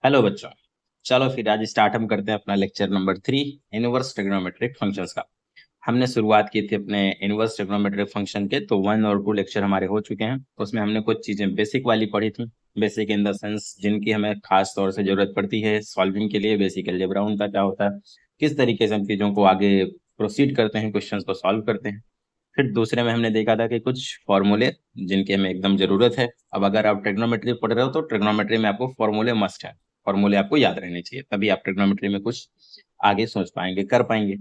Hello बच्चों। चलो फिर आज स्टार्ट हम करते हैं अपना lecture number 3, inverse trigonometric functions का। हमने शुरुआत की थी अपने इनवर्स ट्रिग्नोमेट्रिक फंक्शन के, तो 1 और 2 लेक्चर हमारे हो चुके हैं। उसमें हमने कुछ चीजें बेसिक वाली पढ़ी थी, बेसिक इन द सेंस जिनकी हमें खास तौर से जरूरत पड़ती है सॉल्विंग के लिए। बेसिक अलजेब्रा उनका क्या होता है, किस तरीके से हम चीजों को आगे प्रोसीड करते हैं, क्वेश्चंस को सॉल्व करते हैं। फिर दूसरे में हमने देखा था कि कुछ फॉर्मूले जिनकी हमें एकदम जरूरत है। अब अगर आप ट्रिग्नोमेट्री पढ़ रहे हो तो ट्रिग्नोमेट्री में आपको फॉर्मूले मस्ट है, फॉर्मूले आपको याद रहने चाहिए, तभी आप ट्रिग्नोमेट्री में कुछ आगे सोच पाएंगे, कर पाएंगे।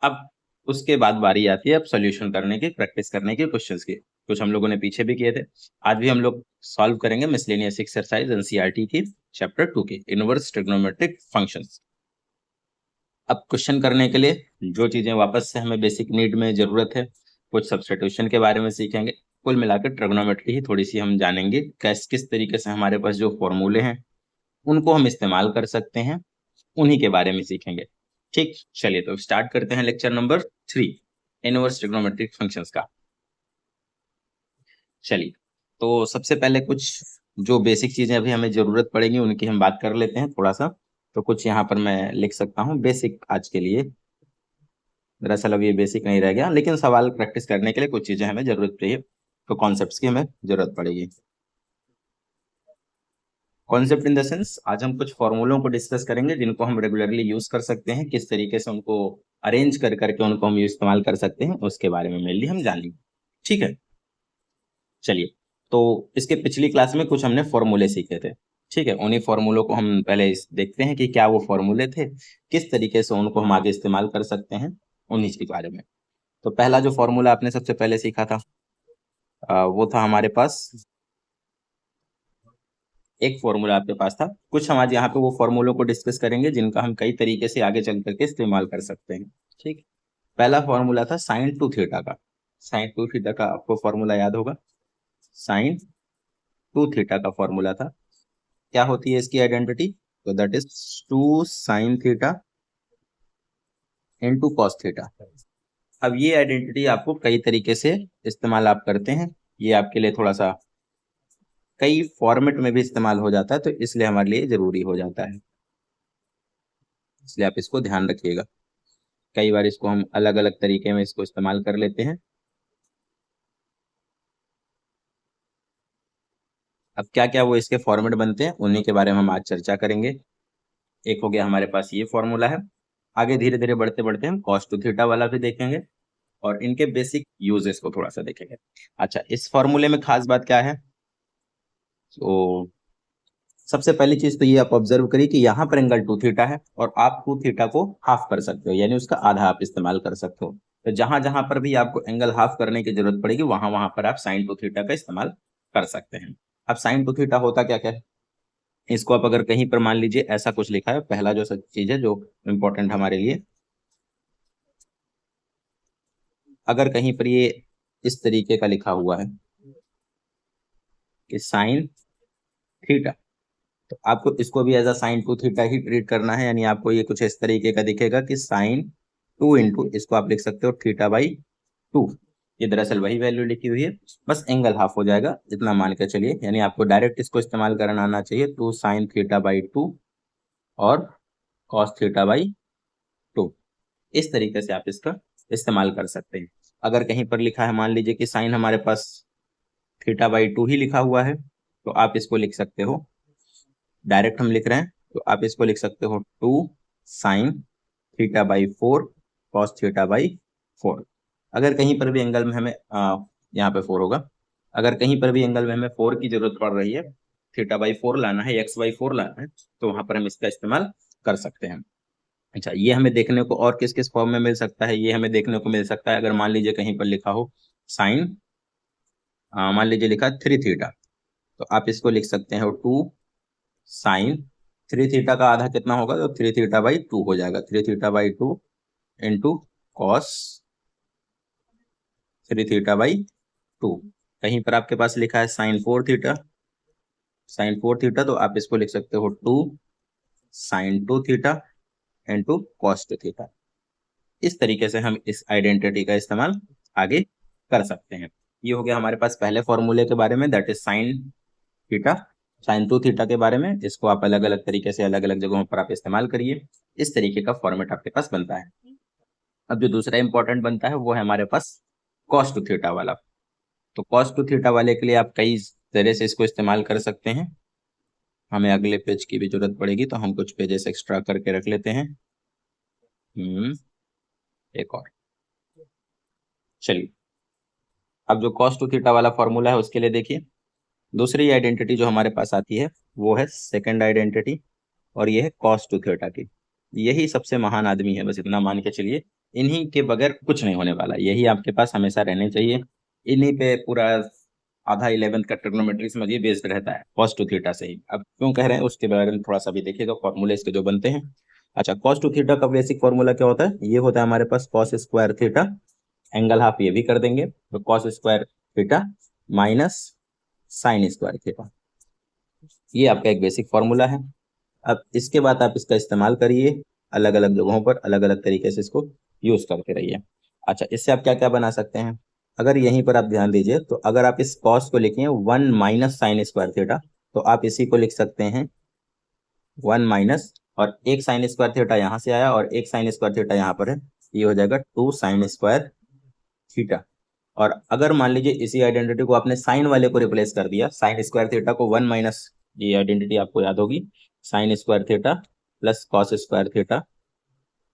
अब उसके बाद बारी आती है अब सॉल्यूशन करने की, प्रैक्टिस करने की, क्वेश्चंस की। कुछ हम लोगों ने पीछे भी किए थे, आज भी हम लोग सॉल्व करेंगे मिसलेनियस एक्सरसाइज एनसीईआरटी की चैप्टर 2 की इनवर्स ट्रिग्नोमेट्रिक फंक्शंस। अब क्वेश्चन करने के लिए जो चीजें वापस से हमें बेसिक नीड में जरूरत है, कुछ सब्स्टिट्यूशन के बारे में सीखेंगे। कुल मिलाकर ट्रिग्नोमेट्री ही थोड़ी सी हम जानेंगे, किस तरीके से हमारे पास जो फॉर्मूले हैं उनको हम इस्तेमाल कर सकते हैं, उन्हीं के बारे में सीखेंगे। ठीक, चलिए तो स्टार्ट करते हैं lecture number 3, inverse trigonometric functions का। चलिए, तो सबसे पहले कुछ जो बेसिक चीजें अभी हमें जरूरत पड़ेगी उनकी हम बात कर लेते हैं थोड़ा सा। तो कुछ यहाँ पर मैं लिख सकता हूँ बेसिक आज के लिए। दरअसल अब ये बेसिक नहीं रह गया, लेकिन सवाल प्रैक्टिस करने के लिए कुछ चीजें हमें जरूरत चाहिए, तो कॉन्सेप्ट्स की हमें जरूरत पड़ेगी। कॉन्सेप्ट इन द सेंस आज हम कुछ फॉर्मूलों को डिस्कस करेंगे जिनको हम रेगुलरली यूज कर सकते हैं, किस तरीके से उनको अरेंज कर करके उनको हम इस्तेमाल कर सकते हैं, उसके बारे में मेनली हम जानेंगे। ठीक है, चलिए। तो इसके पिछली क्लास में कुछ हमने फॉर्मूले सीखे थे। ठीक है, उन्हीं फॉर्मूलों को हम पहले देखते हैं कि क्या वो फॉर्मूले थे, किस तरीके से उनको हम आगे इस्तेमाल कर सकते हैं, उन्हीं के बारे में। तो पहला जो फॉर्मूला आपने सबसे पहले सीखा था वो था हमारे पास, एक फॉर्मूला आपके पास था। कुछ हम आज यहाँ पे वो फॉर्मूलों को डिस्कस करेंगे जिनका हम कई तरीके से आगे चल करके इस्तेमाल कर सकते हैं। ठीक, पहला फॉर्मूला था साइन टू थीटा का। साइन टू थीटा का आपको फॉर्मूला याद होगा, साइन टू थीटा का फॉर्मूला था। क्या होती है इसकी आइडेंटिटी? तो that is 2 sine theta into cos theta. अब ये आइडेंटिटी आपको कई तरीके से इस्तेमाल आप करते हैं, ये आपके लिए थोड़ा सा कई फॉर्मेट में भी इस्तेमाल हो जाता है, तो इसलिए हमारे लिए जरूरी हो जाता है, इसलिए आप इसको ध्यान रखिएगा। कई बार इसको हम अलग अलग तरीके में इसको इस्तेमाल कर लेते हैं। अब क्या क्या वो इसके फॉर्मेट बनते हैं उन्हीं के बारे में हम आज चर्चा करेंगे। एक हो गया हमारे पास ये फॉर्मूला है, आगे धीरे धीरे बढ़ते बढ़ते हम कॉस टू थीटा वाला भी देखेंगे और इनके बेसिक यूजेस को थोड़ा सा देखेंगे। अच्छा, इस फॉर्मूले में खास बात क्या है? तो सबसे पहली चीज तो ये आप ऑब्जर्व करिए कि यहाँ पर एंगल टू थीटा है और आप टू थीटा को हाफ कर सकते हो, यानी उसका आधा आप इस्तेमाल कर सकते हो। तो जहां जहां पर भी आपको एंगल हाफ करने की जरूरत पड़ेगी वहां वहां पर आप साइन टू थीटा का इस्तेमाल कर सकते हैं। अब साइन टू थीटा होता क्या क्या है, इसको आप अगर कहीं पर मान लीजिए ऐसा कुछ लिखा है, पहला जो सच चीज है जो इम्पोर्टेंट हमारे लिए, अगर कहीं पर ये इस तरीके का लिखा हुआ है कि साइन थीटा, तो आपको इसको भी as a sine two theta ही ट्रीट करना है, यानी आपको ये कुछ इस तरीके का दिखेगा कि साइन टू इंटू, इसको आप लिख सकते हो थीटा बाई टू। ये दरअसल वही वैल्यू लिखी हुई है, बस एंगल हाफ हो जाएगा इतना मान के चलिए, यानी आपको डायरेक्ट इसको इस्तेमाल करना आना चाहिए, two sine theta by two और कॉस थीटा बाई टू। इस तरीके से आप इसका इस्तेमाल कर सकते हैं। अगर कहीं पर लिखा है, मान लीजिए कि साइन हमारे पास थीटा बाई टू ही लिखा हुआ है, तो आप इसको लिख सकते हो, डायरेक्ट हम लिख रहे हैं तो आप इसको लिख सकते हो two sine theta by four cos theta by four. अगर कहीं पर भी एंगल में हमें यहाँ पे फोर होगा, अगर कहीं पर भी एंगल में हमें फोर की जरूरत पड़ रही है, थीटा बाई फोर लाना है, एक्स बाई फोर लाना है, तो वहां पर हम इसका इस्तेमाल कर सकते हैं। अच्छा, ये हमें देखने को और किस किस फॉर्म में मिल सकता है, ये हमें देखने को मिल सकता है अगर मान लीजिए कहीं पर लिखा हो साइन, मान लीजिए लिखा थ्री थीटा, तो आप इसको लिख सकते हैं टू साइन थ्री थीटा का आधा कितना होगा, तो थ्री थीटा बाई टू हो जाएगा, three theta by two into cos three theta by two. कहीं पर आपके पास लिखा है sine four theta, sine four theta, तो आप इसको लिख सकते हो two sine two theta into cos two theta. इस तरीके से हम इस आइडेंटिटी का इस्तेमाल आगे कर सकते हैं। ये हो गया हमारे पास पहले फॉर्मूले के बारे में, that is sine theta. Sign two theta के बारे में, इसको आप अलग अलग तरीके से अलग अलग जगहों पर आप इस्तेमाल करिए। इस तरीके का फॉर्मेट आपके पास बनता है। अब जो दूसरा इंपॉर्टेंट बनता है वो है हमारे पास कॉस टू थीटा वाला। तो कॉस टू थीटा वाले के लिए आप कई तरह से इसको इस्तेमाल कर सकते हैं। हमें अगले पेज की भी जरूरत पड़ेगी तो हम कुछ पेजेस एक्स्ट्रा करके रख लेते हैं। एक और, चलिए। अब जो कॉस टू थीटा वाला फॉर्मूला है उसके लिए देखिए, दूसरी आइडेंटिटी जो हमारे पास आती है वो है सेकंड आइडेंटिटी, और ये है कॉस टू थीटा की। यही सबसे महान आदमी है, बस इतना मान के चलिए। इन्हीं के बगैर कुछ नहीं होने वाला, यही आपके पास हमेशा रहने चाहिए। इन्हीं पे पूरा आधा 11th का ट्रिग्नोमेट्री समझिए बेस्ड रहता है, कॉस टू थीटा से ही। अब क्यों कह रहे हैं उसके बारे में थोड़ा सा भी देखिएगा, फॉर्मूले इसके जो बनते हैं। अच्छा, कॉस टू थीटा का बेसिक फॉर्मूला क्या होता है? ये होता है हमारे पास cos square theta, angle half ये भी कर देंगे, तो cos square theta minus sine square theta. ये आपका एक बेसिक फॉर्मूला है। अब इसके बाद आप इसका इस्तेमाल करिए अलग अलग जगहों पर, अलग अलग तरीके से इसको यूज करते रहिए। अच्छा, इससे आप क्या क्या बना सकते हैं? अगर यहीं पर आप ध्यान दीजिए, तो अगर आप इस कॉस को लिखें 1 माइनस साइन स्क्वायर थीटा, तो आप इसी को लिख सकते हैं 1 माइनस, और एक साइन स्क्वायर थीटा यहाँ से आया और एक साइन स्क्वायर थीटा यहाँ पर है, ये हो जाएगा 2 साइन स्क्वायर थीटा। और अगर मान लीजिए इसी आइडेंटिटी को आपने साइन वाले को रिप्लेस कर दिया, साइन स्क्वायर थीटा को 1 माइनस, ये आइडेंटिटी आपको याद होगी, sign square theta plus cos square theta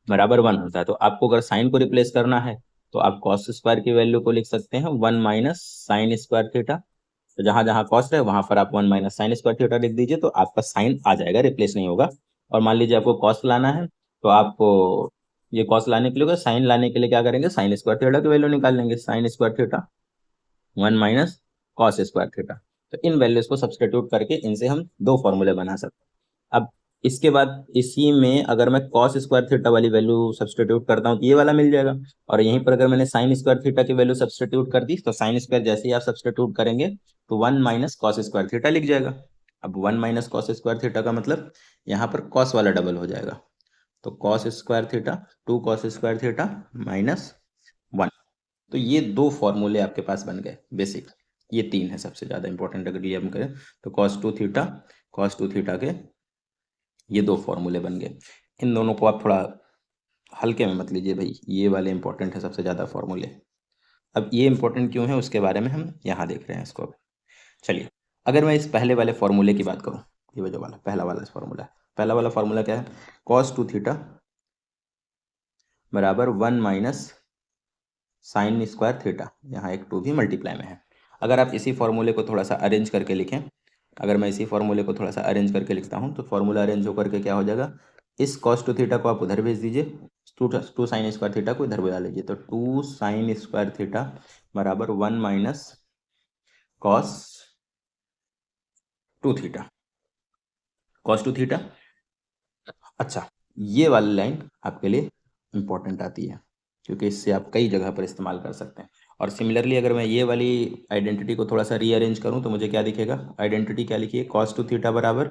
बराबर 1 होता है। तो आपको अगर साइन को रिप्लेस करना है तो आप कॉस स्क्वायर की वैल्यू को लिख सकते हैं 1 माइनस साइन स्क्वायर थीटा। तो जहां जहां कॉस है वहां पर आप 1 माइनस साइन स्क्वायर थीटा लिख दीजिए, तो आपका साइन आ जाएगा, रिप्लेस नहीं होगा। और मान लीजिए आपको कॉस लाना है, तो आपको ये कॉस लाने के लिए, साइन लाने के लिए क्या करेंगे, साइन स्क्वायर थीटा की वैल्यू निकाल लेंगे, साइन स्क्वायर थीटा 1 माइनस कॉस स्क्वायर थीटा। तो इन वैल्यूज को सब्सटीट्यूट करके इनसे हम दो फॉर्मूले बना सकते हैं। अब इसके बाद इसी में अगर मैं कॉस स्क्वायर थीटा वाली वैल्यू सब्सटीट्यूट करता हूँ तो ये वाला मिल जाएगा, और यहीं पर अगर मैंने साइन स्क्वायर थीटा की वैल्यू सब्सटीट्यूट कर दी, तो साइन स्क्वायर जैसे ही आप सब्सटीट्यूट करेंगे तो 1 माइनस कॉस स्क्वायर थीटा लिख जाएगा। अब 1 माइनस कॉस स्क्वायर थीटा का मतलब यहाँ पर कॉस वाला डबल हो जाएगा, तो cos square theta 2 cos square theta minus 1। तो ये दो फॉर्मूले आपके पास बन गए बेसिक। ये तीन है सबसे ज्यादा इंपॉर्टेंट अगर ये हम करें तो, कॉस टू थीटा के ये दो फॉर्मूले बन गए। इन दोनों को आप थोड़ा हल्के में मत लीजिए भाई, ये वाले इंपॉर्टेंट है सबसे ज्यादा फॉर्मूले। अब ये इंपॉर्टेंट क्यों है उसके बारे में हम यहाँ देख रहे हैं इसको। चलिए, अगर मैं इस पहले वाले फॉर्मूले की बात करूँ, ये जो वाला पहला वाला फॉर्मूला है, पहला वाला फॉर्मूला क्या है? कॉस टू थीटा बराबर 1 माइनस साइन स्क्वायर थीटा, यहाँ एक 2 भी मल्टीप्लाई में है। अगर आप इसी फॉर्मूले को थोड़ा सा अरेंज करके लिखें, अगर मैं इसी फॉर्मूले को थोड़ा सा अरेंज करके लिखता हूँ, तो फॉर्मूला अरेंज होकर के क्या हो जाएगा, इस कॉस टू थीटा को आप उधर भेज दीजिए, टू साइन स्क्वायर थीटा को इधर बुला लीजिए, तो 2 साइन स्क्वायर थीटा बराबर 1 माइनस cos two theta, cos two theta. अच्छा, ये वाली लाइन आपके लिए इंपॉर्टेंट आती है क्योंकि इससे आप कई जगह पर इस्तेमाल कर सकते हैं। और सिमिलरली अगर मैं ये वाली आइडेंटिटी को थोड़ा सा रीअरेंज करूं तो मुझे क्या दिखेगा? आइडेंटिटी क्या लिखी है? कॉस टू थीटा बराबर,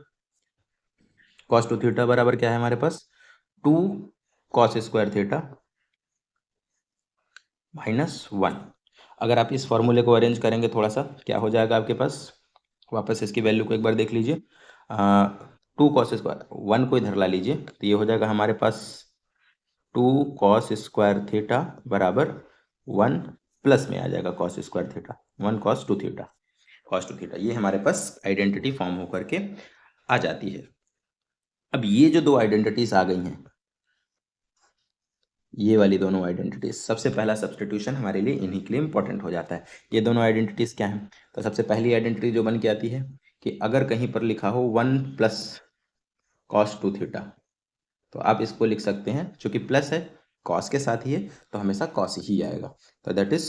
कॉस टू थीटा बराबर क्या है हमारे पास? 2 कॉस स्क्वायर थीटा माइनस 1। अगर आप इस फॉर्मूले को अरेंज करेंगे थोड़ा सा, क्या हो जाएगा आपके पास? वापस इसकी वैल्यू को एक बार देख लीजिए। 2 कॉस स्क्वायर, 1 को इधर ला लीजिए, तो ये हो जाएगा हमारे पास 2 कॉस स्क्वायर थीटा बराबर 1 प्लस में आ जाएगा cos square theta 1 cos two theta, cos two theta. ये हमारे पास आइडेंटिटी फॉर्म होकर के आ जाती है। अब ये जो दो आइडेंटिटीज आ गई हैं, ये वाली दोनों आइडेंटिटीज, सबसे पहला सब्सटीट्यूशन हमारे लिए इन्हीं के लिए इंपॉर्टेंट हो जाता है। ये दोनों आइडेंटिटीज क्या हैं? तो सबसे पहली आइडेंटिटी जो बन के आती है कि अगर कहीं पर लिखा हो 1 प्लस कॉस टू थीटा, तो आप इसको लिख सकते हैं, चूंकि प्लस है कॉस के साथ ही है तो हमेशा कॉस ही आएगा, तो that is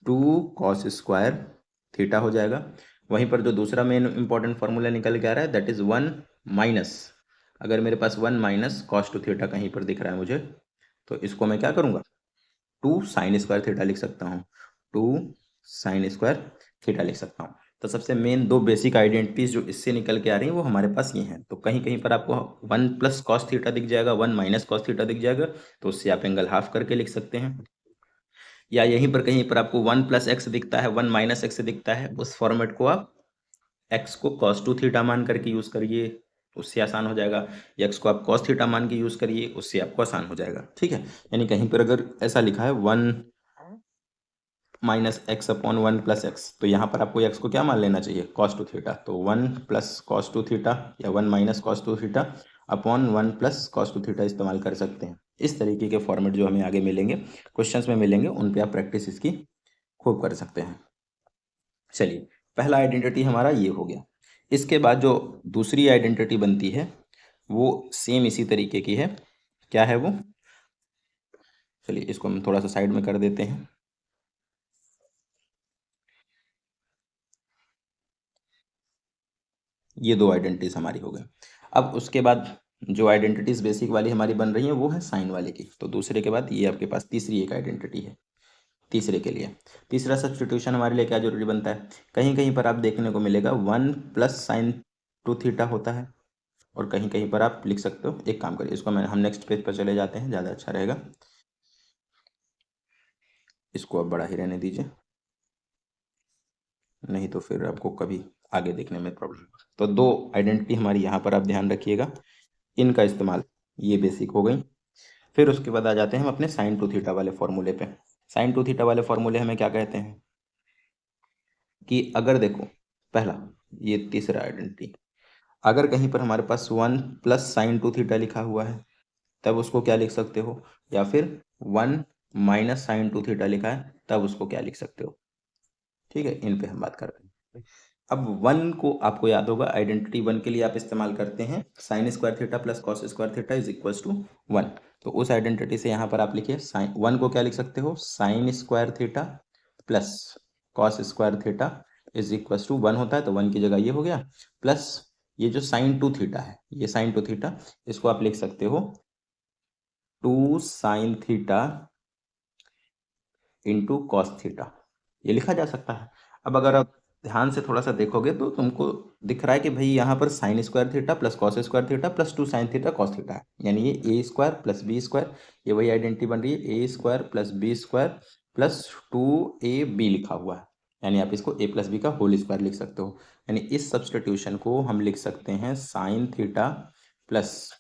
2 cos square theta हो जाएगा। वहीं पर जो दूसरा मेन इंपॉर्टेंट फॉर्मूला निकल के आ रहा है, दैट इज 1 माइनस, अगर मेरे पास 1 माइनस कॉस टू थीटा कहीं पर दिख रहा है मुझे, तो इसको मैं क्या करूँगा? 2 साइन स्क्वायर थीटा लिख सकता हूँ, 2 साइन स्क्वायर थीटा लिख सकता हूँ। तो सबसे मेन दो बेसिक आइडेंटिटीज जो इससे निकल के आ रही हैं वो हमारे पास ये हैं। तो कहीं कहीं पर आपको 1 प्लस कॉस थीटा दिख जाएगा, 1 माइनस कॉस थीटा दिख जाएगा, तो उससे आप एंगल हाफ करके लिख सकते हैं। या यहीं पर कहीं पर आपको 1 प्लस एक्स दिखता है, 1 माइनस एक्स दिखता है, उस फॉर्मेट को आप एक्स को cos 2 थीटा मान करके यूज करिए, उससे आसान हो जाएगा। एक्स को आप cos थीटा मान के यूज करिए, उससे आपको आसान हो जाएगा। ठीक है, यानी कहीं पर अगर ऐसा लिखा है 1 minus x upon 1 plus x, तो यहाँ पर आपको एक्स को क्या मान लेना चाहिए, cos 2 थीटा। तो 1 प्लस cos 2 थीटा या 1 minus cos 2 theta upon 1 plus cos 2 theta इस्तेमाल कर सकते हैं। इस तरीके के फॉर्मेट जो हमें आगे मिलेंगे, क्वेश्चंस में मिलेंगे, उन पे आप प्रैक्टिस इसकी खूब कर सकते हैं। चलिए, पहला आइडेंटिटी हमारा ये हो गया। इसके बाद जो दूसरी आइडेंटिटी बनती है वो सेम इसी तरीके की है। क्या है वो? चलिए इसको हम थोड़ा सा साइड में कर देते हैं। ये दो आइडेंटिटीज हमारी हो गई। अब उसके बाद जो आइडेंटिटीज बेसिक वाली हमारी बन रही है वो है साइन वाले की। तो दूसरे के बाद ये आपके पास तीसरी एक आइडेंटिटी है। तीसरे के लिए तीसरा सब्स्टिट्यूशन हमारे लिए क्या जरूरी बनता है? कहीं कहीं पर आप देखने को मिलेगा 1 प्लस साइन 2 थीटा होता है, और कहीं कहीं पर आप लिख सकते हो। एक काम करिए, इसको हम नेक्स्ट पेज पर चले जाते हैं, ज़्यादा अच्छा रहेगा। इसको अब बड़ा ही रहने दीजिए, नहीं तो फिर आपको कभी आगे देखने में प्रॉब्लम। तो दो आइडेंटिटी हमारी यहाँ पर आप ध्यान रखिएगा, इनका इस्तेमाल ये बेसिक हो गई। फिर उसके बाद आ जाते हैं हम अपने साइन टू थीटा वाले फॉर्मूले पे। साइन टू थीटा वाले फॉर्मूले हमें क्या कहते हैं कि अगर देखो, पहला ये तीसरा आइडेंटिटी, अगर कहीं पर हमारे पास 1 प्लस साइन टू थीटा लिखा हुआ है तब उसको क्या लिख सकते हो, या फिर 1 माइनस साइन टू थीटा लिखा है तब उसको क्या लिख सकते हो। ठीक है, इन पे हम बात कर रहे हैं। अब 1 को आपको याद होगा, आइडेंटिटी 1 के लिए आप इस्तेमाल करते हैं sine square theta plus cos square theta is equal to 1। तो उस आइडेंटिटी से यहाँ पर आप लिखिए साइन 1 को क्या लिख सकते हो, sine square theta plus cos square theta is equal to 1 होता है, तो 1 की जगह ये हो गया, प्लस ये जो साइन टू थीटा है, ये साइन टू थीटा, इसको आप लिख सकते हो 2 sine theta into cos theta, ये लिखा जा सकता है। अब अगर आप ध्यान से थोड़ा सा देखोगे तो तुमको दिख रहा है कि भाई यहाँ पर sine square theta plus cos square theta plus 2 sine theta cos theta है, यानी ये a square plus b square, ये वही आइडेंटिटी बन रही है, a square plus b square plus 2ab लिखा हुआ है, यानी आप इसको a प्लस बी का होल स्क्वायर लिख सकते हो। यानी इस सब्सटीट्यूशन को हम लिख सकते हैं sine theta plus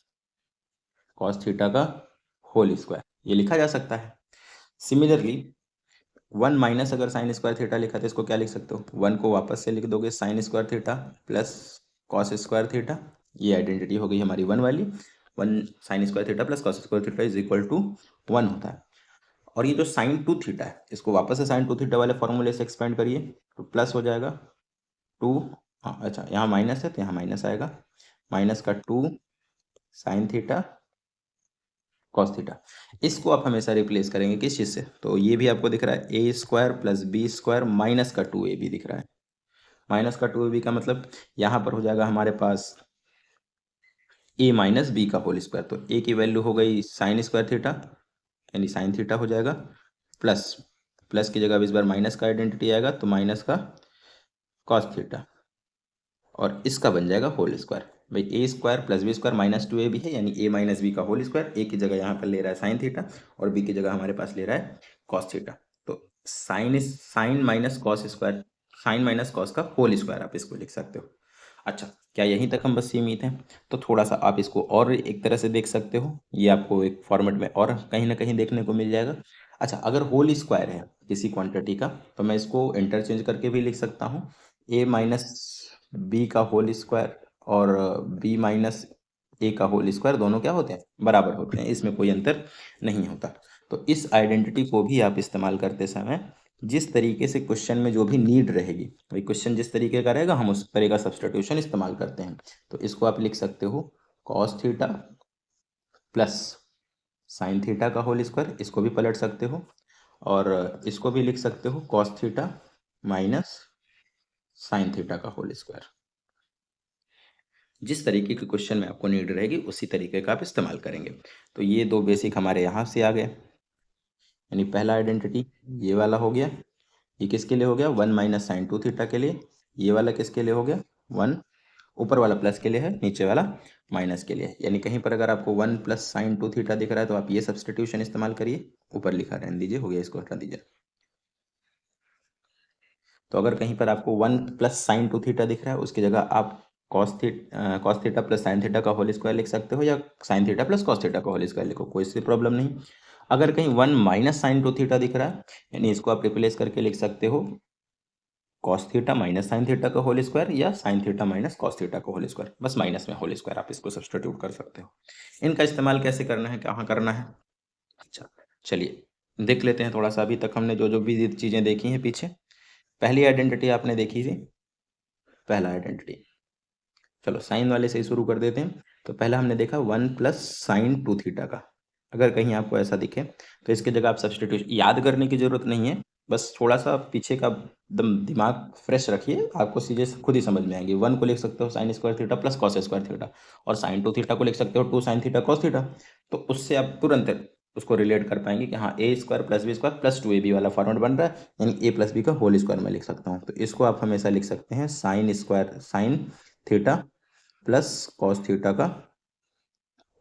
cos theta का होल स्क्वायर, ये लिखा जा सकता है। सिमिलरली 1 माइनस अगर साइन स्क्वायर थीटा लिखा तो इसको क्या लिख सकते हो, 1 को वापस से लिख दोगे sine square theta plus cos square theta, ये आइडेंटिटी हो गई हमारी 1 वाली। 1 sine square theta plus cos square theta is equal to 1 होता है। और ये जो साइन टू थीटा है इसको वापस से साइन टू थीटा वाले फॉर्मूले से एक्सपेंड करिए तो प्लस हो जाएगा 2, हाँ अच्छा यहाँ माइनस है तो यहाँ माइनस आएगा, माइनस का 2 साइन थीटा कॉस थीटा। इसको आप हमेशा रिप्लेस करेंगे किस चीज़ से, तो ये भी आपको दिख रहा है a square plus b square minus का 2ab दिख रहा है। माइनस का 2ab का मतलब यहाँ पर हो जाएगा हमारे पास ए माइनस बी का होल स्क्वायर, तो ए की वैल्यू हो गई साइन स्क्वायर थीटा, यानी साइन थीटा हो जाएगा, प्लस प्लस की जगह अब इस बार माइनस का आइडेंटिटी आएगा तो माइनस का कॉस थीटा, और इसका बन जाएगा होल स्क्वायर। भाई a square plus b square minus 2ab है, यानी ए माइनस बी का होल स्क्वायर, ए की जगह यहाँ पर ले रहा है साइन थीटा और बी की जगह हमारे पास ले रहा है कॉस थीटा। तो sine minus cos square, sine minus cos का होल स्क्वायर आप इसको लिख सकते हो। अच्छा, क्या यहीं तक हम बस सीमित हैं? तो थोड़ा सा आप इसको और एक तरह से देख सकते हो, ये आपको एक फॉर्मेट में और कहीं ना कहीं देखने को मिल जाएगा। अच्छा, अगर होल स्क्वायर है किसी क्वांटिटी का तो मैं इसको इंटरचेंज करके भी लिख सकता हूँ, ए माइनस बी का होल स्क्वायर और बी माइनस ए का होल स्क्वायर दोनों क्या होते हैं, बराबर होते हैं, इसमें कोई अंतर नहीं होता। तो इस आइडेंटिटी को भी आप इस्तेमाल करते समय जिस तरीके से क्वेश्चन में जो भी नीड रहेगी, वही क्वेश्चन जिस तरीके का रहेगा हम उस तरह का सब्स्टिट्यूशन इस्तेमाल करते हैं। तो इसको आप लिख सकते हो cos theta plus sine theta का होल स्क्वायर, इसको भी पलट सकते हो, और इसको भी लिख सकते हो cos theta minus sine theta का होल स्क्वायर। जिस तरीके के क्वेश्चन में आपको नीड रहेगी उसी तरीके का आप इस्तेमाल करेंगे। तो ये दो बेसिक हमारे यहाँ से आ गए, यानी पहला आइडेंटिटी ये वाला हो गया, ये किसके लिए हो गया, 1 माइनस साइन टू थीटा के लिए। ये वाला किसके लिए हो गया, 1 ऊपर वाला प्लस के लिए है, नीचे वाला माइनस के लिए। यानी कहीं पर अगर आपको 1 प्लस साइन टू थीटा दिख रहा है तो आप ये सब्स्टिट्यूशन इस्तेमाल करिए, ऊपर लिखा रहने दीजिए, हो गया, इसको हटा दीजिए। तो अगर कहीं पर आपको 1 प्लस साइन 2 थीटा दिख रहा है, उसकी जगह आप cos theta plus sine theta का होल स्क्वायर लिख सकते हो, या sine theta plus cos theta का होल स्क्वायर लिखो, कोई सी प्रॉब्लम नहीं। अगर कहीं 1 माइनस साइन 2 थीटा दिख रहा है, यानी इसको आप रिप्लेस करके लिख सकते हो cos theta minus sine theta का होल स्क्वायर, या sine theta minus cos theta का होल स्क्वायर, बस माइनस में होल स्क्वायर आप इसको सब्स्टिट्यूट कर सकते हो। इनका इस्तेमाल कैसे करना है, कहाँ करना है, अच्छा चलिए देख लेते हैं थोड़ा सा। अभी तक हमने जो जो भी चीज़ें देखी हैं पीछे, पहली आइडेंटिटी आपने देखी थी, पहला आइडेंटिटी, चलो साइन वाले से ही शुरू कर देते हैं। तो पहला हमने देखा 1 प्लस साइन 2 थीटा का। अगर कहीं आपको ऐसा दिखे तो इसकी जगह आप सब्स्टिट्यूशन, याद करने की जरूरत नहीं है, बस थोड़ा सा पीछे का दम दिमाग फ्रेश रखिए, आपको सीधे खुद ही समझ में आएंगे। 1 को लिख सकते हो sine square theta plus cos square theta, और साइन 2 थीटा को लिख सकते हो 2 साइन थीटा कॉस थीटा। तो उससे आप तुरंत उसको रिलेट कर पाएंगे कि हाँ a square plus b square plus 2ab वाला फॉर्मेट बन रहा है, यानी ए प्लस बी का होल स्क्वायर में लिख सकता हूँ। तो इसको आप हमेशा लिख सकते हैं sine square sine theta plus cos theta का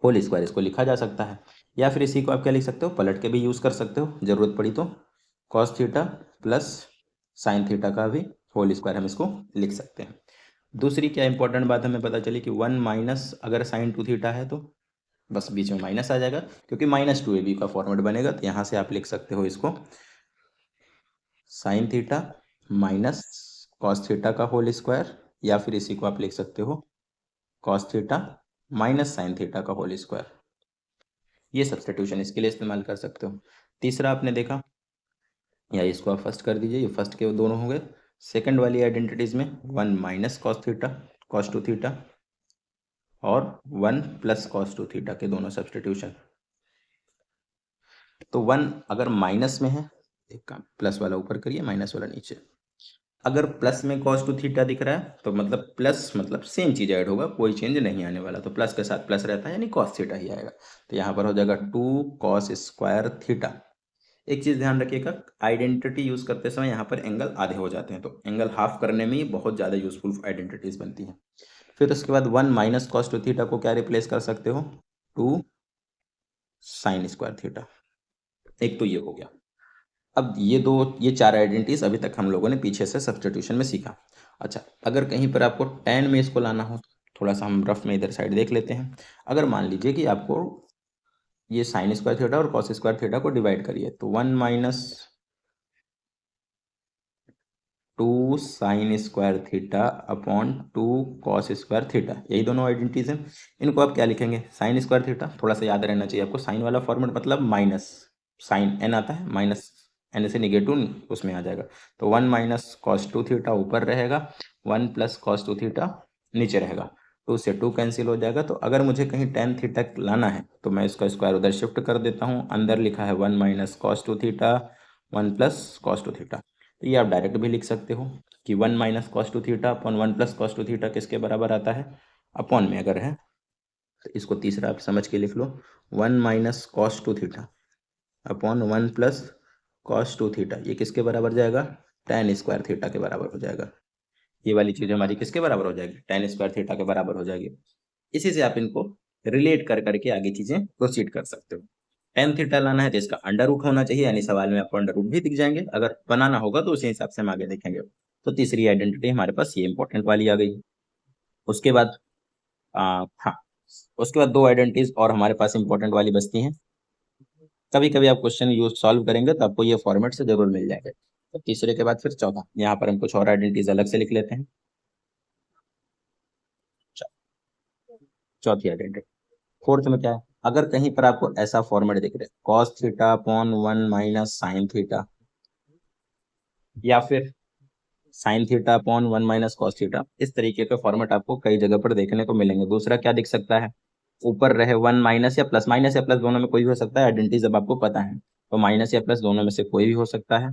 होल स्क्वायर, इसको लिखा जा सकता है। या फिर इसी को आप क्या लिख सकते हो, पलट के भी यूज़ कर सकते हो जरूरत पड़ी तो, cos theta plus sine theta का भी होल स्क्वायर हम इसको लिख सकते हैं। दूसरी क्या इंपॉर्टेंट बात हमें पता चली कि 1 माइनस अगर साइन 2 थीटा है तो बस बीच में माइनस आ जाएगा, क्योंकि माइनस 2ab का फॉर्मेट बनेगा। तो यहाँ से आप लिख सकते हो इसको sine theta minus cos theta का होल स्क्वायर, या फिर इसी को आप लिख सकते हो cos theta minus sine theta का होल स्क्वायर। ये सब्स्टिट्यूशन इसके लिए इस्तेमाल कर सकते हो। तीसरा आपने देखा, या इसको आप फर्स्ट कर दीजिए, ये फर्स्ट के दोनों हो गए। सेकंड वाली आइडेंटिटीज में 1 माइनस कॉस थीटा कॉस 2 थीटा और 1 प्लस कॉस 2 थीटा के दोनों सब्स्टिट्यूशन। तो 1 अगर माइनस में है, एक काम प्लस वाला ऊपर करिए, माइनस वाला नीचे। अगर प्लस में कॉस 2 थीटा दिख रहा है तो मतलब प्लस, मतलब सेम चीज़ ऐड होगा, कोई चेंज नहीं आने वाला। तो प्लस के साथ प्लस रहता है, यानी कॉस थीटा ही आएगा। तो यहाँ पर हो जाएगा 2 कॉस स्क्वायर थीटा। एक चीज़ ध्यान रखिएगा, आइडेंटिटी यूज़ करते समय यहाँ पर एंगल आधे हो जाते हैं, तो एंगल हाफ करने में ही बहुत ज़्यादा यूजफुल आइडेंटिटीज बनती हैं। फिर उसके बाद 1 माइनस कॉस 2 थीटा को क्या रिप्लेस कर सकते हो, 2 साइन स्क्वायर थीटा। एक तो ये हो गया। अब ये चार आइडेंटिटीज अभी तक हम लोगों ने पीछे से सब्स्टिट्यूशन में सीखा। अच्छा, अगर कहीं पर आपको tan में इसको लाना हो, थोड़ा सा हम रफ में इधर साइड देख लेते हैं। अगर मान लीजिए कि आपको ये साइन स्क्वायर थीटा और कॉस स्क्वायर थीटा को डिवाइड करिए, तो 1 minus 2 sign square theta upon 2 cos square theta, यही दोनों आइडेंटिटीज हैं। इनको आप क्या लिखेंगे, साइन स्क्वायर थीटा, थोड़ा सा याद रहना चाहिए आपको, साइन वाला फॉर्मेट मतलब माइनस साइन एन आता है, माइनस एन से निगेटिव उसमें आ जाएगा। तो 1 माइनस कॉस 2 थीटा ऊपर रहेगा, 1 प्लस कॉस 2 थीटा नीचे रहेगा। 2 से 2 कैंसिल हो जाएगा। तो अगर मुझे कहीं tan थीटा लाना है तो मैं इसका स्क्वायर उधर शिफ्ट कर देता हूँ। अंदर लिखा है 1 माइनस cos 2 theta 1 plus cos 2 theta. तो ये आप डायरेक्ट भी लिख सकते हो कि 1 माइनस cos 2 theta upon 1 plus cos 2 theta किसके बराबर आता है, अपॉन में अगर है तो इसको तीसरा आप समझ के लिख लो, 1 माइनस cos 2 theta upon 1 plus cos 2 theta, ये किसके बराबर जाएगा, tan स्क्वायर थीटा के बराबर हो जाएगा। ये वाली चीज़ हमारी किसके बराबर हो जाएगी, tan स्क्वायर थीटा के बराबर हो जाएगी। इसी से आप इनको रिलेट कर करके आगे चीज़ें प्रोसीड कर सकते हो। tan थीटा लाना है तो इसका अंडर रूट होना चाहिए, यानी सवाल में आपको अंडर रूट भी दिख जाएंगे। अगर बनाना होगा तो उसी हिसाब से हम आगे देखेंगे। तो तीसरी आइडेंटिटी हमारे पास ये इंपॉर्टेंट वाली आ गई। उसके बाद हाँ, उसके बाद दो आइडेंटिटीज और हमारे पास इंपॉर्टेंट वाली बचती हैं। कभी कभी आप क्वेश्चन यूज सॉल्व करेंगे तो आपको ये फॉर्मेट से जरूर मिल जाएंगे। तो तीसरे के बाद फिर चौथा, यहाँ पर हम कुछ और आइडेंटिटीज अलग से लिख लेते हैं। चौथी आइडेंटिटी, फोर्थ में क्या है, अगर कहीं पर आपको ऐसा फॉर्मेट दिख रहा है cos theta upon 1 minus sine theta, या फिर साइन थीटा अपॉन 1 माइनस कॉस थीटा, इस तरीके के फॉर्मेट आपको कई जगह पर देखने को मिलेंगे। दूसरा क्या दिख सकता है, ऊपर रहे 1 माइनस या प्लस दोनों में कोई भी हो सकता है, आइडेंटिटी जब आपको पता है तो माइनस या प्लस दोनों में से कोई भी हो सकता है।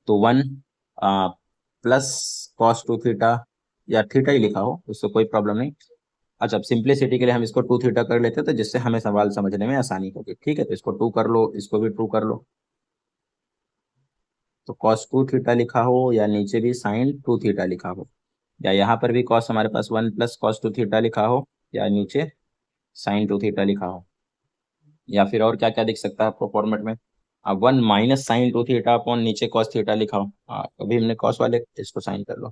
तो 1 प्लस कॉस 2 थीटा, या थीटा ही लिखा हो उससे कोई प्रॉब्लम नहीं। अच्छा, अब सिंप्लिसिटी के लिए हम इसको 2 थीटा कर लेते हैं, तो जिससे हमें सवाल समझने में आसानी होगी। ठीक है, तो इसको 2 कर लो, इसको भी 2 कर लो। तो कॉस 2 थीटा लिखा हो, या नीचे भी साइन 2 थीटा लिखा हो, या यहाँ पर भी कॉस हमारे पास 1 प्लस कॉस 2 थीटा लिखा हो, या नीचे साइन 2 थीटा लिखा हो, या फिर और क्या क्या दिख सकता है आपको फॉर्मेट में, अब 1 - sin 2 थीटा अपॉन नीचे कॉस थीटा लिखा हो। अभी हमने कॉस वाले इसको साइन कर लो,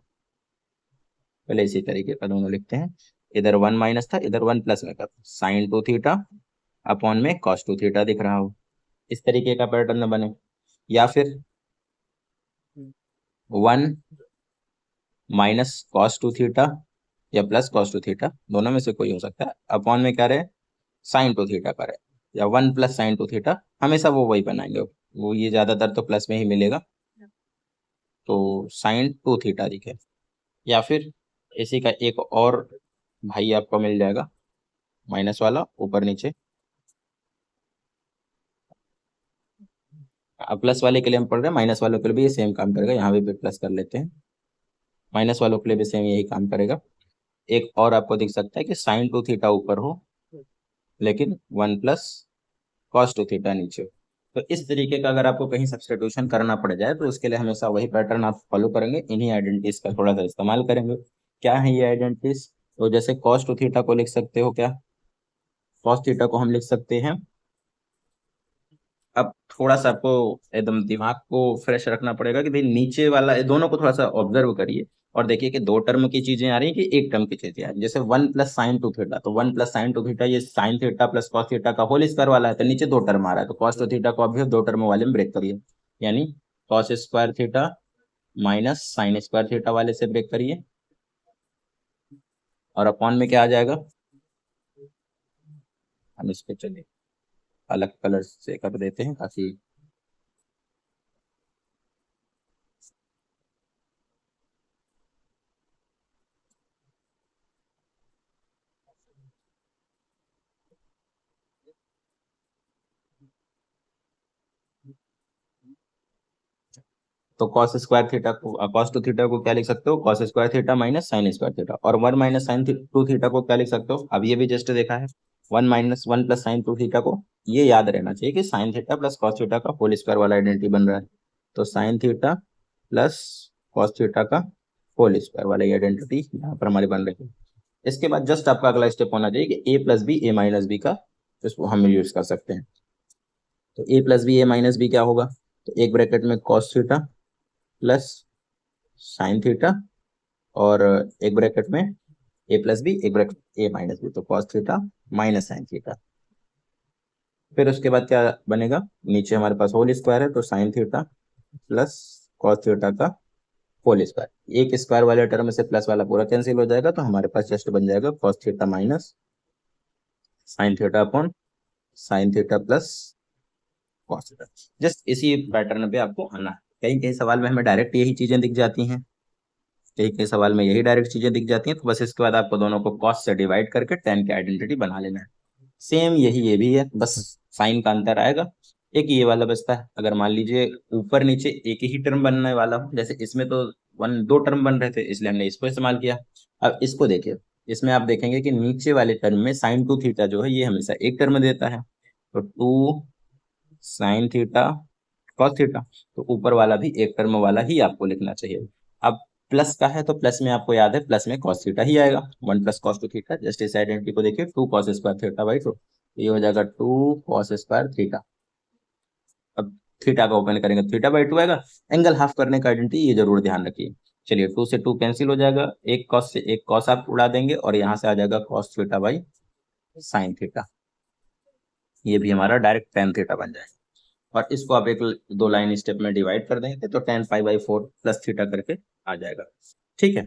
पहले इसी तरीके का दोनों लिखते हैं। इधर 1 - था, इधर 1 + में कर, sin 2 थीटा अपॉन में cos 2 थीटा दिख रहा हो, इस तरीके का पैटर्न बने। या फिर 1 - cos 2 थीटा या +cos 2 थीटा, दोनों में से कोई हो सकता है, अपॉन में क्या रहे, sin 2 थीटा का रहे, या 1 + sin 2 थीटा, हमेशा वो वही बनाएंगे, वो ये ज्यादातर तो प्लस में ही मिलेगा, तो sin 2 थीटा दिखे। या फिर इसी का एक और भाई आपको मिल जाएगा, माइनस वाला ऊपर नीचे। अब प्लस वाले के लिए हम पढ़ रहे हैं, माइनस वालों के लिए भी ये सेम काम करेगा, यहाँ भी प्लस कर लेते हैं, माइनस वालों के लिए भी सेम यही काम करेगा। एक और आपको दिख सकता है कि sin 2 थीटा ऊपर हो लेकिन 1 + cos 2 थीटा नीचे हो। तो इस तरीके का अगर आपको कहीं सब्स्टिट्यूशन करना पड़ जाए तो उसके लिए हमेशा वही पैटर्न आप फॉलो करेंगे, इन्हीं आइडेंटिटीज का थोड़ा सा इस्तेमाल करेंगे। क्या है ये आइडेंटिटीज? तो जैसे cos 2 थीटा को लिख सकते हो क्या, cos थीटा को हम लिख सकते हैं। अब थोड़ा सा आपको एकदम दिमाग को फ्रेश रखना पड़ेगा कि भाई नीचे वाला, ये दोनों को थोड़ा सा ऑब्जर्व करिए और देखिए कि दो टर्म की चीजें आ रही हैं कि एक टर्म की चीजें आ रही हैं। जैसे 1 + sin 2 थीटा, तो 1 + sin 2 थीटा ये sin theta plus cos theta का होल स्क्वायर वाला है, तो नीचे दो टर्म आ रहा है, तो cos 2 थीटा को अभी दो टर्म वाले में ब्रेक करिए, यानी cos2 थीटा -sin2 थीटा वाले से ब्रेक करिए, और अपॉन में क्या आ जाएगा, हम इसको चलिए अलग कलर से कर देते हैं काफी। तो cos2 थीटा को क्या लिख सकते हो, cos2 थीटा -sin2 थीटा, और 1 - sin 2 थीटा को क्या लिख सकते हो, अब ये भी जस्ट देखा है, 1 - 1 + sin 2 थीटा को, ये याद रहना चाहिए कि sin theta plus cos theta का होल स्क्वायर वाला आइडेंटिटी बन रहा है, तो sin theta plus cos theta का होल स्क्वायर वाला आइडेंटिटी यहाँ पर हमारी बन रही है। इसके बाद जस्ट आपका अगला स्टेप होना चाहिए कि a + b a - b का इसको हम यूज कर सकते हैं। तो a + b a - b क्या होगा, तो एक ब्रैकेट में cos theta plus sine theta, और एक ब्रैकेट में a + b, एक ब्रैकेट a - b, तो cos theta minus sine theta. फिर उसके बाद क्या बनेगा, नीचे हमारे पास होल स्क्वायर है, तो sine theta plus cos theta का होल स्क्वायर, एक स्क्वायर वाले टर्म से प्लस वाला पूरा कैंसिल हो जाएगा, तो हमारे पास जस्ट बन जाएगा cos theta minus sine theta upon sine theta plus cos theta. Just इसी पैटर्न पे आपको आना है। कहीं कहीं सवाल में हमें डायरेक्ट यही चीजें दिख जाती हैं, कई कई सवाल में यही डायरेक्ट चीजें दिख जाती हैं, तो बस इसके बाद आपको दोनों को कॉस से डिवाइड करके टेन की आइडेंटिटी बना लेना है। सेम यही ये भी है, बस साइन का अंतर आएगा, एक ये वाला बचता है। अगर मान लीजिए ऊपर नीचे एक ही टर्म बनने वाला हो, जैसे इसमें तो वन दो टर्म बन रहे थे इसलिए हमने इसको इस्तेमाल किया। अब इसको देखिए, इसमें आप देखेंगे कि नीचे वाले टर्म में sin 2 थीटा जो है ये हमेशा एक टर्म देता है, तो 2 sin थीटा cos थीटा, तो ऊपर वाला भी एक टर्म वाला ही आपको लिखना चाहिए। अब प्लस का है तो प्लस में आपको याद है प्लस में cos थीटा ही आएगा, 1 + cos 2 थीटा। जस्ट इस आइडेंटिटी को देखिए, 2 cos2 थीटा/2, ये हो जाएगा 2 cos2 थीटा। अब थीटा का ओपन करेंगे थीटा/2 आएगा। एंगल हाफ करने का आइडेंटिटी ये जरूर ध्यान रखिए। चलिए 2 से 2 कैंसिल हो जाएगा, एक cos से एक cos आप उड़ा देंगे, और यहाँ से आ जाएगा cos थीटा/sin थीटा, ये भी हमारा डायरेक्ट tan थीटा बन जाएगा। और इसको आप एक दो लाइन स्टेप में डिवाइड कर देंगे तो tan π/4 प्लस थीटा करके आ जाएगा। ठीक है,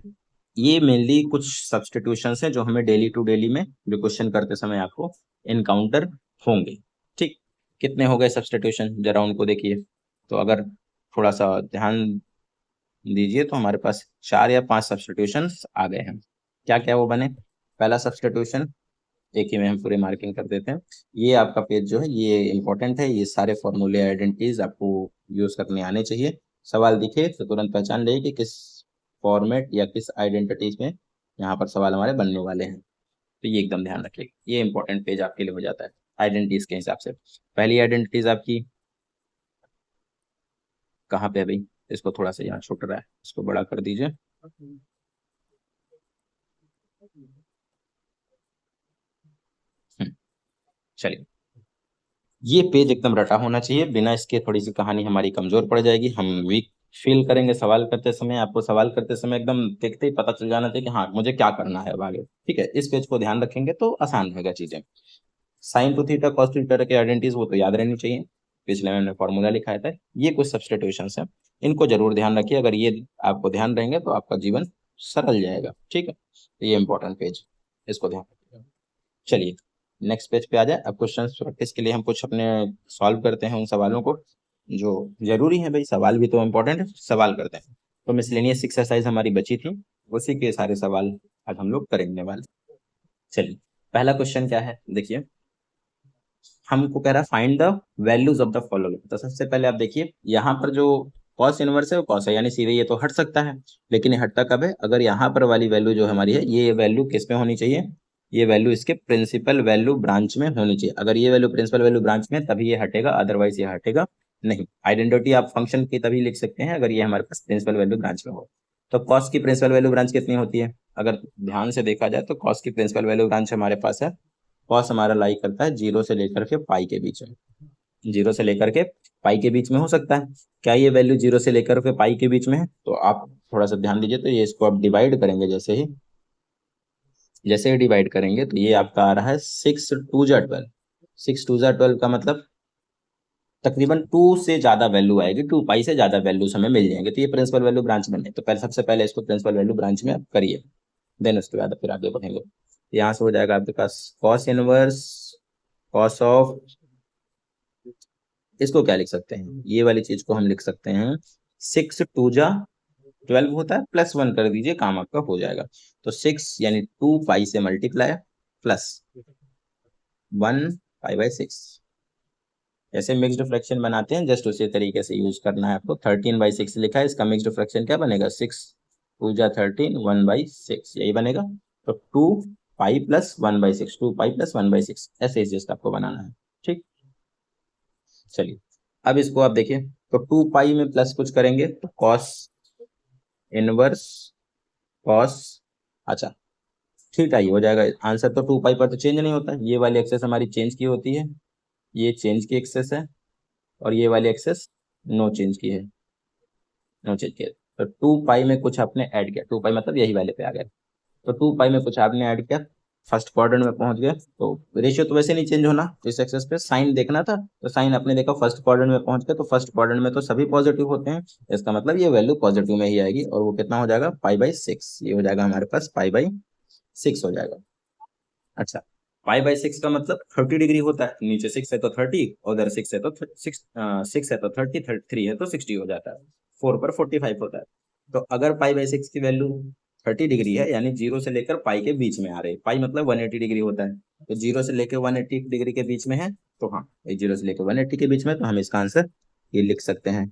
ये मेनली कुछ सब्सटीट्यूशन है जो हमें डेली टू डेली में जो क्वेश्चन करते समय आपको इनकाउंटर होंगे। ठीक, कितने हो गए सब्सटीट्यूशन जरा उनको देखिए। तो अगर थोड़ा सा ध्यान दीजिए तो हमारे पास 4 या 5 सब्सटीट्यूशन आ गए हैं। क्या क्या वो बने, पहला सब्सटीट्यूशन, एक ही में हम पूरे मार्किंग कर देते हैं। ये आपका पेज जो है ये इंपॉर्टेंट है, ये सारे फॉर्मूले आइडेंटिटीज आपको यूज करने आने चाहिए। सवाल दिखे तो तुरंत पहचान ले कि किस फॉर्मेट या किस आइडेंटिटीज में यहाँ पर सवाल हमारे बनने वाले हैं, तो ये एकदम ध्यान रखिएगा, ये इंपॉर्टेंट पेज आपके लिए हो जाता है आइडेंटिटीज के हिसाब से। पहली आइडेंटिटीज आपकी कहाँ पे है भाई, इसको थोड़ा सा यहाँ छूट रहा है, इसको बड़ा कर दीजिए। चलिए, ये पेज एकदम रटा होना चाहिए, बिना इसके थोड़ी सी कहानी हमारी कमजोर पड़ जाएगी, हम वीक फील करेंगे सवाल करते समय। आपको सवाल करते समय एकदम देखते ही पता चल जाना चाहिए कि हाँ मुझे क्या करना है अब आगे। ठीक है, इस पेज को ध्यान रखेंगे तो आसान रहेगा चीजें। Sign two theta cos two theta के आइडेंटिटीज वो तो याद रहनी चाहिए, पिछले में हमने फॉर्मूला लिखा था। ये कुछ सब्स्टिट्यूशंस हैं, इनको जरूर ध्यान रखिए। अगर ये आपको ध्यान रहेंगे तो आपका जीवन सरल जाएगा। ठीक है, ये इंपॉर्टेंट पेज, इसको ध्यान रखिएगा। चलिए नेक्स्ट पेज पे आ जाए। अब क्वेश्चन प्रैक्टिस के लिए हम कुछ अपने सॉल्व करते हैं उन सवालों को जो जरूरी है। भाई सवाल भी तो इम्पोर्टेंट है, सवाल करते हैं। तो मिसलेनियस एक्सरसाइज हमारी बची थी, उसी के सारे सवाल आज हम लोग करेंगे वाले। चलिए पहला क्वेश्चन क्या है देखिए, हमको कह रहा है find the values of the following. तो सबसे पहले आप देखिए यहाँ पर जो कॉस इनवर्स है वो कॉस है, यानी सीधे ये तो हट सकता है, लेकिन ये हटता कब है, अगर यहाँ पर वाली वैल्यू जो हमारी है ये वैल्यू किस में होनी चाहिए, ये वैल्यू इसके प्रिंसिपल वैल्यू ब्रांच में होनी चाहिए। अगर ये वैल्यू प्रिंसिपल वैल्यू ब्रांच में तभी ये हटेगा, अदरवाइज ये हटेगा नहीं। आइडेंटिटी आप फंक्शन की तभी लिख सकते हैं अगर ये हमारे पास प्रिंसिपल वैल्यू ब्रांच में हो। तो कॉस की प्रिंसिपल वैल्यू ब्रांच कितनी होती है, अगर ध्यान से देखा जाए तो कॉस की प्रिंसिपल वैल्यू ब्रांच हमारे पास है, कॉस हमारा लाई करता है 0 से लेकर के पाई के बीच में। 0 से लेकर के पाई के बीच में हो सकता है। क्या ये वैल्यू 0 से लेकर के पाई के बीच में है, तो आप थोड़ा सा ध्यान दीजिए। तो ये इसको आप डिवाइड करेंगे, जैसे ही डिवाइड करेंगे तो ये आपका आ रहा है 6 2 जा 12। 6 2 जा 12 का मतलब तकरीबन 2 से ज्यादा वैल्यू आएगी, 2 पाई से ज्यादा वैल्यूज हमें मिल जाएंगे। तो ये प्रिंसिपल वैल्यू ब्रांच बने, तो पहले सबसे पहले इसको प्रिंसिपल वैल्यू ब्रांच में आप करिए, देन उसके बाद फिर आगे बढ़ेंगे। यहाँ से हो जाएगा आपके पास कॉस इनवर्स कॉस ऑफ, इसको क्या लिख सकते हैं, ये वाली चीज को हम लिख सकते हैं 6 2 जा 12 होता है, +1 कर दीजिए, काम आपका हो जाएगा। तो 6 यानी 2 पाई से मल्टीप्लाई प्लस 1 पाई/6। ऐसे मिक्स्ड फ्रैक्शन बनाते हैं, जस्ट उसी तरीके से यूज करना है आपको। 13/6 लिखा है, इसका मिक्स्ड फ्रैक्शन क्या बनेगा, 6 2 जा 13 1/6 यही बनेगा। तो 2 पाई + 1/6, 2 पाई + 1/6 ऐसे ही जस्ट आपको बनाना है। ठीक, चलिए अब इसको आप देखिए, तो 2 पाई में प्लस कुछ करेंगे तो कॉस इनवर्स कॉस, अच्छा ठीक है ये हो जाएगा आंसर। तो 2 पाई पर तो चेंज नहीं होता, ये वाली एक्सेस हमारी चेंज की होती है, ये चेंज की एक्सेस है, और ये वाली एक्सेस नो चेंज की है, नो चेंज की है। तो 2 पाई में कुछ आपने ऐड किया, 2 पाई मतलब यही वाले पे आ गया। तो 2 पाई में कुछ आपने ऐड किया, फर्स्ट क्वाड्रेंट में पहुंच गया। तो रेशियो तो वैसे नहीं चेंज होना, तो इस एक्सेस पे साइन देखना था, तो साइन आपने देखा फर्स्ट क्वाड्रेंट में पहुंच गया, तो फर्स्ट क्वाड्रेंट में तो सभी पॉजिटिव होते हैं, इसका मतलब ये वैल्यू पॉजिटिव में ही आएगी, और वो कितना हो जाएगा पाई/6, ये हो जाएगा हमारे पास पाई/6 हो जाएगा। अच्छा, पाई/6 का मतलब 30 डिग्री होता है, नीचे 6 है तो 30, उधर 6 है तो 6 है तो 30, 3 है तो 60 हो जाता है, 4 पर 45 होता है। तो अगर पाई/6 की वैल्यू 30 डिग्री है, यानी 0 से लेकर पाई के बीच में आ रही है, पाई मतलब 180 डिग्री होता है, तो 0 से लेकर 180 डिग्री के बीच में है, तो हाँ 0 से लेकर 180 के बीच में, तो हम इसका आंसर ये लिख सकते हैं,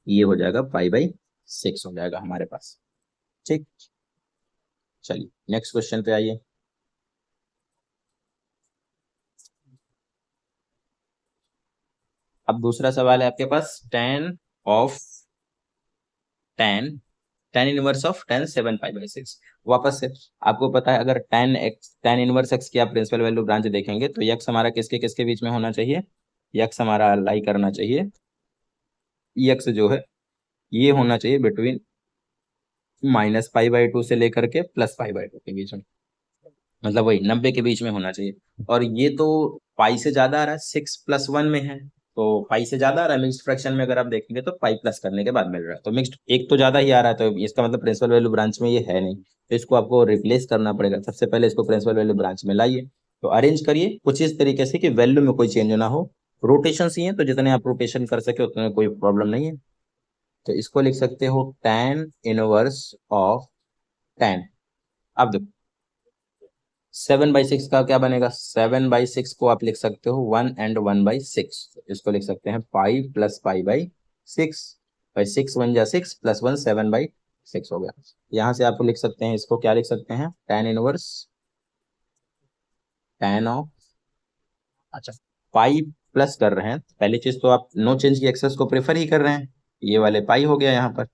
ये हो जाएगा पाई/6 हो जाएगा हमारे पास। ठीक, चलिए नेक्स्ट क्वेश्चन पे आइए। अब दूसरा सवाल है आपके पास, tan tan inverse of tan 7 पाई/6। वापस से आपको पता है, अगर टेन इनवर्स एक्स की आप प्रिंसिपल वैल्यू ब्रांच देखेंगे तो यक्स हमारा किसके किसके बीच में होना चाहिए, यक्स हमारा लाई करना चाहिए, यक्स जो है ये होना चाहिए बिटवीन -पाई/2 से लेकर के +पाई/2 के बीच में, मतलब वही 90 के बीच में होना चाहिए। और ये तो पाई से ज्यादा आ रहा है, 6 + 1 में है, तो पाई से ज्यादा आ रहा है मिक्स्ड फ्रैक्शन में, अगर आप देखेंगे तो पाई प्लस करने के बाद मिल रहा है, तो मिक्स्ड एक तो ज्यादा ही आ रहा है, तो इसका मतलब प्रिंसिपल वैल्यू ब्रांच में ये है नहीं, तो इसको आपको रिप्लेस करना पड़ेगा। सबसे पहले इसको प्रिंसिपल वैल्यू ब्रांच में लाइए, तो अरेंज करिए कुछ इस तरीके से कि वैल्यू में कोई चेंज ना हो। रोटेशन ही है, तो जितने आप रोटेशन कर सके उतने कोई प्रॉब्लम नहीं है। तो इसको लिख सकते हो tan इनवर्स ऑफ टेन। अब देखो 7/6 का क्या बनेगा, 7/6 को आप लिख सकते हो 1 and 1/6, इसको लिख सकते हैं पाई + पाई/6, भाई 6 1 जा 6 +1 7/6 हो गया। यहाँ से आप लिख सकते हैं, इसको क्या लिख सकते हैं, tan इनवर्स tan ऑफ, अच्छा पाई प्लस कर रहे हैं, पहली चीज तो आप नो चेंज की एक्सेस को प्रेफर ही कर रहे हैं, ये वाले पाई हो गया यहाँ पर,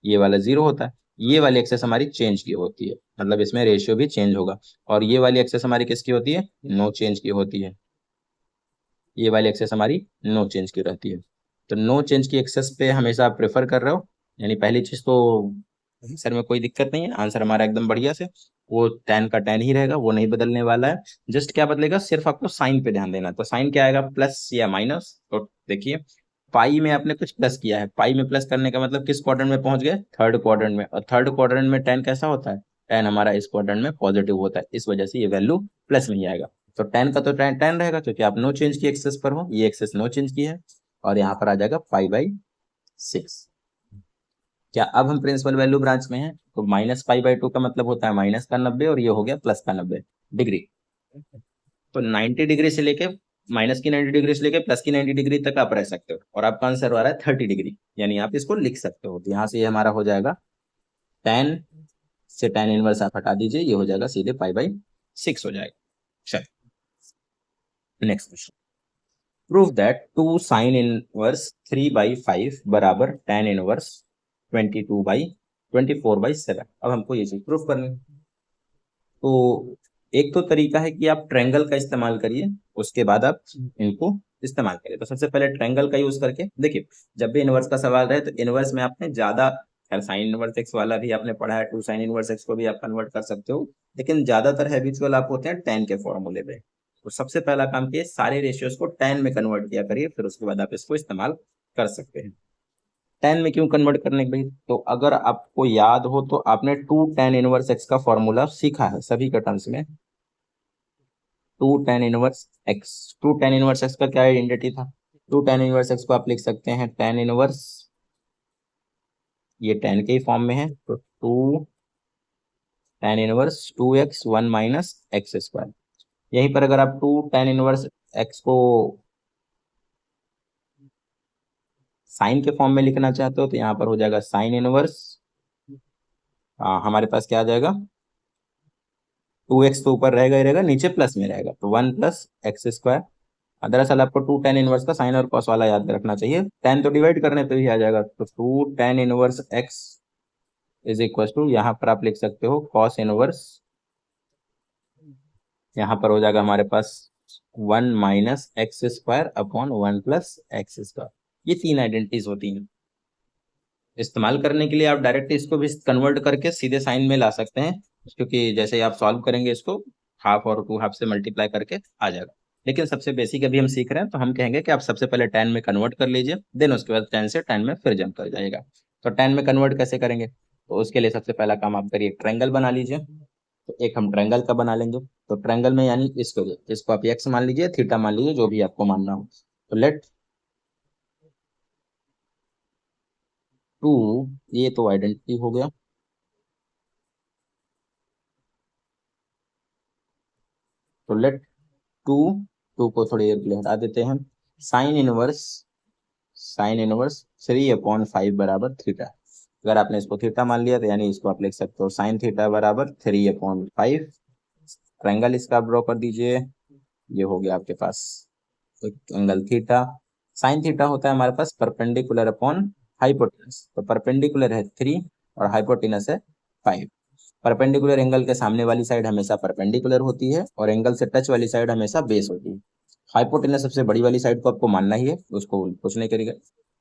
ये वाला 0 होता है, ये वाली एक्सेस हमारी चेंज की होती है, मतलब इसमें रेशियो भी चेंज होगा, और ये वाली एक्सेस हमारी किसकी होती है, नो चेंज की होती है। ये वाली एक्सेस हमारी नो चेंज की रहती है। तो नो चेंज की एक्सेस पे हमेशा आप प्रेफर कर रहे हो, यानी पहली चीज तो आंसर में कोई दिक्कत नहीं है, आंसर हमारा एकदम बढ़िया से वो tan का tan ही रहेगा, वो नहीं बदलने वाला है। जस्ट क्या बदलेगा, सिर्फ आपको साइन पे ध्यान देना। तो साइन क्या आएगा, प्लस या माइनस। तो देखिए पाई में आपने कुछ प्लस किया है, पाई में प्लस करने का मतलब किस क्वाड्रेंट में पहुंच गए, थर्ड क्वाड्रेंट में। और थर्ड क्वाड्रेंट में tan कैसा होता है, tan हमारा इस क्वाड्रेंट में पॉजिटिव होता है, इस वजह से ये वैल्यू प्लस में ही आएगा। तो tan का तो tan रहेगा क्योंकि आप नो चेंज की एक्सेस पर हो, ये एक्सेस नो चेंज की है, और यहाँ पर आ जाएगा π/6। क्या अब हम प्रिंसिपल वैल्यू ब्रांच में हैं, तो -π/2 का मतलब होता है -90, और ये हो गया +90 डिग्री। तो 90 डिग्री से लेके -90 डिग्री से लेके +90 डिग्री तक आप रह सकते हो, और आपका आंसर आ रहा है 30 डिग्री, यानी आप इसको लिख सकते हो। तो यहाँ से ये हमारा हो जाएगा tan से tan इनवर्स आप हटा दीजिए, ये हो जाएगा सीधे π/6 हो जाएगा। चलिए next question, prove that 2 sin inverse 3/5 बराबर tan इनवर्स 22/24/7। अब हमको ये चीज प्रूफ करनी है। तो एक तो तरीका है कि आप ट्रायंगल का इस्तेमाल करिए, उसके बाद आप इनको इस्तेमाल करिए। तो सबसे पहले ट्रायंगल का यूज करके देखिए, जब भी इनवर्स का सवाल रहे तो इनवर्स में आपने ज्यादा, खैर साइन इनवर्स एक्स वाला भी आपने पढ़ा है, 2 sin इनवर्स एक्स को भी आप कन्वर्ट कर सकते हो, लेकिन ज्यादातर हैबिचुअल आप होते हैं tan के फॉर्मूले पे। तो सबसे पहला काम किए, सारे रेशियोज को tan में कन्वर्ट किया करिए, फिर उसके बाद आप इसको इस्तेमाल कर सकते हैं। tan में क्यों कन्वर्ट करने के भाई, तो अगर आपको याद हो तो आपने 2 tan इनवर्स एक्स का फॉर्मूला सीखा है सभी के टर्म्स में। 2 tan inverse x, 2 tan inverse x का क्या आइडेंटिटी था, 2 tan इनवर्स एक्स को आप लिख सकते हैं tan इनवर्स, ये tan के ही फॉर्म में है, तो 2 tan inverse 2x 1 minus x square. यहीं पर अगर आप 2 tan इनवर्स एक्स को साइन के फॉर्म में लिखना चाहते हो तो यहाँ पर हो जाएगा साइन इनवर्स, हमारे पास क्या आ जाएगा, 2x तो ऊपर रहेगा ही रहेगा, नीचे प्लस में रहेगा, तो 1 प्लस एक्स स्क्वायर। दरअसल आपको 2 tan इनवर्स का साइन और कॉस वाला याद रखना चाहिए, tan तो डिवाइड करने पे भी आ जाएगा, तो 2 tan inverse x is equal to, यहाँ पर आप लिख सकते हो कॉस इनवर्स, यहाँ पर हो जाएगा हमारे पास 1 minus x square upon 1 plus x square. ये तीन आइडेंटिटीज होती हैं। इस्तेमाल करने के लिए आप डायरेक्ट इसको भी कन्वर्ट करके सीधे साइन में ला सकते हैं, क्योंकि जैसे ही आप सॉल्व करेंगे इसको हाफ और 2 हाफ से मल्टीप्लाई करके आ जाएगा। लेकिन सबसे बेसिक अभी हम सीख रहे हैं, तो हम कहेंगे कि आप सबसे पहले tan में कन्वर्ट कर लीजिए, देन उसके बाद tan से tan में फिर जंप कर जाएगा। तो tan में कन्वर्ट कैसे करेंगे, तो उसके लिए सबसे पहला काम आप करिए, ट्रायंगल बना लीजिए। तो एक हम ट्रायंगल का बना लेंगे, तो ट्रायंगल में यानी इसको आप एक्स मान लीजिए, थीटा मान लीजिए, जो भी आपको मानना हो। तो लेट 2, ये तो आइडेंटिटी हो गया, तो लेट 2, 2 को थोड़ी देर के लिए हटा देते हैं, साइन इनवर्स 3/5 बराबर थीटा। अगर आपने इसको थीटा मान लिया तो यानी इसको आप लिख सकते हो साइन थीटा बराबर 3/5। ट्रायंगल इसका ड्रॉ कर दीजिए, ये हो गया आपके पास एक एंगल थीटा। साइन थीटा होता है हमारे पास परपेंडिकुलर अपॉन हाइपोटेनस, तो परपेंडिकुलर है 3 और हाइपोटेनस है 5। परपेंडिकुलर एंगल के सामने वाली साइड हमेशा परपेंडिकुलर होती है, और एंगल से टच वाली साइड हमेशा बेस होती है। हाइपोटेनस सबसे बड़ी वाली साइड को आपको मानना ही है, उसको कुछ नहीं करेगा।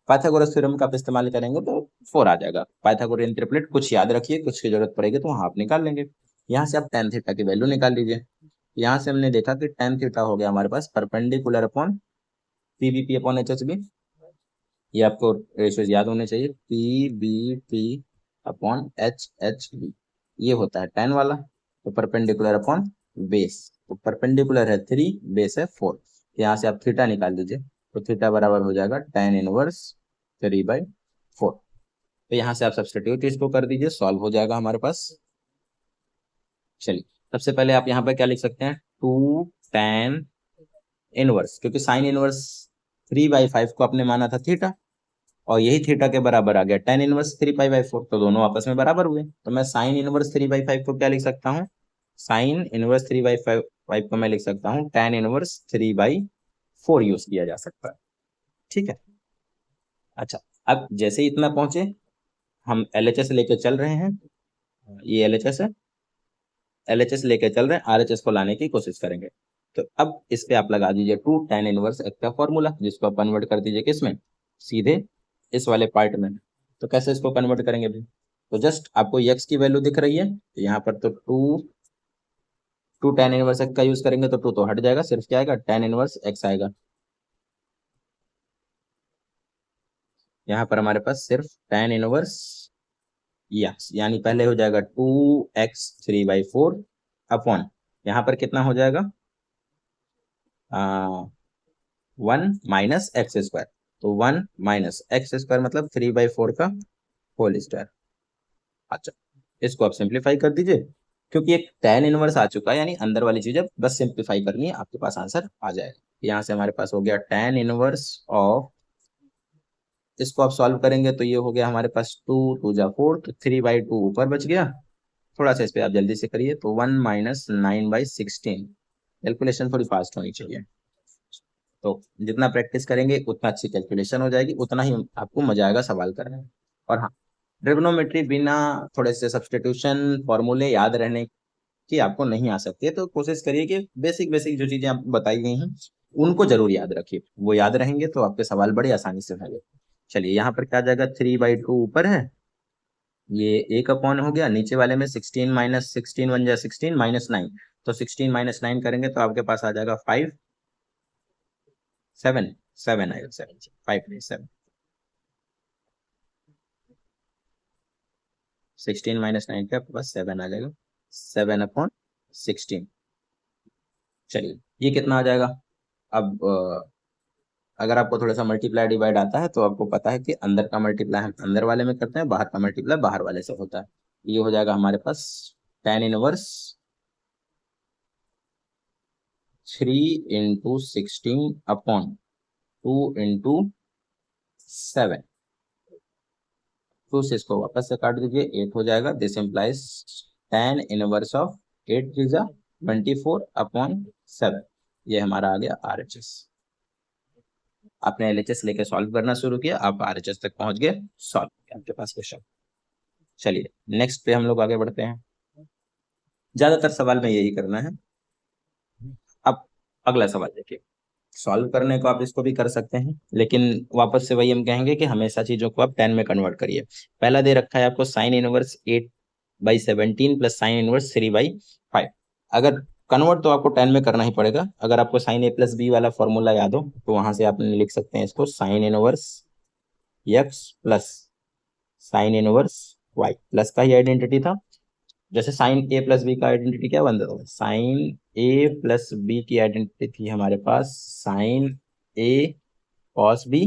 पाइथागोरस थ्योरम का आप इस्तेमाल करेंगे तो 4 आ जाएगा। पाइथागोरियन ट्रिपलेट कुछ याद रखिए, कुछ की जरूरत पड़ेगी तो वहां आप निकाल लेंगे। यहाँ से आप tan थीटा की वैल्यू निकाल लीजिए। यहाँ से हमने देखा कि tan थीटा हो गया हमारे पास परपेंडिकुलर अपॉन पीबीपी अपॉन एचएचबी, ये आपको रेशियोज याद होने चाहिए, पीबीपी अपॉन एचएचबी, ये होता है tan वाला। तो परपेंडिकुलर अपॉन बेस, तो परपेंडिकुलर है 3, बेस है 4, यहाँ से आप थीटा निकाल दीजिए, तो थीटा बराबर हो जाएगा tan इनवर्स 3/4। तो यहाँ से आप सब्स्टिट्यूट इसको कर दीजिए, सॉल्व हो जाएगा हमारे पास। चलिए सबसे पहले आप यहाँ पर क्या लिख सकते हैं, 2 tan इनवर्स, क्योंकि साइन इनवर्स 3/5 को आपने माना था थीटा, और यही थीटा के बराबर आ गया tan इनवर्स 3/4, तो दोनों आपस में बराबर हुए। तो मैं साइन इनवर्स 3/5 को क्या लिख सकता हूँ, साइन इनवर्स 3/5 को मैं लिख सकता हूँ tan इनवर्स 3/4 यूज किया जा सकता है। ठीक है, अच्छा अब जैसे ही इतना पहुंचे, हम एलएचएस लेके चल रहे हैं, ये एलएचएस है, एलएचएस लेके चल रहे हैं, आरएचएस को लाने की कोशिश करेंगे। तो अब इस पे आप लगा दीजिए 2 tan इनवर्स x का फॉर्मूला, जिसको आप कन्वर्ट कर दीजिए किसमें, सीधे इस वाले पार्ट में। तो कैसे इसको कन्वर्ट करेंगे भाई, तो जस्ट आपको x की वैल्यू दिख रही है, तो यहाँ पर तो टू tan इनवर्स x का यूज करेंगे तो 2 तो हट जाएगा, सिर्फ क्या आएगा, tan इनवर्स x आएगा। यहाँ पर हमारे पास सिर्फ tan इनवर्स x, यानी पहले हो जाएगा 2x3/4 अपॉन, यहाँ पर कितना हो जाएगा, 1 - x²। तो 1 - x² मतलब 3/4 का होल स्क्वायर। अच्छा, इसको आप सिंप्लीफाई कर दीजिए, क्योंकि एक tan इनवर्स आ चुका है, यानी अंदर वाली चीजें बस सिंप्लीफाई करनी है, आपके पास आंसर आ जाएगा। यहाँ से हमारे पास हो गया tan इनवर्स ऑफ, इसको आप सॉल्व करेंगे तो ये हो गया हमारे पास 2 × 2 = 4, तो 3/2 ऊपर बच गया। थोड़ा सा इस पे आप जल्दी से करिए, तो 1 - 9/16। कैलकुलेशन थोड़ी फास्ट होनी चाहिए, तो जितना प्रैक्टिस करेंगे उतना अच्छी कैलकुलेशन हो जाएगी, उतना ही आपको मजा आएगा सवाल करने में। और हाँ, ट्रिग्नोमेट्री बिना थोड़े से सब्स्टिट्यूशन फॉर्मूले याद रहने की आपको नहीं आ सकती है, तो कोशिश करिए कि बेसिक बेसिक जो चीजें आपको बताई गई हैं उनको जरूर याद रखिए, वो याद रहेंगे तो आपके सवाल बड़े आसानी से होंगे। चलिए, यहाँ पर क्या आ जाएगा, 3/2 ऊपर है, ये एक अपॉन हो गया, नीचे वाले में 16 - 16 बन जाए 16 - 9, तो 16 - 9 करेंगे तो आपके पास आ जाएगा 5 7 7 आएगा, 7 5 नहीं 7, 16 - 9 पे आपके पास 7 आ जाएगा, 7/16। चलिए, ये कितना आ जाएगा। अब अगर आपको थोड़ा सा मल्टीप्लाई डिवाइड आता है तो आपको पता है कि अंदर का मल्टीप्लाई हम अंदर वाले में करते हैं, बाहर का मल्टीप्लाई बाहर वाले से होता है। ये हो जाएगा हमारे पास tan इनवर्स 3 × 16/2 × 7। तो से इसको वापस से काट दीजिए, 8 हो जाएगा। This implies tan inverse of 8 × 24/7। ये हमारा आ गया RHS। आपने LHS लेके सॉल्व करना शुरू किया, आप RHS तक पहुंच गए, सॉल्व किया, आपके पास क्वेश्चन। चलिए, नेक्स्ट पे हम लोग आगे बढ़ते हैं। ज्यादातर सवाल में यही करना है। अब अगला सवाल देखिए, सॉल्व करने को आप इसको भी कर सकते हैं, लेकिन वापस से वही हम कहेंगे कि हमेशा चीजों को आप 10 में कन्वर्ट करिए। पहला दे रखा है आपको sin inverse 8/17 plus sin inverse 3/5। अगर कन्वर्ट तो आपको 10 में करना ही पड़ेगा। अगर आपको sin a + b वाला फॉर्मूला याद हो तो वहां से आप लिख सकते हैं इसको sin inverse x plus sin inverse y, plus का ही आइडेंटिटी था। जैसे साइन a + b का आइडेंटिटी क्या बनता था, साइन a + b की आइडेंटिटी थी हमारे पास sine a cos b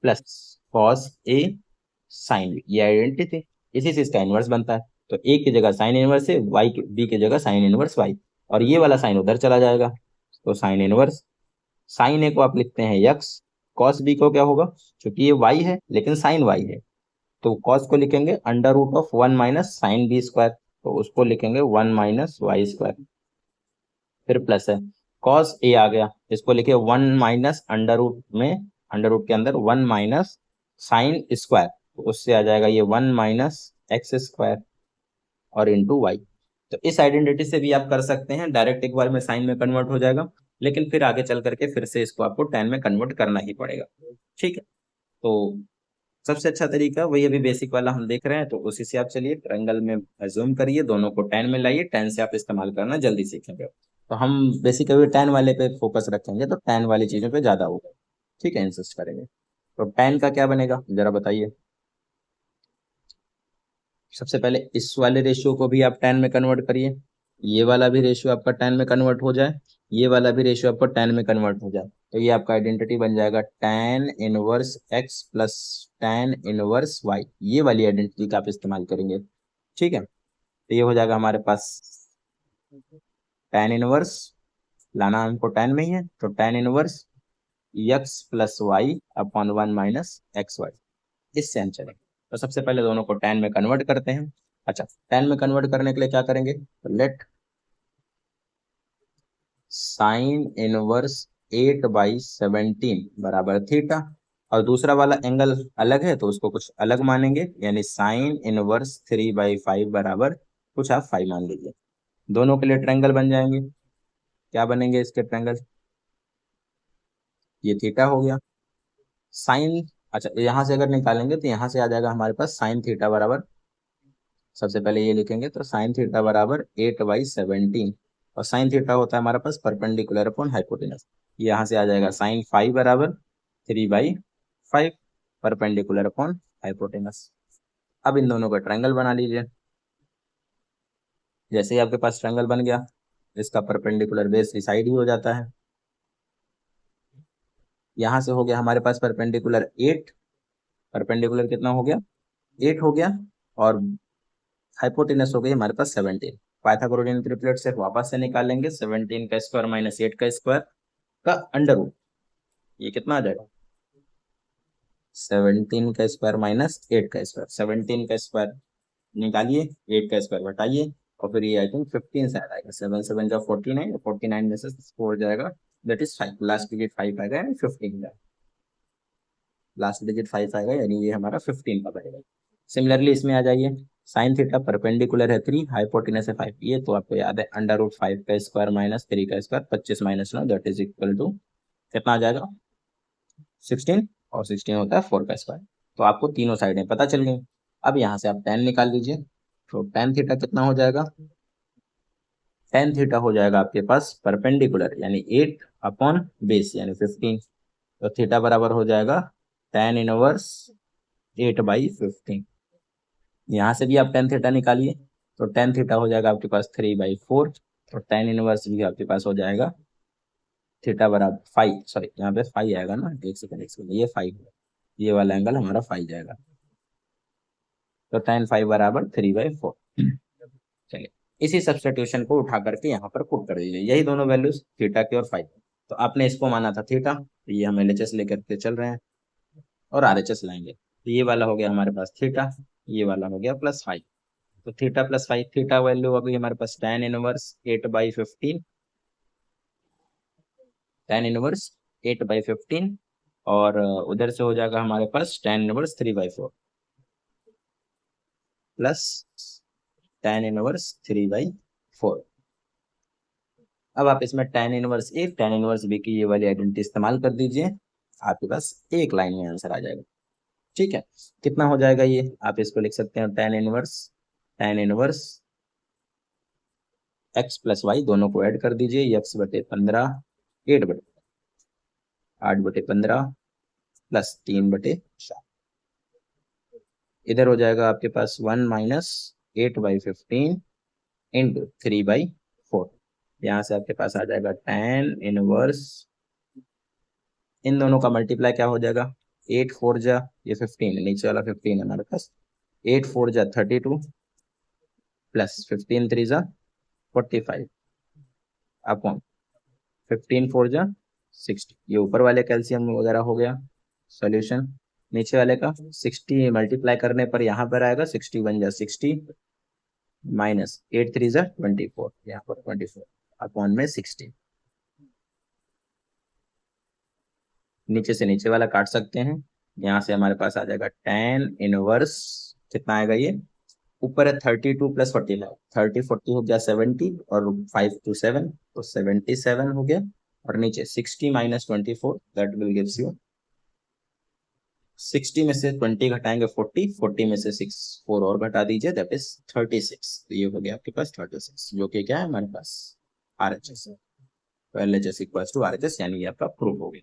plus cos a sin b, ये आइडेंटिटी थी। इसी से इसका इनवर्स बनता है, तो a की जगह साइन इनवर्स है, b की जगह साइन इनवर्स y, और ये वाला साइन उधर चला जाएगा, तो साइन इनवर्स साइन a को आप लिखते हैं x, cos b को क्या होगा, क्योंकि ये y है लेकिन साइन y है, तो cos को लिखेंगे √1 - sin b², तो उसको लिखेंगे 1 - y²। फिर प्लस है cos a आ गया, इसको लिखे 1 - अंडर रूट में, अंडर रूट के अंदर 1 - साइन स्क्वायर, तो उससे आ जाएगा ये 1 - x² और इंटू वाई। तो इस आइडेंटिटी से भी आप कर सकते हैं, डायरेक्ट एक बार में साइन में कन्वर्ट हो जाएगा, लेकिन फिर आगे चल करके फिर से इसको आपको tan में कन्वर्ट करना ही पड़ेगा। ठीक है, तो सबसे अच्छा तरीका वही अभी बेसिक वाला हम देख रहे हैं, तो उसी से आप चलिए ट्रायंगल में जूम करिए, दोनों को tan में लाइए, tan से आप इस्तेमाल करना जल्दी सीखेंगे। तो हम बेसिक अभी tan वाले पे फोकस रखेंगे, तो tan वाली चीजों पे ज्यादा होगा। ठीक है, इंसिस्ट करेंगे। तो tan का क्या बनेगा जरा बताइए। सबसे पहले इस वाले रेशियो को भी आप tan में कन्वर्ट करिए, ये वाला भी रेशियो आपका tan में कन्वर्ट हो जाए, ये वाला भी रेशियो आपका tan में कन्वर्ट हो जाए, तो ये आपका आइडेंटिटी बन जाएगा tan inverse x plus tan inverse y। ये वाली आइडेंटिटी का आप इस्तेमाल करेंगे। ठीक है, तो ये हो जाएगा हमारे पास tan इनवर्स, लाना हमको tan में ही है, तो tan inverse x plus y upon 1 - xy। इससे हम चलेंगे, तो सबसे पहले दोनों को tan में कन्वर्ट करते हैं। अच्छा, tan में कन्वर्ट करने के लिए क्या करेंगे, तो लेट साइन इनवर्स 8/17 बराबर थीटा, और दूसरा वाला एंगल अलग है तो उसको कुछ अलग मानेंगे, यानी साइन इनवर्स 3/5 बराबर कुछ आप 5 मान लीजिए। दोनों के लिए ट्रायंगल बन जाएंगे। क्या बनेंगे इसके ट्रायंगल? ये थीटा हो गया। साइन, अच्छा यहाँ से अगर निकालेंगे तो यहाँ से आ जाएगा हमारे पास साइन थीटा बराबर, सबसे पहले ये लिखेंगे तो साइन थीटा बराबर 8/17, और साइन थीटा होता है हमारे पास परपेंडिकुलर अपॉन हाइपोटेनस। यहाँ से आ जाएगा साइन फाइव बराबर 3/5 परपेंडिकुलर अपॉन हाइपोटेनस। अब इन दोनों का ट्रायंगल बना लीजिए। जैसे ही आपके पास ट्रायंगल बन गया, इसका परपेंडिकुलर बेस डिसाइड ही हो जाता है। यहाँ से हो गया हमारे पास परपेंडिकुलर 8, परपेंडिकुलर कितना हो गया? 8 हो गया, और हाइपोटेनस हो गई हमारे पास 17। पाइथागोरस ट्रिपलेट से वापस से निकालेंगे 17 का स्क्वायर माइनस 8 का स्क्वायर का अंडर रूट। ये कितना आ जाएगा? 17 का स्क्वायर माइनस 8 का स्क्वायर। 17 का स्क्वायर निकालिए, 8 का स्क्वायर घटाइए, और फिर ये आई थिंक 15 से आएगा। 7 7 जा 49, 49 में से 4 जाएगा, दैट इज 5। लास्ट डिजिट 5 आएगा यानी 15 का, लास्ट डिजिट 5 आएगा यानी ये हमारा 15 का बनेगा। सिमिलरली इसमें आ जाइए, साइन थीटा परपेंडिकुलर है 3, हाइपोटेनस है 5, ये तो आपको याद है अंडर रूट 5 का स्क्वायर माइनस 3 का स्क्वायर, 25 माइनस 9 दैट इज इक्वल टू कितना आ जाएगा? 16, और 16 होता है 4 का स्क्वायर। तो आपको तीनों साइडें पता चल गई। अब यहाँ से आप टेन निकाल लीजिए, तो टेन थीटा कितना हो जाएगा? टेन थीटा हो जाएगा आपके पास परपेंडिकुलर यानी 8 अपॉन बेस यानी 15, तो थीटा बराबर हो जाएगा टेन इनवर्स 8/15। यहाँ से भी आप टेन थीटा निकालिए, तो टेन थीटा हो जाएगा आपके पास 3/4, तो टेन इनवर्स भी आपके पास हो जाएगा थीटा बराबर 5, सॉरी यहाँ पे 5 आएगा ना, एक सेकंड ये 5, ये वाला एंगल हमारा 5 जाएगा, तो टेन 5 बराबर 3/4। चलिए इसी सब्स्टिट्यूशन को उठा करके यहाँ पर पुट कर दीजिए, यही दोनों वैल्यूज थीटा के और 5। तो आपने इसको माना था थीटा, तो ये हम LHS लेकर के चल रहे हैं, और RHS लाएंगे, तो ये वाला हो गया हमारे पास थीटा, ये वाला हो गया +5। तो थीटा +5, थीटा वैल्यू होगी हमारे पास टेन इनवर्स 8/15, टेन इनवर्स 8/15, और उधर से हो जाएगा हमारे पास tan inverse 3/4 plus tan inverse 3/4। अब आप इसमें tan inverse a tan inverse b की ये वाली आइडेंटिटी इस्तेमाल कर दीजिए, आपके पास एक लाइन में आंसर आ जाएगा। ठीक है, कितना हो जाएगा ये? आप इसको लिख सकते हैं tan inverse x plus y, दोनों को ऐड कर दीजिए, x/15 8/15 प्लस 3/4। इधर हो जाएगा आपके पास 1 माइनस 8/15 इंटू 3/4। यहाँ से आपके पास आ जाएगा टेन इनवर्स, इन दोनों का मल्टीप्लाई क्या हो जाएगा? 8 4 जा, ये 15 नीचे वाला 15 है हमारे पास, 8 4 जा 32 प्लस 15 3 जा 45 अपॉन 15 4 जा 60। ये ऊपर वाले कैल्शियम वगैरह हो गया सॉल्यूशन, नीचे वाले का 60 मल्टीप्लाई करने पर यहाँ पर आएगा 61 जा 60 माइनस 8 3 जा 24, यहाँ पर 24 अपॉन में 60। नीचे से नीचे वाला काट सकते हैं, यहाँ से हमारे पास आ जाएगा टेन इनवर्स, कितना आएगा ये? ऊपर है 32 प्लस 49, 30 40 हो गया 70, और 5 to 7 तो 77 हो गया, और नीचे 60 minus 24 that will gives you 60 में से 20 घटाएंगे 40, 40 में से 6 4 और घटा दीजिए दैट इज 36। तो ये हो गया आपके पास 36, जो कि क्या है हमारे पास RHS है। तो LHS इक्वल्स टू RHS, यानी ये आपका प्रूफ हो गया।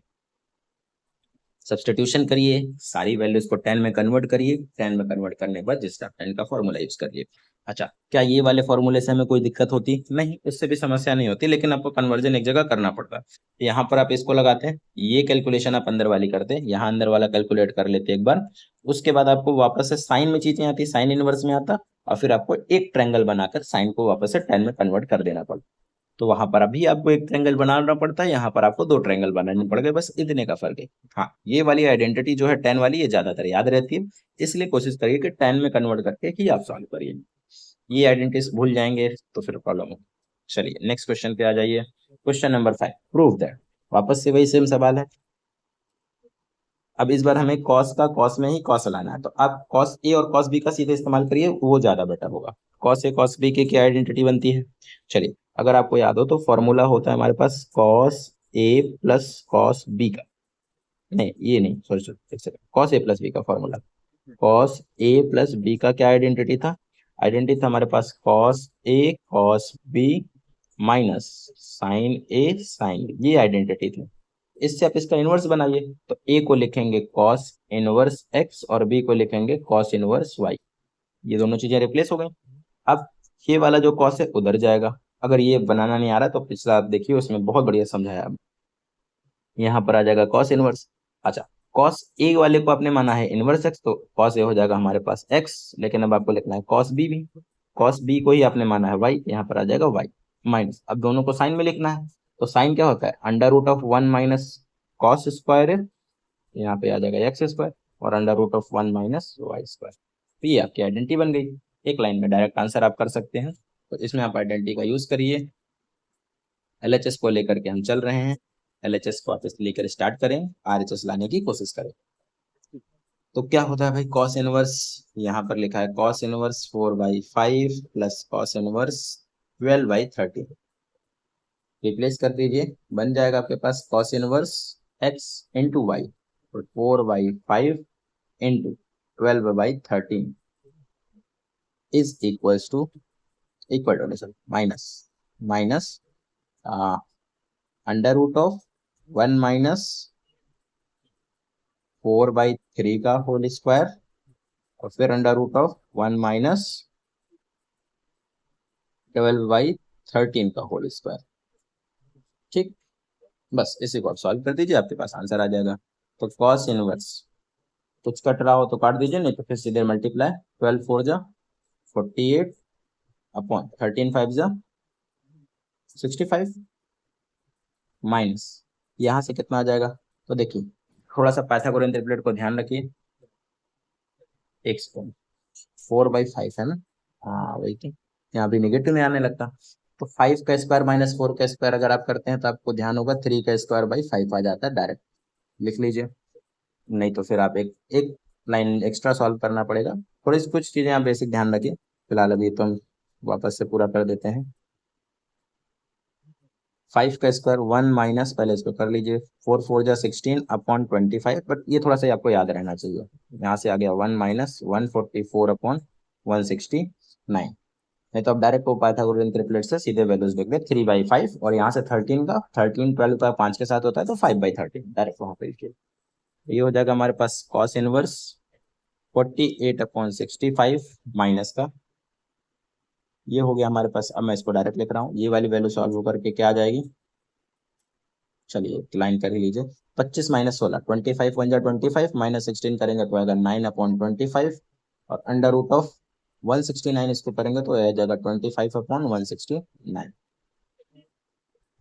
सब्स्टिट्यूशन करिए, सारी वैल्यूज को 10 में कन्वर्ट करिए, 10 में कन्वर्ट करने के बाद जिसका 10 का फॉर्मूला यूज करिए। अच्छा, क्या ये वाले फॉर्मूले से हमें कोई दिक्कत होती? नहीं, इससे भी समस्या नहीं होती, लेकिन आपको कन्वर्जन एक जगह करना पड़ता है। यहाँ पर आप इसको लगाते हैं, ये कैलकुलेशन आप अंदर वाली करते हैं, यहाँ अंदर वाला कैलकुलेट कर लेते एक बार, उसके बाद आपको वापस से साइन में चीजें आती, साइन इनवर्स में आता, और फिर आपको एक ट्रायंगल बनाकर साइन को वापस से 10 में कन्वर्ट कर देना पड़ता। तो वहां पर अभी आपको एक ट्रायंगल बनाना पड़ता है, यहाँ पर आपको दो ट्रायंगल बनाने पड़ गए, बस इतने का फर्क है। हाँ, ये वाली आइडेंटिटी जो है 10 वाली, ये ज्यादातर याद रहती है, इसलिए कोशिश करिए कि 10 में कन्वर्ट करके ही आप सॉल्व करिए। ये आइडेंटिटीज भूल जाएंगे तो फिर प्रॉब्लम हो। चलिए नेक्स्ट क्वेश्चन पे आ जाइए। Question number 5, prove that. वापस से वही सेम सवाल है। अब इस बार हमें कॉस का कॉस में ही कॉस लाना है, तो आप कॉस ए और कॉस बी का सीधे इस्तेमाल करिए, वो ज्यादा बेटर होगा। कॉस ए कॉस बी की क्या आइडेंटिटी बनती है? चलिए अगर आपको याद हो तो फॉर्मूला होता है हमारे पास cos A plus cos B का, नहीं ये नहीं, sorry sorry, cos A plus b का formula. Cos A plus b का क्या आइडेंटिटी था? आइडेंटिटी था हमारे पास cos A cos B minus sign A sine B, ये आइडेंटिटी थी। इससे आप इसका इनवर्स बनाइए, तो ए को लिखेंगे कॉस इनवर्स एक्स और बी को लिखेंगे कॉस इनवर्स वाई। ये दोनों चीजें रिप्लेस हो गई। अब ये वाला जो कॉस है उधर जाएगा। अगर ये बनाना नहीं आ रहा तो पिछला आप देखिए, उसमें बहुत बढ़िया समझाया। अब यहाँ पर आ जाएगा कॉस इनवर्स। अच्छा, कॉस ए वाले को आपने माना है इनवर्स एक्स, तो कॉस ए हो जाएगा हमारे पास एक्स, लेकिन अब आपको लिखना है कॉस बी भी। कॉस बी को ही आपने माना है वाई, यहाँ पर आ जाएगा वाई माइनस, अब दोनों को साइन में लिखना है। तो साइन क्या होता है? अंडर रूट ऑफ 1 माइनस कॉस स्क्वायर है, यहाँ पे आ जाएगा एक्स स्क्वायर, और अंडर रूट ऑफ 1 माइनस वाई स्क्वायर। तो ये आपकी आइडेंटिटी बन गई। एक लाइन में डायरेक्ट आंसर आप कर सकते हैं, तो इसमें आप आइडेंटिटी का यूज करिए। एलएचएस को लेकर के हम चल रहे हैं, एलएचएस को आप लेकर स्टार्ट करें, आरएचएस लाने की कोशिश करें। तो क्या होता है भाई? कॉस इनवर्स, यहाँ पर लिखा है cos inverse 4/5 plus cos inverse 12/13। Replace कर दीजिए, बन जाएगा आपके पास cos inverse x into y, तो 4/5 into 12/13 is equal to sir minus minus under root of 1 minus 4/3 का होल स्क्वायर, और फिर अंडर रूट ऑफ 1 माइनस 12/13 का होल स्क्वायर। ठीक, बस इसी को आप सॉल्व कर दीजिए, आपके पास आंसर आ जाएगा। तो कॉस इनवर्स, कुछ कट रहा हो तो काट दीजिए, नहीं तो फिर सीधे मल्टीप्लाई, 12 4 जा 48 अपॉन 13 5 जा 65 माइनस, यहाँ से कितना आ जाएगा? तो देखिए थोड़ा सा पाइथागोरन ट्रिपलेट को ध्यान रखिए। एक्स 4/5 है ना, हाँ वही थी, यहाँ भी निगेटिव में आने लगता। तो 5 का स्क्वायर माइनस 4 का स्क्वायर अगर आप करते हैं तो आपको ध्यान होगा 3 का स्क्वायर बाई 5 आ जाता है, डायरेक्ट लिख लीजिए। नहीं तो फिर आप एक एक लाइन एक्स्ट्रा सॉल्व करना पड़ेगा। थोड़ी सी कुछ चीजें आप बेसिक ध्यान रखिए, फिलहाल अभी तो हम वापस से पूरा कर देते हैं। 5 का स्क्वायर 1 माइनस, पहले इसको कर लीजिए, 4 4 जा 16 अपॉन 25, बट ये थोड़ा सा आपको याद रहना चाहिए। यहाँ से आ गया 1 माइनस 144 अपॉन 169। नहीं तो आप डायरेक्ट वो पाइथागोरन ट्रिपलेट से सीधे वैल्यूज लिख दे 3/5, और यहाँ से 13 का 13 12 का 5 के साथ होता है तो 5/13 डायरेक्ट वहां पे लिखिए। ये हो जाएगा हमारे पास कॉस इनवर्स 48/65 माइनस का, ये हो गया हमारे पास। अब मैं इसको डायरेक्ट लिख रहा हूँ, ये वाली वैल्यू सॉल्व होकर के क्या आ जाएगी? चलिए लाइन कर ही लीजिए, 25 माइनस 16, 25 1 जा 25 माइनस 16 करेंगे तो आएगा 9/25, और अंडर रूट ऑफ 169 इसको करेंगे तो आ जाएगा 25/169।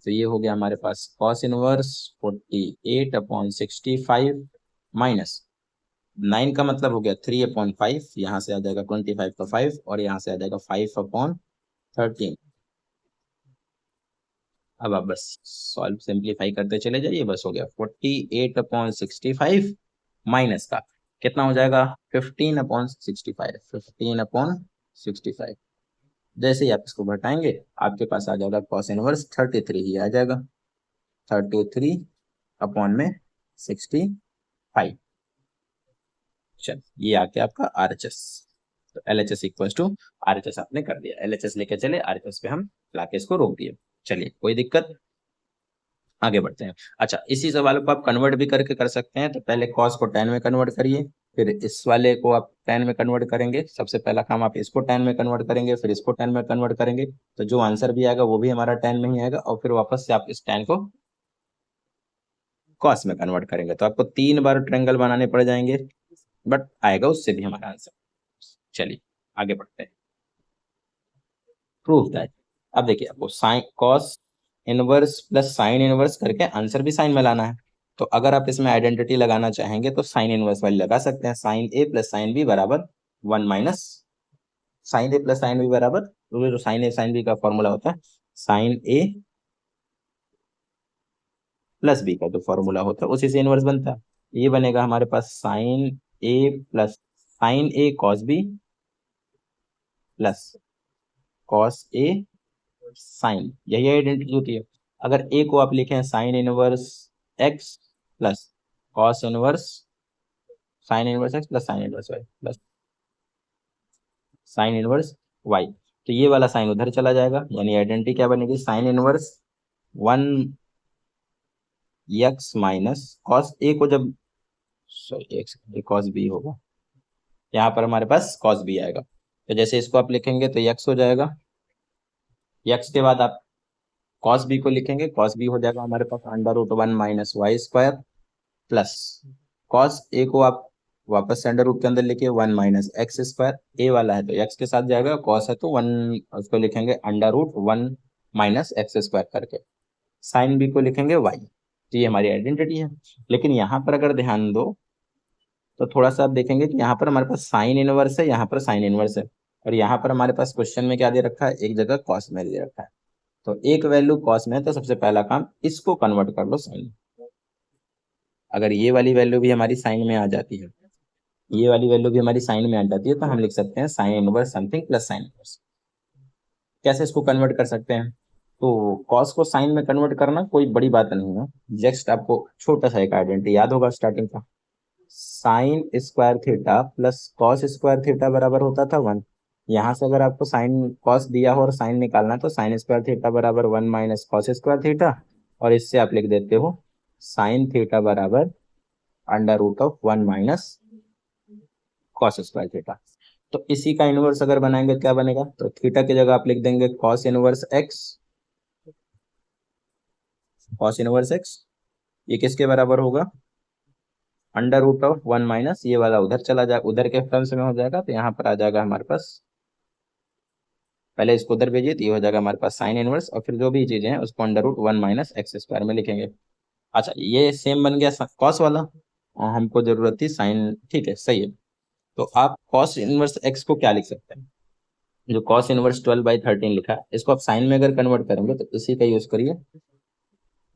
तो ये हो गया हमारे पास कॉस इनवर्स 48/65 माइनस 9 का मतलब हो गया 3/5, यहाँ से आ जाएगा 25 का 5, और यहाँ से आ जाएगा 5/13। अब आप बस सॉल्व सिंप्लीफाई करते चले जाइए, बस हो गया 48/65 माइनस का कितना हो जाएगा? 15/65, 15/65। जैसे ही आप इसको घटाएंगे आपके पास आ जाएगा कॉस इनवर्स 33 ही आ जाएगा, 33/65। चल ये आ गया आपका आरएचएस। तो एलएचएस इक्वल्स टू आरएचएस आपने कर दिया, एलएचएस लेके चले, आरएचएस पे हम लाके इसको रोक दिए। चलिए कोई दिक्कत, आगे बढ़ते हैं। अच्छा, इसी सवाल को आप कन्वर्ट भी करके कर सकते हैं। तो पहले कॉस को tan में कन्वर्ट करिए, फिर इस वाले को आप tan में कन्वर्ट करेंगे। सबसे पहला काम आप इसको tan में कन्वर्ट करेंगे, फिर इसको tan में कन्वर्ट करेंगे, तो जो आंसर भी आएगा वो भी हमारा tan में ही आएगा, और फिर वापस से आप इस tan को कॉस में कन्वर्ट करेंगे, तो आपको 3 बार ट्रायंगल बनाने पड़ जाएंगे, बट आएगा उससे भी हमारा आंसर। चलिए आगे बढ़ते हैं। प्रूफ दैट, अब देखिए आपको sine cos inverse plus sine inverse करके आंसर भी साइन में लाना है। तो अगर आप इसमें आइडेंटिटी लगाना चाहेंगे तो साइन इनवर्स वाली लगा सकते हैं, sign A plus sine B बराबर 1 minus sign A plus sine B बराबर, जो साइन ए साइन बी का फॉर्मूला होता है, साइन ए प्लस बी का जो फॉर्मूला होता है उसी से इनवर्स बनता है। ये बनेगा हमारे पास sine A plus sine A cos B plus cos A sine, यही आइडेंटिटी होती है। अगर ए को आप लिखें sine inverse x plus cos inverse sine inverse x plus sine inverse y plus sine inverse y, तो ये वाला साइन उधर चला जाएगा, यानी आइडेंटिटी क्या बनेगी, sine inverse one x minus cos a को जब सॉरी एक्स कॉस बी होगा, यहाँ पर हमारे पास कॉस बी आएगा, तो जैसे इसको आप लिखेंगे तो एक्स हो जाएगा, एक्स के बाद आप कॉस बी को लिखेंगे, कॉस बी हो जाएगा हमारे पास under root one minus y square plus cos a को आप वापस से अंडर रूट के अंदर लिखिए one minus x square, a वाला है तो एक्स के साथ जाएगा, कॉस है तो वन, उसको लिखेंगे under root one minus x square करके, साइन बी को लिखेंगे वाई, तो ये हमारी आइडेंटिटी है। लेकिन यहाँ पर अगर ध्यान दो तो थोड़ा सा आप देखेंगे कि यहाँ पर हमारे पास साइन इनवर्स है, यहाँ पर साइन इनवर्स है, और यहाँ पर हमारे पास क्वेश्चन में क्या दे रखा है, एक जगह कॉस में दे रखा है, तो एक वैल्यू कॉस में है तो सबसे पहला काम इसको कन्वर्ट कर लो साइन। अगर ये वाली वैल्यू भी हमारी साइन में आ जाती है, ये वाली वैल्यू भी हमारी साइन में आ जाती है, तो हम लिख सकते हैं sine inverse something plus sine inverse. कैसे इसको कन्वर्ट कर सकते हैं, तो कॉस को साइन में कन्वर्ट करना कोई बड़ी बात नहीं है, जस्ट आपको छोटा सा एक आइडेंटिटी याद होगा स्टार्टिंग का, sign square theta plus cos square theta बराबर होता था वन। यहाँ से अगर आपको साइन कॉस दिया हो और साइन निकालना है तो साइन स्क्वायर थीटा बराबर one minus cos square theta, और इससे आप लिख देते हो साइन थीटा बराबर under root of one minus cos square theta. तो इसी का इनवर्स अगर बनाएंगे क्या बनेगा, तो थीटा की जगह आप लिख देंगे cos inverse x, cos inverse x ये किसके बराबर होगा, under root of one minus ये वाला उधर चला जाएगा, उधर के टर्म्स में हो जाएगा, तो यहाँ पर आ जाएगा हमारे पास, पहले इसको उधर भेजिए तो ये हो जाएगा हमारे पास साइन इनवर्स, और फिर जो भी चीजें हैं उसको under root one minus x square में लिखेंगे। अच्छा ये सेम बन गया कॉस वाला, और हमको जरूरत थी साइन, ठीक है सही है। तो आप कॉस इनवर्स एक्स को क्या लिख सकते हैं, जो कॉस इनवर्स 12/13 लिखा है इसको आप साइन में अगर कन्वर्ट करेंगे तो इसी का यूज करिए,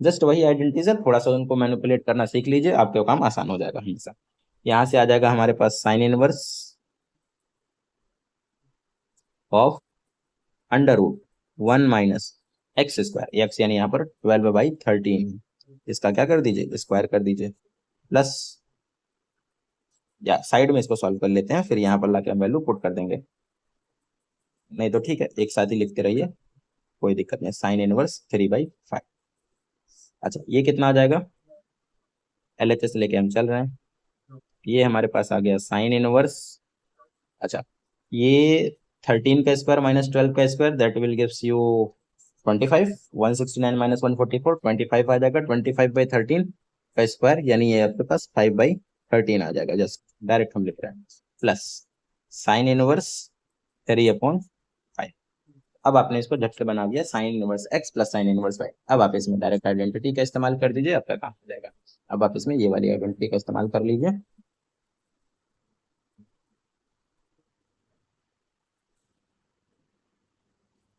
जस्ट वही आइडेंटिटीज है, थोड़ा सा उनको मैनिपुलेट करना सीख लीजिए, आपका काम आसान हो जाएगा हमेशा। यहाँ से आ जाएगा हमारे पास sine inverse of under root one minus x square, x यानी यहाँ पर 12/13, इसका क्या कर दीजिए स्क्वायर कर दीजिए, प्लस या साइड में इसको सॉल्व कर लेते हैं, फिर यहाँ पर लाके हम वैल्यू पुट कर देंगे, नहीं तो ठीक है एक साथ ही लिखते रहिए कोई दिक्कत नहीं, साइन इनवर्स 3/5। अच्छा ये कितना आ जाएगा, LHS लेके हम चल रहे हैं, ये हमारे पास आ गया साइन इनवर्स, अच्छा ये 13 का स्क्वायर माइनस 12 का square that will gives you 25, 169 minus 144 25 आ जाएगा, 25/13 का स्क्वायर यानी ये आपके पास 5/13 आ जाएगा, जस्ट डायरेक्ट हम लिख रहे हैं, प्लस साइन इनवर्स 3/5। अब आपने इसको झट से बना दिया sine inverse x plus sine inverse y, अब आप इसमें डायरेक्ट आइडेंटिटी का इस्तेमाल कर दीजिए, आपका काम हो जाएगा। अब आप इसमें ये वाली आइडेंटिटी का इस्तेमाल कर लीजिए,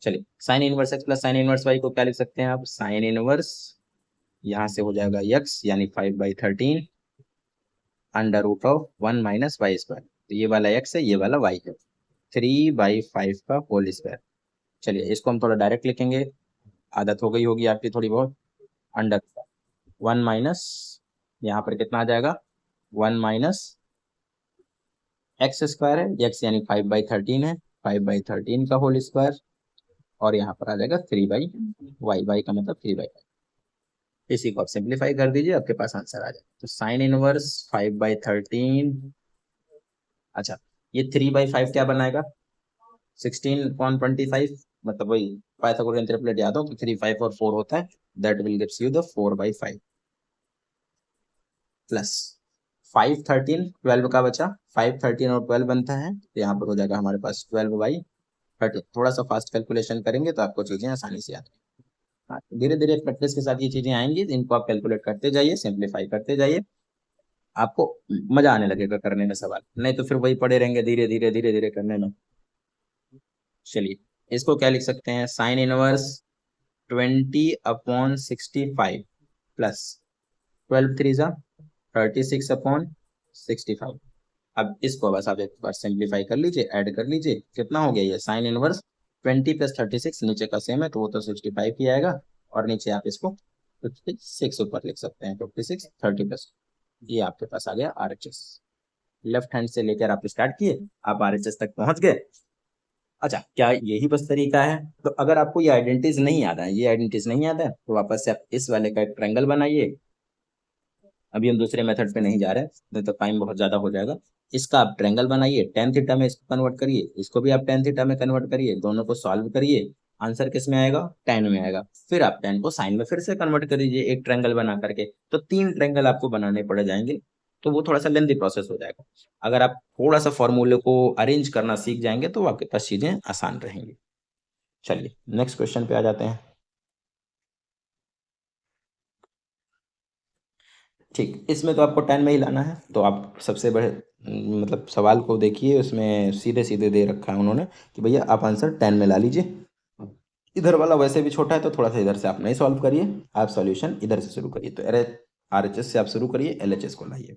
चलिए sine inverse x plus sine inverse y को क्या लिख सकते हैं आप, साइन इनवर्स यहाँ से हो जाएगा यक्स यानी 5/13 under root of one minus y square, तो ये वाला एक्स है ये वाला वाई है, 3/5 का होल स्क्वायर। चलिए इसको हम थोड़ा डायरेक्ट लिखेंगे, आदत हो गई होगी आपकी थोड़ी बहुत, अंडर वन माइनस यहाँ पर कितना आ जाएगा, वन माइनस एक्स स्क्वायर है, एक्स यानी 5/13 है, 5/13 का होल स्क्वायर, और यहाँ पर आ जाएगा 3/वाई, वाई का मतलब 3/5, इसी को आप सिंप्लीफाई कर दीजिए आपके पास आंसर आ जाएगा। तो साइन इनवर्स 5/13, अच्छा ये 3/5 क्या बनाएगा, 16/25, मतलब वही पाइथागोरियन ट्रिपलेट याद हो तो 3 5 और 4 होता है, that will gives you the 4/5 plus 5/13 12 का बचा, 5/13 और 12 बनता है, तो यहाँ पर हो जाएगा हमारे पास 12/13। थोड़ा सा फास्ट कैलकुलेशन करेंगे तो आपको चीजें आसानी से आती है, धीरे धीरे प्रैक्टिस के साथ ये चीजें आएंगी, इनको आप कैलकुलेट करते जाइए, सिंप्लीफाई करते जाइए, आपको मजा आने लगेगा करने में सवाल, नहीं तो फिर वही पड़े रहेंगे धीरे धीरे करने में। चलिए इसको क्या लिख सकते हैं, साइन इनवर्स 20/65 प्लस 12×3 = 36/65। अब इसको बस आप एक बार सिंप्लीफाई कर लीजिए, ऐड कर लीजिए, कितना हो गया ये साइन इनवर्स 20 + 36 नीचे का सेम है तो वो तो 65 ही आएगा, और नीचे आप इसको 56 ऊपर लिख सकते हैं, 56 30+, ये आपके पास आ गया RHS। लेफ्ट हैंड से लेकर आप स्टार्ट किए, आप RHS तक पहुंच गए। अच्छा, क्या यही बस तरीका है? तो अगर आपको ये आइडेंटिटीज नहीं याद है, ये आइडेंटिटीज नहीं याद है, तो वापस से आप इस वाले का एक ट्रायंगल बनाइए। अभी हम दूसरे मेथड पे नहीं जा रहे, नहीं तो टाइम बहुत ज्यादा हो जाएगा। इसका आप ट्रायंगल बनाइए, टेन थीटा में इसको कन्वर्ट करिए, इसको भी आप टेन थीटा में कन्वर्ट करिए, दोनों को सॉल्व करिए, आंसर किस में आएगा? टेन में आएगा। फिर आप टेन को साइन में फिर से कन्वर्ट कर दीजिए एक ट्रायंगल बना करके, तो 3 ट्रायंगल आपको बनाने पड़ जाएंगे, तो वो थोड़ा सा लेंथी प्रोसेस हो जाएगा। अगर आप थोड़ा सा फॉर्मूले को अरेंज करना सीख जाएंगे तो आपके पास चीजें आसान रहेंगी। चलिए नेक्स्ट क्वेश्चन पे आ जाते हैं। ठीक, इसमें तो आपको 10 में ही लाना है, तो आप सबसे बड़े मतलब सवाल को देखिए, उसमें सीधे सीधे दे रखा है उन्होंने कि भैया आप आंसर 10 में ला लीजिए। इधर वाला वैसे भी छोटा है तो थोड़ा सा इधर से आप नहीं सॉल्व करिए, आप सॉल्यूशन इधर से शुरू करिए, तो RHS से आप शुरू करिए, LHS को लाइए।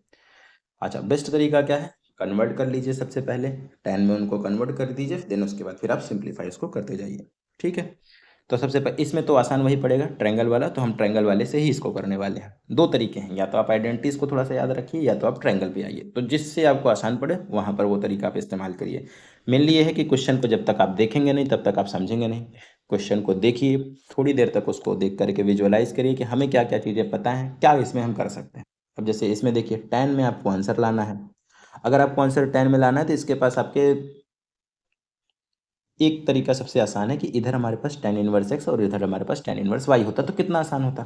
अच्छा, बेस्ट तरीका क्या है? कन्वर्ट कर लीजिए सबसे पहले, 10 में उनको कन्वर्ट कर दीजिए, देन उसके बाद फिर आप सिंप्लीफाई इसको करते जाइए। ठीक है, तो सबसे पहले इसमें तो आसान वही पड़ेगा ट्रायंगल वाला, तो हम ट्रायंगल वाले से ही इसको करने वाले हैं। दो तरीके हैं, या तो आप आइडेंटिटीज को थोड़ा सा याद रखिए, या तो आप ट्रायंगल पे आइए, तो जिससे आपको आसान पड़े वहाँ पर वो तरीका आप इस्तेमाल करिए। मेनली ये है कि क्वेश्चन को जब तक आप देखेंगे नहीं तब तक आप समझेंगे नहीं। क्वेश्चन को देखिए, थोड़ी देर तक उसको देख करके विजुअलाइज करिए कि हमें क्या क्या चीज़ें पता हैं, क्या इसमें हम कर सकते हैं। अब जैसे इसमें देखिए 10 में आपको आंसर लाना है। अगर आपको आंसर 10 में लाना है तो इसके पास आपके एक तरीका सबसे आसान है कि इधर हमारे पास tan इनवर्स x और इधर हमारे पास tan इनवर्स y होता तो कितना आसान होता।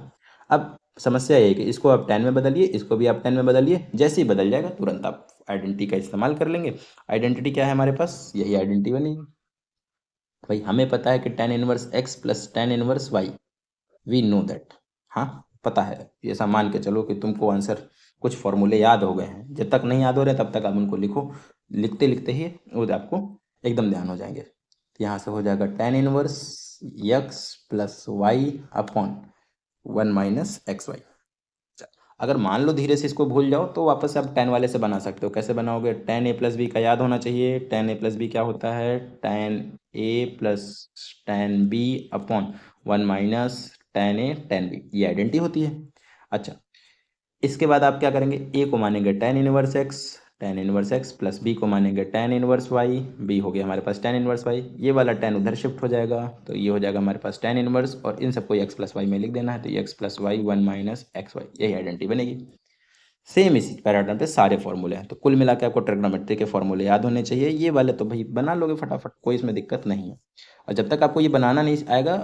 अब समस्या ये है कि इसको आप 10 में बदलिए, इसको भी आप 10 में बदलिए, जैसे ही बदल जाएगा तुरंत आप आइडेंटिटी का इस्तेमाल कर लेंगे। आइडेंटिटी क्या है हमारे पास? यही आइडेंटिटी बनेगी। भाई हमें पता है कि tan inverse x plus tan inverse y, we know that. हाँ, पता है, ऐसा मान के चलो कि तुमको आंसर कुछ फॉर्मूले याद हो गए हैं, जब तक नहीं याद हो रहे तब तक आप उनको लिखो, लिखते लिखते ही वो आपको एकदम ध्यान हो जाएंगे। तो यहाँ से हो जाएगा tan inverse x plus y upon 1 - XY। अगर मान लो धीरे से इसको भूल जाओ तो वापस से आप tan वाले से बना सकते हो। कैसे बनाओगे? tan a प्लस बी का याद होना चाहिए। tan a प्लस बी क्या होता है? tan a plus tan b upon 1 - tan a tan b, ये आइडेंटिटी होती है। अच्छा, इसके बाद आप क्या करेंगे? a को मानेंगे tan inverse x plus b को मानेंगे tan इनवर्स y, b हो गया हमारे पास tan इनवर्स y, ये वाला tan उधर शिफ्ट हो जाएगा, तो ये हो जाएगा हमारे पास tan इनवर्स, और इन सबको x प्लस वाई में लिख देना है, तो x प्लस वाई 1 - XY, यही आइडेंटिटी बनेगी। सेम इसी पैटर्न पे सारे फॉर्मूले हैं, तो कुल मिला के आपको ट्रिग्नोमेट्री के फॉर्मूले याद होने चाहिए। ये वाले तो भाई बना लोगे फटाफट, कोई इसमें दिक्कत नहीं है। और जब तक आपको ये बनाना नहीं आएगा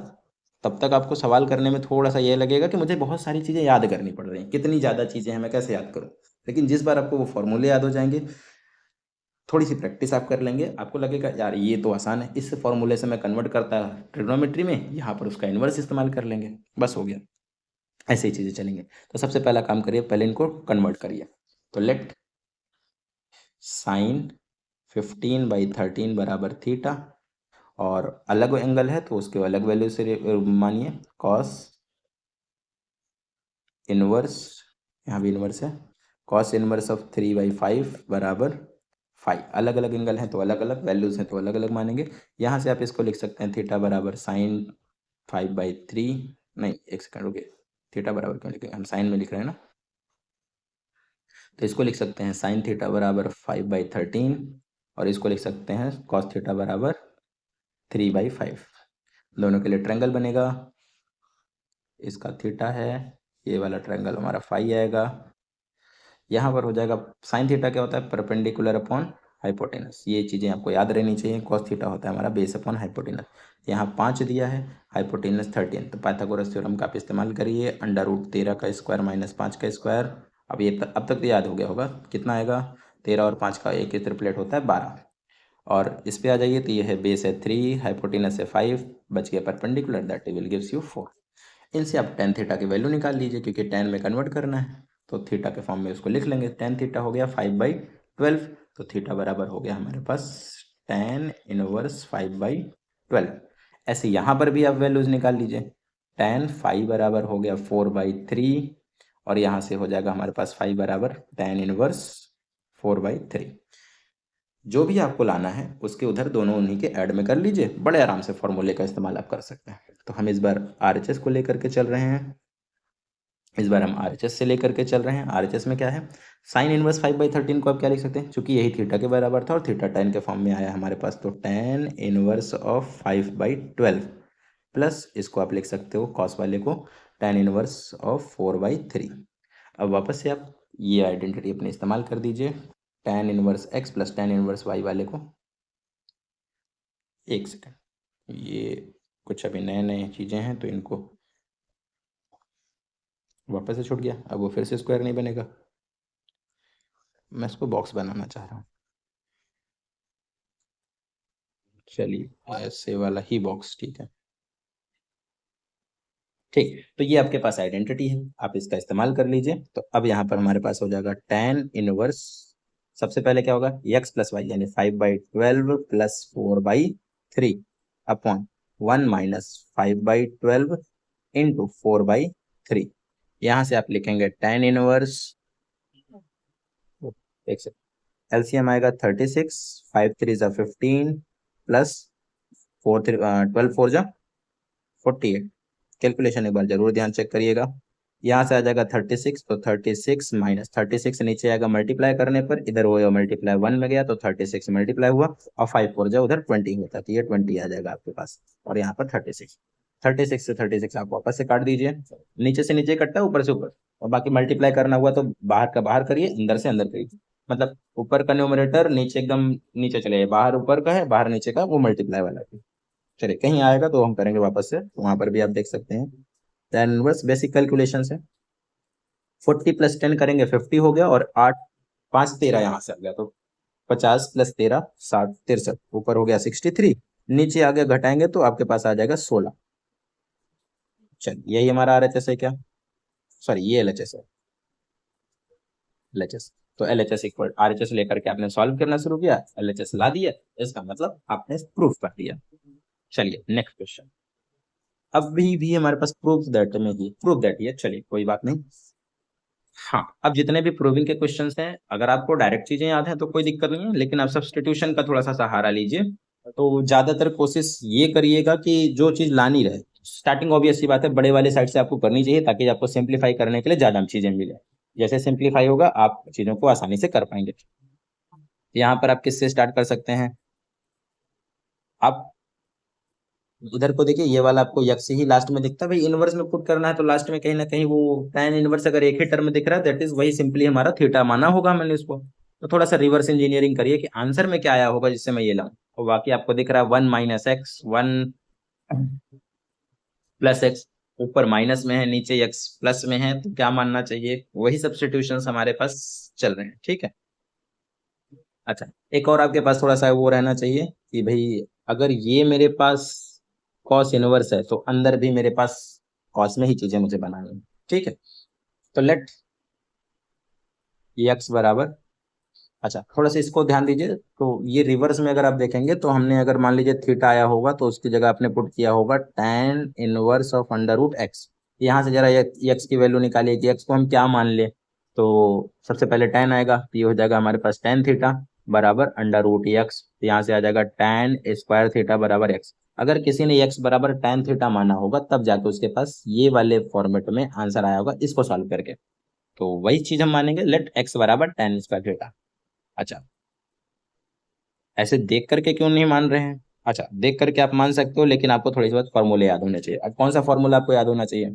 तब तक आपको सवाल करने में थोड़ा सा ये लगेगा कि मुझे बहुत सारी चीज़ें याद करनी पड़ रही हैं, कितनी ज़्यादा चीज़ें हैं, मैं कैसे याद करूँ। लेकिन जिस बार आपको वो फॉर्मूले याद हो जाएंगे, थोड़ी सी प्रैक्टिस आप कर लेंगे, आपको लगेगा यार ये तो आसान है, इस फॉर्मूले से मैं कन्वर्ट करता ट्रिग्नोमेट्री में, यहाँ पर उसका इन्वर्स इस्तेमाल कर लेंगे, बस हो गया। ऐसे ही चीज़ें चलेंगे। तो सबसे पहला काम करिए, पहले इनको कन्वर्ट करिए। तो लेट साइन 15/13 बराबर थीटा, और अलग एंगल है तो उसके अलग वैल्यू से मानिए। कॉस इनवर्स, यहाँ भी इनवर्स है, कॉस इनवर्स ऑफ 3/5 बराबर 5। अलग अलग एंगल हैं तो अलग अलग, वैल्यूज हैं तो अलग अलग मानेंगे। यहाँ से आप इसको लिख सकते हैं थीटा बराबर साइन 5/3, नहीं एक सेकंड रुकिए, थीटा बराबर क्यों लिखेंगे, हम साइन में लिख रहे हैं ना, तो इसको लिख सकते हैं साइन थीटा बराबर 5/13, और इसको लिख सकते हैं कॉस थीटा बराबर 3/5। दोनों के लिए ट्रायंगल बनेगा, इसका थीटा है, ये वाला ट्रायंगल हमारा फाई आएगा। यहाँ पर हो जाएगा साइन थीटा क्या होता है? परपेंडिकुलर अपॉन हाइपोटेनस, ये चीज़ें आपको याद रहनी चाहिए। कॉस थीटा होता है हमारा बेस अपॉन हाइपोटेनस। यहाँ 5 दिया है, हाइपोटेनस 13, तो पाइथागोरस थ्योरम का आप इस्तेमाल करिए, अंडर रूट 13 का स्क्वायर माइनस 5 का स्क्वायर। अब ये अब तक तो याद हो गया होगा, कितना आएगा? 13 और 5 का एक ट्रिपलेट होता है 12। और इस पे आ जाइए तो ये है बेस है 3, हाइपोटेनस है 5, बच गया perpendicular, that will gives you 4। इनसे आप टेन थीटा की वैल्यू निकाल लीजिए, क्योंकि टेन में कन्वर्ट करना है, तो थीटा के फॉर्म में उसको लिख लेंगे। टेन थीटा हो गया 5/12, तो थीटा बराबर हो गया हमारे पास टेन इनवर्स 5/12। ऐसे यहाँ पर भी आप वैल्यूज निकाल लीजिए। टेन 5 बराबर हो गया 4/3, और यहाँ से हो जाएगा हमारे पास 5 बराबर टेन इनवर्स 4/3। जो भी आपको लाना है उसके उधर दोनों उन्हीं के ऐड में कर लीजिए, बड़े आराम से फॉर्मूले का इस्तेमाल आप कर सकते हैं। तो हम इस बार RHS को लेकर के चल रहे हैं। इस बार हम RHS से लेकर के चल रहे हैं। RHS में क्या है, साइन इनवर्स 5/13 को आप क्या लिख सकते हैं, चूंकि यही थीटा के बराबर था और थीटा tan के फॉर्म में आया हमारे पास, तो tan इनवर्स ऑफ 5/12 प्लस इसको आप लिख सकते हो कॉस वाले को tan इनवर्स ऑफ 4/3। अब वापस से आप ये आइडेंटिटी अपने इस्तेमाल कर दीजिए, tan inverse x plus tan inverse y वाले को। एक सेकेंड, ये कुछ अभी नए नए चीज़ें हैं तो इनको वापस से छूट गया, अब वो फिर से स्क्वायर नहीं बनेगा। मैं इसको बॉक्स बनाना चाह रहा हूँ, चलिए ऐसे वाला ही बॉक्स, ठीक है। ठीक, तो ये आपके पास आइडेंटिटी है, आप इसका इस्तेमाल कर लीजिए। तो अब यहाँ पर हमारे पास हो जाएगा tan इनवर्स, सबसे पहले क्या होगा, x प्लस वाई यानी 5/12 प्लस 4/3 अपॉन 1 माइनस 5/12 इंटू 4/3। यहाँ से आप लिखेंगे tan इनवर्स, एक से एलसीएम आएगा 36, 5 3 जा 15 प्लस 12 4 जा 48। कैलकुलेशन एक बार जरूर ध्यान चेक करिएगा। यहाँ से आ जाएगा 36, तो 36 माइनस 36 नीचे आएगा मल्टीप्लाई करने पर, इधर वो मल्टीप्लाई 1 में गया तो 36 मल्टीप्लाई हुआ और 5 4 जा उधर 20 होता, तो ये 20 आ जाएगा आपके पास, और यहाँ पर 36। 36 से 36 आप वापस से काट दीजिए, नीचे से नीचे कटता है ऊपर से ऊपर, और बाकी मल्टीप्लाई करना हुआ तो बाहर का बाहर करिए, अंदर से अंदर करिए, मतलब ऊपर का न्यूमरेटर नीचे एकदम नीचे चले, बाहर ऊपर का है, बाहर नीचे का, वो मल्टीप्लाई वाला है। चलिए कहीं आएगा तो हम करेंगे वापस से, वहां पर भी आप देख सकते हैं। देन बस बेसिक कैलकुलेशन से 40 प्लस 10 करेंगे 50 हो गया, और 8 5 13 यहाँ से आ गया, तो 50 प्लस 13 60 63, ऊपर हो गया 63, नीचे आगे घटाएंगे तो आपके पास आ जाएगा 16। चलिए यही हमारा RHS है क्या, सॉरी ये LHS है, LHS। तो LHS इक्वल RHS लेकर के आपने सॉल्व करना शुरू किया, LHS ला दिया, इसका मतलब आपने प्रूफ कर दिया। चलिए नेक्स्ट क्वेश्चन, अभी भी हमारे पास प्रूफ दैट ही है, चलिए कोई बात नहीं। हाँ, अब जितने भी प्रूविंग के क्वेश्चंस हैं, अगर आपको डायरेक्ट चीजें याद हैं तो कोई दिक्कत नहीं है, लेकिन आप सब्स्टिट्यूशन का थोड़ा सा सहारा लीजिए। तो ज्यादातर कोशिश ये करिएगा कि जो चीज लानी रहे, स्टार्टिंग ऑब्वियस सी बात है बड़े वाले साइड से आपको करनी चाहिए, ताकि आपको सिंप्लीफाई करने के लिए ज्यादा चीजें मिले। जैसे सिंप्लीफाई होगा आप चीजों को आसानी से कर पाएंगे। यहाँ पर आप किससे स्टार्ट कर सकते हैं, आप इधर को देखिए, ये वाला आपको यक्स ही लास्ट में दिखता है, भाई इनवर्स में पुट करना है तो लास्ट में कहीं ना कहीं वो tan इनवर्स अगर एक ही टर्म दिख रहा है, दैट इज वही सिंपली हमारा थीटा माना होगा मैंने इसको। तो थोड़ा सा रिवर्स इंजीनियरिंग करिए कि आंसर में क्या आया होगा जिससे मैं ये लाऊं, और बाकी आपको दिख रहा है 1 माइनस एक्स 1 प्लस एक्स, ऊपर माइनस में है नीचे एक्स प्लस में है, तो क्या मानना चाहिए, वही सब्स्टिट्यूशन हमारे पास चल रहे हैं, ठीक है। अच्छा, एक और आपके पास थोड़ा सा वो रहना चाहिए कि भाई अगर ये मेरे पास कॉस इनवर्स है तो अंदर भी मेरे पास कॉस में ही चीजें मुझे बनानी है, ठीक है। तो लेट एक्स बराबर, अच्छा थोड़ा सा इसको ध्यान दीजिए, तो ये रिवर्स में अगर आप देखेंगे तो हमने अगर मान लीजिए थीटा आया होगा तो उसकी जगह आपने पुट किया होगा tan inverse of under root x. यहाँ से जरा एक्स की वैल्यू निकालिए कि एक्स को हम क्या मान ले, तो सबसे पहले tan आएगा, तो ये हो जाएगा हमारे पास tan थीटा बराबर अंडर रूट एक्स, यहाँ से आ जाएगा tan स्क्वायर थीटा बराबर एक्स। अगर किसी ने एक्स बराबर tan थीटा माना होगा तब जाके उसके पास ये वाले फॉर्मेट में आंसर आया होगा इसको सॉल्व करके, तो वही चीज हम मानेंगे, लेट एक्स बराबर tan स्क्वायर थीटा। अच्छा, ऐसे देख करके क्यों नहीं मान रहे हैं, अच्छा देख करके आप मान सकते हो, लेकिन आपको थोड़ी सी बात फॉर्मूले याद होने चाहिए। अब कौन सा फॉर्मूला आपको याद होना चाहिए,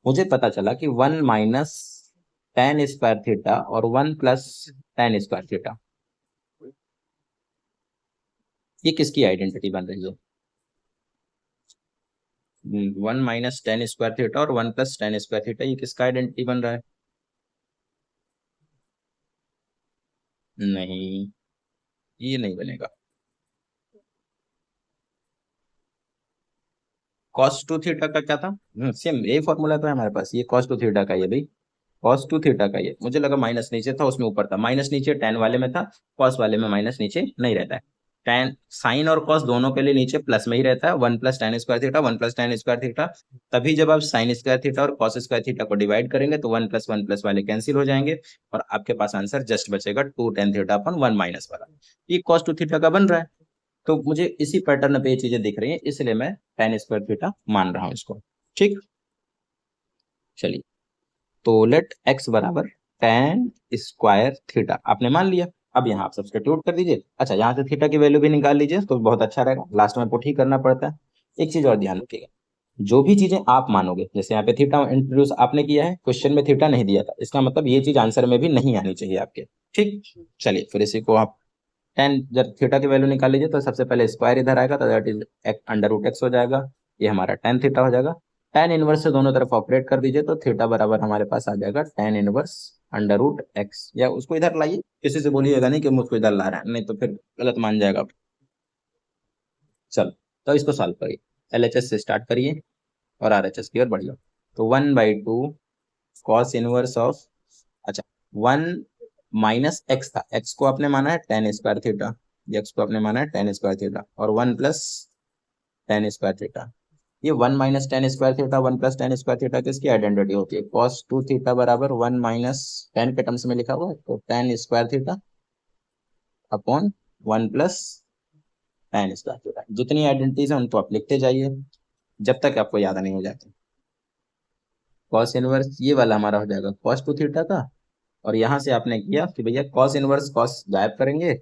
मुझे पता चला कि 1 माइनस tan स्क्वायर थीटा और 1 प्लस tan स्क्वायर थीटा, ये किसकी आइडेंटिटी बन रही है, 1 माइनस tan स्क्वायर थीटा और 1 प्लस tan स्क्वायर थीटा, ये किसका आइडेंटिटी बन रहा है, नहीं ये नहीं बनेगा। cos 2 थीटा का क्या था, सेम यही फॉर्मूला तो है हमारे पास, ये cos 2 थीटा का ये भाई, cos 2 थीटा का ये, मुझे लगा माइनस नीचे था उसमें ऊपर था, माइनस नीचे tan वाले में था, cos वाले में माइनस नीचे नहीं रहता है। टेन साइन और कॉस दोनों के लिए नीचे प्लस में ही रहता है, 1 + tan² थीटा 1 + tan² थीटा। तभी जब आप sin² थीटा और cos² थीटा को डिवाइड करेंगे तो 1 + 1 + वाले कैंसिल हो जाएंगे और आपके पास आंसर जस्ट बचेगा 2 tan θ/1 माइनस वाला। ये cos2 थीटा का बन रहा है, तो मुझे इसी पैटर्न पे ये चीजें दिख रही हैं, इसलिए मैं tan² थीटा मान रहा हूं इसको। ठीक, चलिए, तो लेट x बराबर tan² थीटा आपने मान लिया। अब यहाँ आप सब्स्टिट्यूट कर दीजिए। अच्छा, यहाँ से थीटा की वैल्यू भी निकाल लीजिए तो बहुत अच्छा रहेगा, लास्ट में पुट ही करना पड़ता है। एक चीज और ध्यान रखिएगा, जो भी चीजें आप मानोगे, जैसे यहाँ पे थीटा इंट्रोड्यूस आपने किया है, क्वेश्चन में थीटा नहीं दिया था, इसका मतलब ये चीज आंसर में भी नहीं आनी चाहिए आपके। ठीक, चलिए फिर इसी को आप टेन, जब थीटा की वैल्यू निकाल लीजिए तो सबसे पहले स्क्वायर इधर आएगा तो दैट इज √x हो जाएगा, ये हमारा tan थीटा हो जाएगा। tan इनवर्स से दोनों तरफ ऑपरेट कर दीजिए तो थीटा बराबर हमारे पास आ जाएगा tan इनवर्स √x, या उसको इधर लाइए, किसी से बोलिएगा नहीं कि मुझको इधर ला रहा है, नहीं तो फिर गलत मान जाएगा। चलो, तो इसको सॉल्व करिए, LHS से स्टार्ट करिए और RHS की ओर बढ़िए। तो 1/2 cos इनवर्स ऑफ, अच्छा 1 माइनस एक्स था, एक्स को आपने माना है tan² थीटा, एक्स को आपने माना है tan² थीटा, और 1 + tan² थीटा। ये 1 - tan² थीटा 1 + tan² थीटा किसकी आइडेंटिटी होती है? cos2 थीटा बराबर 1 - tan के टर्म्स में लिखा हुआ है तो tan² theta upon 1 + tan² theta. जितनी आइडेंटिटीज है उनको आप लिखते जाइए जब तक आपको याद नहीं हो जाती। cos इनवर्स ये वाला हमारा हो जाएगा cos2 थीटा का, और यहाँ से आपने किया कि भैया cos इनवर्स cos गायब करेंगे,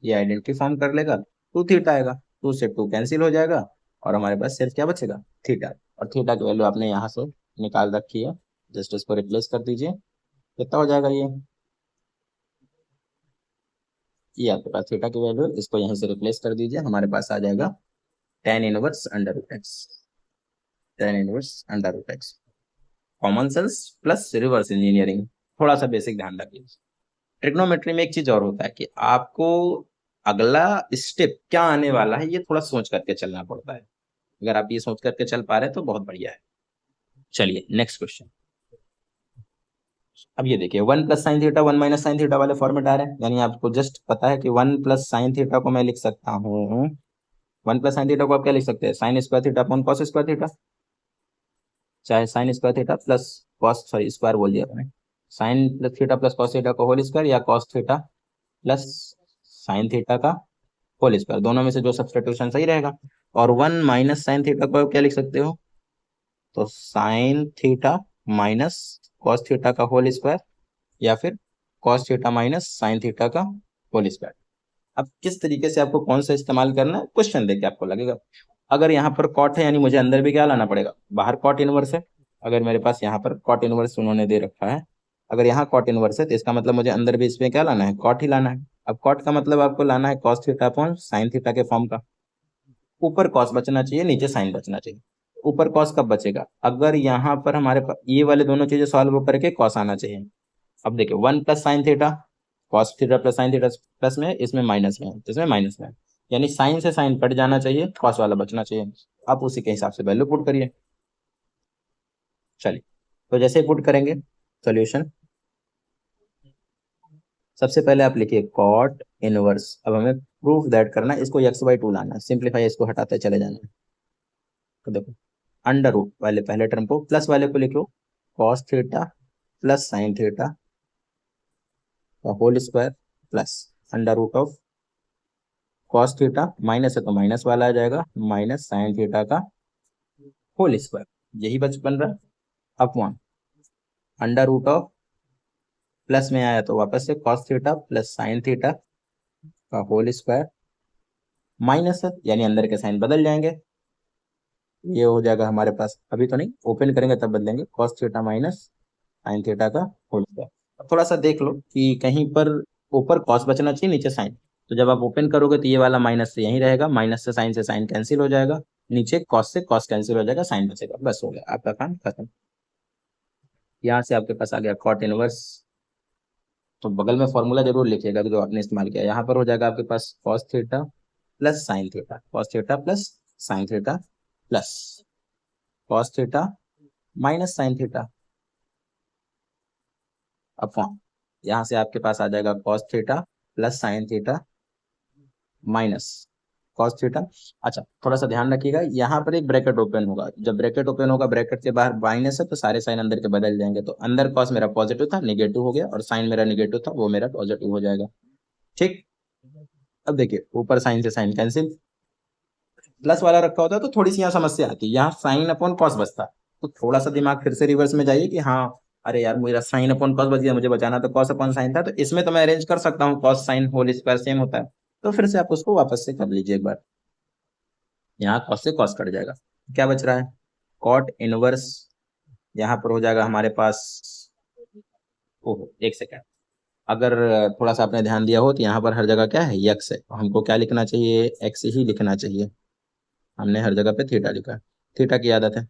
ये आइडेंटिटी फॉर्म कर लेगा, 2 थीटा आएगा, 2 से 2 कैंसिल हो जाएगा और हमारे पास सिर्फ क्या बचेगा? थीटा। और थीटा की वैल्यू आपने यहाँ से निकाल रखी है, जस्ट इसको रिप्लेस कर दीजिए, कितना हो जाएगा ये आपके पास थीटा की वैल्यू, इसको यहीं से रिप्लेस कर दीजिए, हमारे पास आ जाएगा tan−1 √x, tan−1 √x। Common sense plus reverse engineering, थोड़ा सा बेसिक ध्यान रखिए। ट्रिग्नोमेट्री में एक चीज और होता है कि आपको अगला स्टेप क्या आने वाला है ये थोड़ा सोच करके चलना पड़ता है। अगर आप ये सोच करके चल पा रहे हैं तो बहुत बढ़िया है। चलिए नेक्स्ट क्वेश्चन। अब ये देखिए 1 + sin थीटा 1 - sin थीटा वाले फॉर्मेट आ रहे हैं, यानी आपको जस्ट पता है कि 1 + sin थीटा को मैं लिख सकता हूँ, 1 + sin थीटा को आप क्या लिख सकते हैं? sin² theta upon cos² theta, चाहे sin² theta plus cos, sorry square बोल दिया मैंने, sin theta plus cos theta का होल स्क्वायर, या cos theta plus sin theta का होल स्क्वायर, दोनों में से जो सब्स्टिट्यूशन सही रहेगा। और 1 - sin थीटा को क्या लिख सकते हो? तो sin theta minus cos theta का होल स्क्वायर, या फिर cos theta minus sin theta का होल स्क्वायर। अब किस तरीके से आपको कौन सा इस्तेमाल करना है, क्वेश्चन देख के आपको लगेगा। अगर यहाँ पर कॉट है यानी मुझे अंदर भी क्या लाना पड़ेगा? बाहर कॉट इनवर्स है। अगर मेरे पास यहाँ पर कॉट इनवर्स उन्होंने दे रखा है, अगर यहाँ कॉट इनवर्स है तो इसका मतलब मुझे अंदर भी इसमें क्या लाना है? कॉट ही लाना है। अब कॉट का मतलब आपको लाना है cos theta upon sin theta के फॉर्म का। ऊपर cos बचना चाहिए, नीचे sin बचना चाहिए। ऊपर cos कब बचेगा? अगर यहाँ पर हमारे पास ये वाले दोनों चीजें सॉल्व करके cos आना चाहिए। अब देखिए 1 + sin theta, cos theta plus sin theta plus में, इसमें माइनस में है, इसमें माइनस में है, यानी sin से sin कट जाना चाहिए, cos वाला बचना चाहिए। आप उसी के हिसाब से वैल्यू पुट करिए। चलिए, तो जैसे पुट करेंगे सॉल्यूशन, सबसे पहले आप लिखिए कॉट इनवर्स। अब हमें प्रूफ दैट करना है, इसको x/2 लाना है, सिंप्लीफाई इसको हटाते चले जाना है। तो देखो अंडर रूट वाले पहले टर्म को, प्लस वाले को लिखो cos theta plus sin theta का whole square plus under root of cos theta, minus है तो माइनस वाला आ जाएगा, माइनस sin थीटा का होल स्क्वायर, यही बन रहा है, upon under root of, plus में आया तो वापस से cos theta plus sin theta का होल स्क्वायर, माइनस है यानी अंदर के साइन बदल जाएंगे, ये हो जाएगा हमारे पास, अभी तो नहीं, ओपन करेंगे तब बदलेंगे, cos theta minus sin theta का होल स्क्वायर। अब थोड़ा सा देख लो कि कहीं पर ऊपर cos बचना चाहिए, नीचे sin, तो जब आप ओपन करोगे तो ये वाला माइनस से यहीं रहेगा, माइनस से साइन कैंसिल हो जाएगा, नीचे cos से cos कैंसिल हो जाएगा, साइन बचेगा, बस हो गया आपका काम खत्म। यहाँ से आपके पास आ गया कॉट इनवर्स। तो बगल में फॉर्मूला जरूर लिखिएगा जो आपने इस्तेमाल किया, यहाँ पर हो जाएगा आपके पास cos theta plus sin theta, cos theta plus sin theta plus cos theta minus sin theta upon, यहाँ से आपके पास आ जाएगा cos theta plus sin theta minus cos theta. अच्छा थोड़ा सा ध्यान रखिएगा, यहाँ पर एक ब्रैकेट ओपन होगा, जब ब्रैकेट ओपन होगा ब्रैकेट के बाहर माइनस है तो सारे साइन अंदर के बदल जाएंगे, तो अंदर कॉस मेरा पॉजिटिव था निगेटिव हो गया, और साइन मेरा निगेटिव था वो मेरा पॉजिटिव हो जाएगा। ठीक, अब देखिए ऊपर साइन से साइन कैंसिल, प्लस वाला रखा होता है तो थोड़ी सी यहाँ समस्या आती है, यहाँ साइन अपॉन कॉस बचता, तो थोड़ा सा दिमाग फिर से रिवर्स में जाइए कि हाँ अरे यार मेरा साइन अपॉन कॉस बच गया, मुझे बचाना तो कॉस अपॉन साइन था, तो इसमें तो मैं अरेंज कर सकता हूँ cos sine whole square same होता है, तो फिर से आप उसको वापस से कर लीजिए एक बार, यहाँ कॉस से कॉस कट जाएगा, क्या बच रहा है कॉट इनवर्स, यहाँ पर हो जाएगा हमारे पास, ओहो एक सेकेंड, अगर थोड़ा सा आपने ध्यान दिया हो तो यहाँ पर हर जगह क्या है यक्स है, हमको क्या लिखना चाहिए एक्स ही लिखना चाहिए, हमने हर जगह पे थीटा लिखा है, थीटा की आदत है,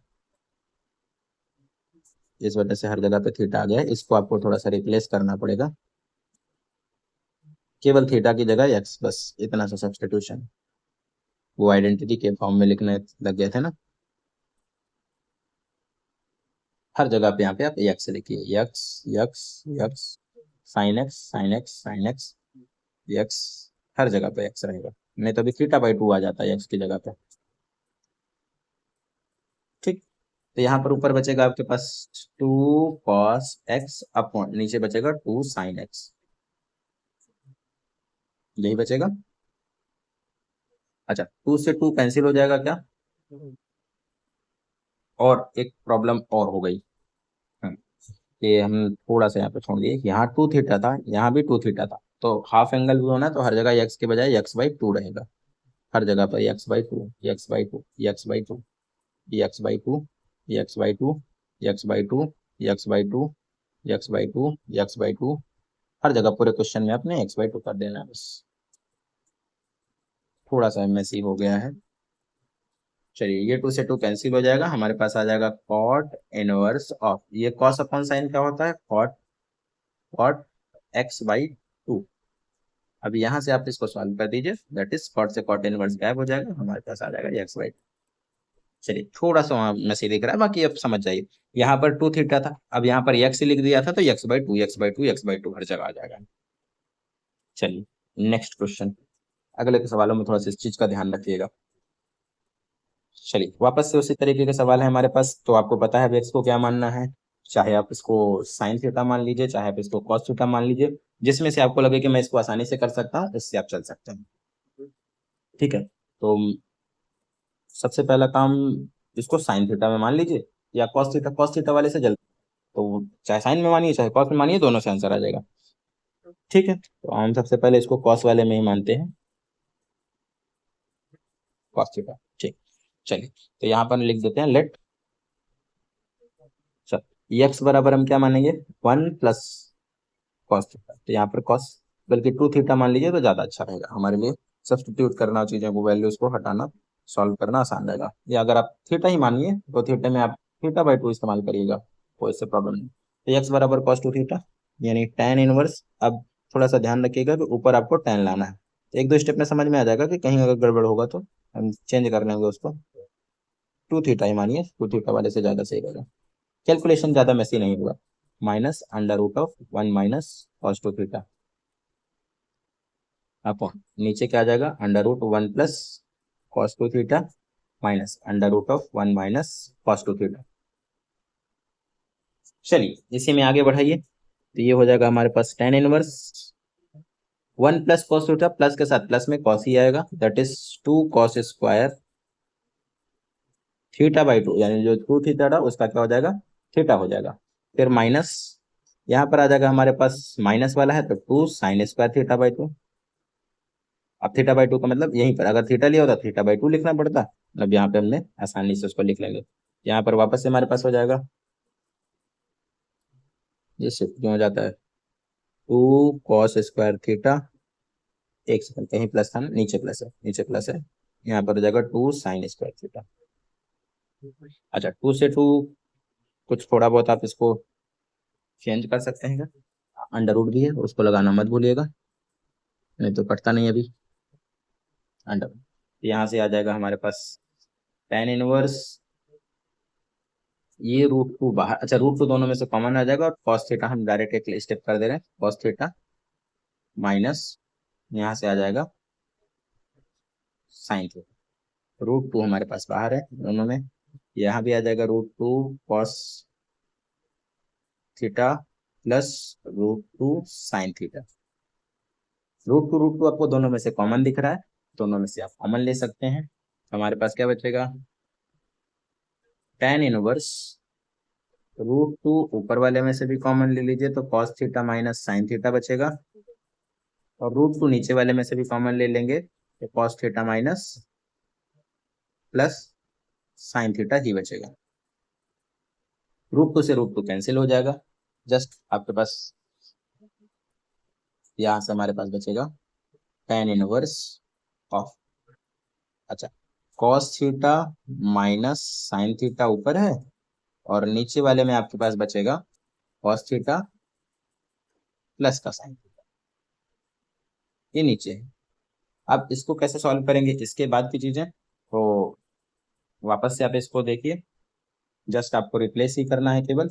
इस वजह से हर जगह पे थीटा आ गया है, इसको आपको थोड़ा सा रिप्लेस करना पड़ेगा, केवल थीटा की जगह एक्स, बस इतना सा सब्स्टिट्यूशन, वो आइडेंटिटी के फॉर्म में लिखने लग गए थे ना, हर जगह पे यहाँ पे आप एक्स लिखिए, x x x, sine x sine x sine x x, हर जगह पे एक्स रहेगा, नहीं तो अभी थीटा बाई टू आ जाता है एक्स की जगह पे। ठीक, तो यहाँ पर ऊपर बचेगा आपके पास टू कॉस एक्स अपॉन, नीचे बचेगा टू साइन एक्स, यही बचेगा। अच्छा टू से टू कैंसिल हो जाएगा क्या, और एक प्रॉब्लम और हो गई, हम्म, ये हम थोड़ा सा यहाँ पे छोड़ दिए, यहाँ टू थीटा था यहाँ भी टू थीटा था, तो हाफ एंगल भी होना है तो हर जगह एक्स के बजाय एक्स बाई टू रहेगा, हर जगह पर x by two x by two x by two x by two x by two x by two x by two x by two x by two, हर जगह पूरे question में आपने x by to कर देना है बस, थोड़ा सा मेसी हो गया है। चलिए ये टू से टू कैंसिल हो जाएगा, हमारे पास आ जाएगा कॉट इनवर्स ऑफ, ये कॉस अपॉन साइन क्या होता है cot, cot x by two, अब यहाँ से आप इसको सॉल्व कर दीजिए, दैट इज कॉट से कॉट इनवर्स गायब हो जाएगा, हमारे पास आ जाएगा एक्स बाई, चलिए थोड़ा सा वहाँ मैसेज दिख रहा है, बाकी अब समझ जाइए, यहाँ पर टू थीटा था, अब यहाँ पर एक्स लिख दिया था तो x by two x by two x by two हर जगह आ जाएगा। चलिए नेक्स्ट क्वेश्चन, अगले के सवालों में थोड़ा सा इस चीज का ध्यान रखिएगा। चलिए वापस से उसी तरीके के सवाल है हमारे पास, तो आपको पता है अब एक्स को क्या मानना है, चाहे आप इसको साइन थीटा मान लीजिए चाहे आप इसको कॉस थीटा मान लीजिए, जिसमें से आपको लगे कि मैं इसको आसानी से कर सकता हूँ इससे आप चल सकते हैं। ठीक है, तो सबसे पहला काम, इसको साइन थीटा में मान लीजिए या कॉस थीटा वाले से जल्दी, तो चाहे साइन में मानिए चाहे कॉस में मानिए दोनों से आंसर आ जाएगा। ठीक है, तो हम सबसे पहले इसको कॉस वाले में ही मानते हैं, कॉस थीटा, ठीक। चलिए तो यहाँ पर लिख देते हैं लेट, चल एक्स बराबर हम क्या मानेंगे वन प्लस कॉस थीटा, तो यहाँ पर कॉस, बल्कि टू थीटा मान लीजिए तो ज़्यादा अच्छा रहेगा हमारे लिए, सब्सटीट्यूट करना चीज़ों को वैल्यूज को हटाना सॉल्व करना आसान रहेगा, या अगर आप थीटा ही मानिए तो थीटा में आप थीटा बाई टू इस्तेमाल करिएगा, कोई इससे प्रॉब्लम नहीं, तो एक्स बराबर कॉस टू थीटा यानी tan इनवर्स, अब थोड़ा सा ध्यान रखिएगा कि ऊपर आपको tan लाना है, तो एक दो स्टेप में समझ में आ जाएगा कि कहीं अगर गड़बड़ होगा तो हम चेंज कर लेंगे उसको, टू थीटा ही मानिए, टू थीटा वाले से ज़्यादा सही रहेगा, कैलकुलेशन ज़्यादा मैसी नहीं होगा, minus under root of one minus cos two theta upon, नीचे क्या आ जाएगा under root one plus cos two theta minus under root of one minus cos two theta. चलिए इसी में आगे बढ़ाइए, तो ये हो जाएगा हमारे पास tan inverse one plus cos theta, plus के साथ प्लस में कॉस ही आएगा, that is two cos square theta by two, यानी जो टू थीटा था उसका क्या हो जाएगा थीटा हो जाएगा, फिर माइनस, यहाँ पर आ जाएगा हमारे पास माइनस वाला है तो two sine square theta by two, अब थीटा बाई टू का मतलब यहीं पर अगर थीटा लिया होता थीटा बाई टू लिखना पड़ता, मतलब यहाँ पे हमने आसानी से उसको लिख लेंगे, यहाँ पर वापस से हमारे पास हो जाएगा, ये शिफ्ट क्यों हो जाता है टू कॉस स्क्वायर थीटा, एक सेकंड कहीं प्लस था ना, नीचे प्लस है नीचे प्लस है, यहाँ पर हो जाएगा टू साइन स्क्वायर थीटा। अच्छा टू से टू कुछ थोड़ा बहुत आप इसको चेंज कर सकते हैं, अंडर रूट भी है उसको लगाना मत भूलिएगा, नहीं तो कटता नहीं अभी अंडर, यहाँ से आ जाएगा हमारे पास tan इनवर्स, ये रूट टू बाहर, अच्छा रूट टू दोनों में से कॉमन आ जाएगा, और कॉस थीटा हम डायरेक्ट एक स्टेप कर दे रहे हैं, कॉस थीटा माइनस यहाँ से आ जाएगा साइन थीटा। √2 हमारे पास बाहर है दोनों में, यहाँ भी आ जाएगा √2 cos theta plus √2 sine theta. √2 आपको दोनों में से कॉमन दिख रहा है, दोनों में से आप कॉमन ले सकते हैं। हमारे पास क्या बचेगा, tan इनवर्स √2 ऊपर वाले में से भी कॉमन ले लीजिए तो cos theta minus sine theta बचेगा, और √2 नीचे वाले में से भी कॉमन ले लेंगे तो cos theta minus plus sine theta ही बचेगा। √2 से √2 कैंसिल हो जाएगा, जस्ट आपके पास यहाँ से हमारे पास बचेगा tan इनवर्स ऑफ, अच्छा cos theta minus sine theta ऊपर है, और नीचे वाले में आपके पास बचेगा cos थीटा प्लस का साइन थीटा, ये नीचे है। अब इसको कैसे सॉल्व करेंगे, इसके बाद की चीजें तो वापस से आप इसको देखिए, जस्ट आपको रिप्लेस ही करना है केवल।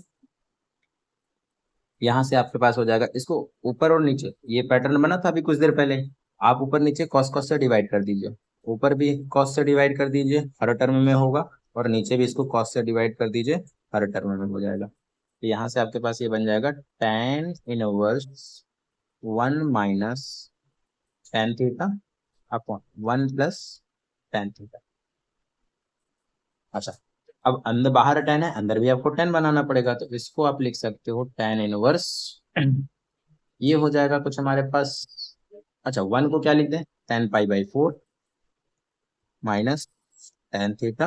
यहाँ से आपके पास हो जाएगा, इसको ऊपर और नीचे ये पैटर्न बना था अभी कुछ देर पहले, आप ऊपर नीचे कॉस कॉस से डिवाइड कर दीजिए, ऊपर भी कॉस से डिवाइड कर दीजिए हर टर्म में होगा, और नीचे भी इसको कॉस से डिवाइड कर दीजिए हर टर्म में हो जाएगा। तो यहाँ से आपके पास ये बन जाएगा tan inverse 1 minus tan theta upon 1 plus tan theta. अच्छा, अब अंदर बाहर tan है, अंदर भी आपको tan बनाना पड़ेगा, तो इसको आप लिख सकते हो tan इनवर्स, ये हो जाएगा कुछ हमारे पास, अच्छा 1 को क्या लिख दें, tan π/4 minus tan theta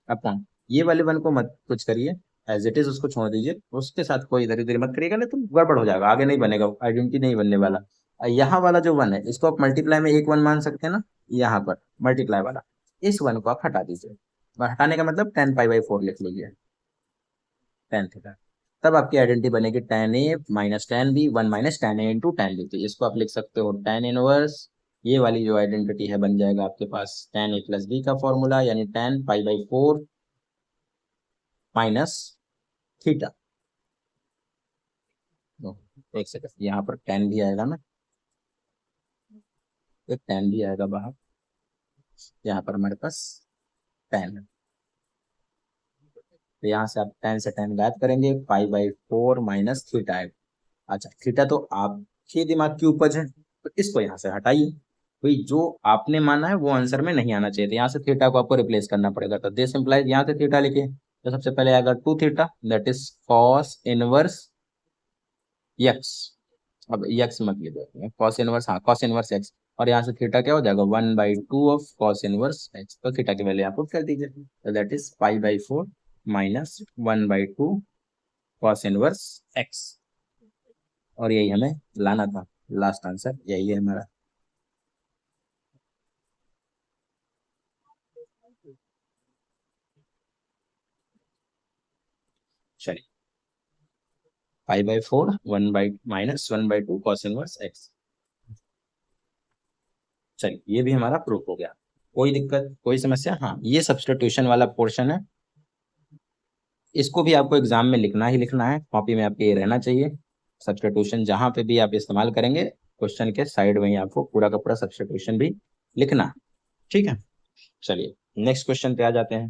upon, ये वाले 1 को मत कुछ करिए, एज इट इज उसको छोड़ दीजिए, उसके साथ कोई इधर उधर मत करिएगा, नहीं तो गड़बड़ हो जाएगा, आगे नहीं बनेगा, आइडेंटिटी नहीं बनने वाला। यहाँ वाला जो 1 है इसको आप मल्टीप्लाई में एक 1 मान सकते हैं ना, यहाँ पर मल्टीप्लाई वाला, इस 1 को आप हटा दीजिए, हटाने का मतलब tan π/4 लिख लीजिए tan थीटा, तब आपकी आइडेंटिटी बनेगी tan A minus tan B 1 minus tan A into tan B। तो इसको आप लिख सकते हो tan इनवर्स, ये वाली जो आइडेंटिटी है बन जाएगा आपके पास tan A प्लस B का फॉर्मूला, यानी tan π/4 माइनस थीटा। एक सेकंड, यहाँ पर tan भी आएगा ना, एक tan भी आएगा बाहर, यहाँ पर हमारे पास tan है, तो यहाँ से आप tan से tan गायब करेंगे, π/4 माइनस थीटा है। अच्छा, थीटा तो आपके दिमाग की उपज है, तो इसको यहाँ से हटाइए, भाई जो आपने माना है वो आंसर में नहीं आना चाहिए, तो यहाँ से थीटा को आपको रिप्लेस करना पड़ेगा, तो दिस इंप्लाइज यहाँ से थीटा लिखे, तो सबसे पहले आएगा 2 theta that is cos inverse x, अब एक्स मत लीजिए, कॉस इनवर्स, हाँ कॉस इनवर्स एक्स, और यहाँ से थीटा क्या हो जाएगा 1/2 ऑफ कॉस इनवर्स एक्स, तो थीटा की वैल्यू आप पुट कर दीजिए, तो that is π/4 minus 1/2 cos inverse x, और यही हमें लाना था, लास्ट आंसर यही है हमारा। चलिए π/4 1/2 कॉस इनवर्स एक्स, चलिए ये भी हमारा प्रूफ हो गया, कोई दिक्कत कोई समस्या, हाँ ये सब्स्टिट्यूशन वाला पोर्शन है, इसको भी आपको एग्जाम में लिखना ही लिखना है, कॉपी में आपके ये रहना चाहिए, सब्स्टिट्यूशन जहां पे भी आप इस्तेमाल करेंगे क्वेश्चन के साइड में ही आपको पूरा का पूरा सब्स्टिट्यूशन भी लिखना है, ठीक है। चलिए नेक्स्ट क्वेश्चन पे आ जाते हैं,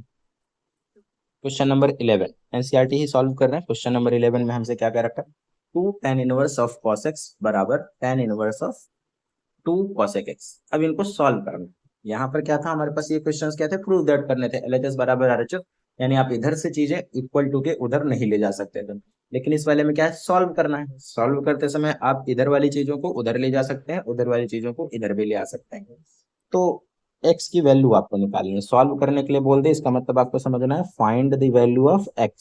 क्वेश्चन नंबर 11, एनसीईआरटी ही सॉल्व कर रहे हैं। क्वेश्चन नंबर 11 में हमसे क्या क्या रखा है, 2 tan inverse of cos x बराबर tan inverse of 2 cosec x। अब इनको सॉल्व करना, यहाँ पर क्या था हमारे पास, ये क्वेश्चंस क्या थे, प्रूव दैट करने थे, LHS बराबर RHS, यानी आप इधर से चीजें इक्वल टू के उधर नहीं ले जा सकते थे, लेकिन इस वाले में क्या है, सॉल्व करना है, सॉल्व करते समय आप इधर वाली चीजों को उधर ले जा सकते हैं, उधर वाली चीजों को इधर भी ले आ सकते हैं, तो x की वैल्यू आपको निकालनी है, सॉल्व करने के लिए बोल दे, इसका मतलब आपको समझना है find the value of x।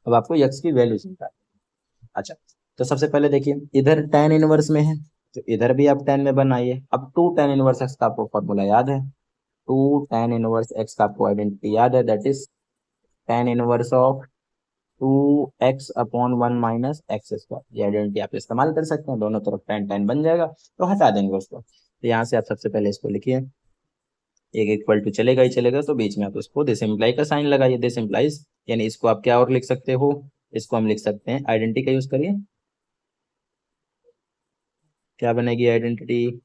अब आपको x की वैल्यू निकालनी है। अच्छा, तो सबसे पहले देखिए इधर tan इनवर्स में है, तो इधर भी आप tan में बनाइए, अब 2 tan इनवर्स x का आपको फॉर्मूला याद है, 2 tan इनवर्स x का आपको आइडेंटिटी याद है, that is tan inverse of 2x upon 1 minus x square, ये आइडेंटिटी आप इस्तेमाल कर सकते हैं, दोनों तरफ tan tan बन जाएगा, तो हटा देंगे उसको, तो यहाँ से आप सबसे पहले इसको लिखिए, एक इक्वल टू चलेगा ही चलेगा, तो बीच में आप उसको दिस इम्प्लाई का साइन लगाइए, दिस इम्प्लाइज, यानी इसको आप क्या और लिख सकते हो, इसको हम लिख सकते हैं आइडेंटिटी का यूज करिए, क्या बनेगी आइडेंटिटी,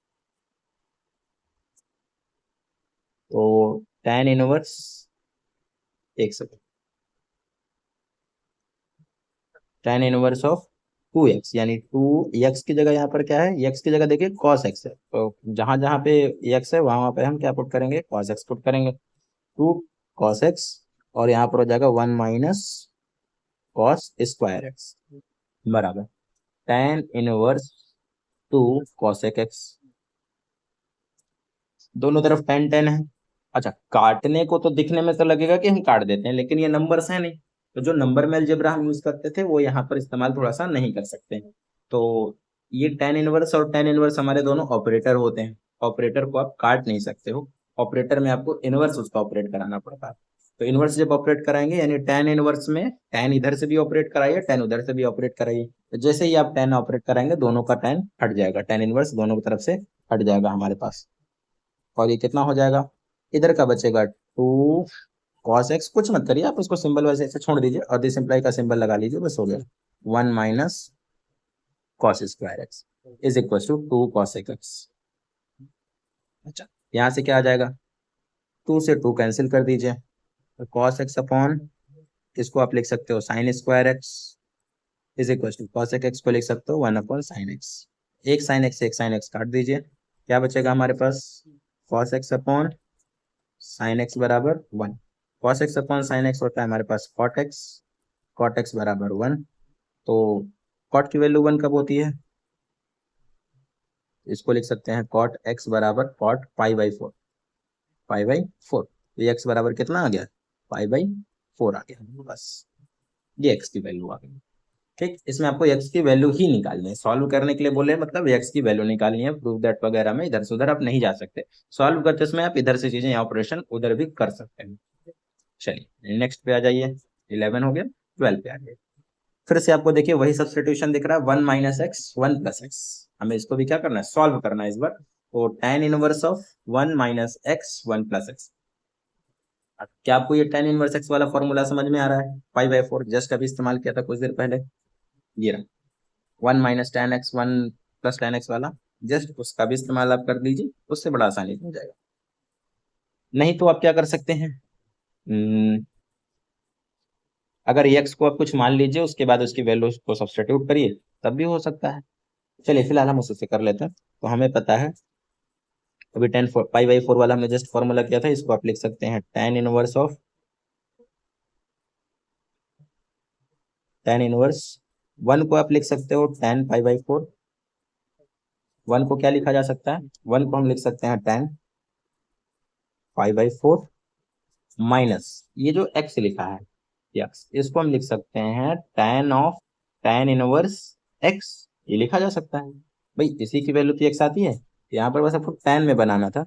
तो tan इनवर्स, एक second, tan inverse of 2x, यानी 2x की जगह यहाँ पर क्या है, x की जगह देखिए cos x है, तो जहां जहां पे x है वहां पे हम क्या पुट करेंगे, cos x पुट करेंगे। 2 cos x, और यहाँ पर हो जाएगा 1 - cos² x बराबर tan इनवर्स 2 cos x। दोनों तरफ tan tan है। अच्छा, काटने को तो दिखने में तो लगेगा कि हम काट देते हैं, लेकिन ये नंबर्स है नहीं, तो जो नंबर में अलजेब्रा हम यूज करते थे वो यहाँ पर इस्तेमाल थोड़ा सा नहीं कर सकते हैं। तो ये tan इनवर्स और tan इनवर्स हमारे दोनों ऑपरेटर होते हैं। ऑपरेटर को आप काट नहीं सकते हो, ऑपरेटर में आपको इनवर्स उसका ऑपरेट कराना पड़ता है। तो इनवर्स जब ऑपरेट कराएंगे, यानी tan इनवर्स में tan इधर से भी ऑपरेट कराइए, tan उधर से भी ऑपरेट कराइए, तो जैसे ही आप tan ऑपरेट कराएंगे दोनों का tan हट जाएगा, tan इनवर्स दोनों की तरफ से हट जाएगा हमारे पास। और ये कितना हो जाएगा, इधर का बचेगा 2 cos x, कुछ मत करिए आप, उसको सिंबल वैसे ऐसे छोड़ दीजिए और दिस इम्प्लाई का सिंबल लगा लीजिए, बस हो गया। 1 - cos² x is equal to 2 cos x। अच्छा, यहाँ से क्या आ जाएगा, 2 से 2 कैंसिल कर दीजिए, तो cos x अपॉन, इसको आप लिख सकते हो sin² x is equal to cos x को लिख सकते हो 1/sin x। एक sin x से एक sin x काट दीजिए, क्या बचेगा हमारे पास, cos x upon sin x बराबर 1। cos x upon sin x होता है हमारे पास cot x बराबर 1। तो cot की वैल्यू 1 कब होती है, इसको लिख सकते हैं cot x बराबर cot π/4, π/4। ये x बराबर कितना आ गया, π/4 आ गया, बस ये x की वैल्यू आ गई। ठीक, इसमें आपको x की वैल्यू ही निकालनी है, सॉल्व करने के लिए बोले मतलब x की वैल्यू निकालनी है, प्रूव दैट वगैरह में इधर से उधर आप नहीं जा सकते, सॉल्व करते समय आप इधर से चीजें ऑपरेशन उधर भी कर सकते हैं। चलिए नेक्स्ट पे आ जाइए, 11 हो गया, 12 पे आ जाइए। फिर से आपको देखिए वही सब्स्टिट्यूशन दिख रहा है, 1 - x 1 + x, हमें इसको भी क्या करना है, सॉल्व करना है इस बार। तो tan inverse of 1 - x 1 + x, क्या आपको ये tan इनवर्स x वाला फॉर्मूला समझ में आ रहा है, π/4 जस्ट अभी इस्तेमाल किया था कुछ देर पहले, ये रहा 1 - tan x 1 + tan x वाला, जस्ट उसका भी इस्तेमाल आप कर लीजिए, उससे बड़ा आसानी हो जाएगा। नहीं तो आप क्या कर सकते हैं, अगर x को आप कुछ मान लीजिए, उसके बाद उसकी वैल्यू को सब्स्टिट्यूट करिए, तब भी हो सकता है। चलिए फिलहाल हम उससे कर लेते हैं। तो हमें पता है अभी π/4 वाला हमने जस्ट फॉर्मूला किया था, इसको आप लिख सकते हैं tan इनवर्स 1 को आप लिख सकते हो tan π/4। 1 को क्या लिखा जा सकता है, 1 को हम लिख सकते हैं tan π/4 माइनस ये जो x लिखा है x, इसको हम लिख सकते हैं tan इनवर्स x, ये लिखा जा सकता है। भाई इसी की वैल्यू तो x आती है, यहाँ पर बस आपको tan में बनाना था,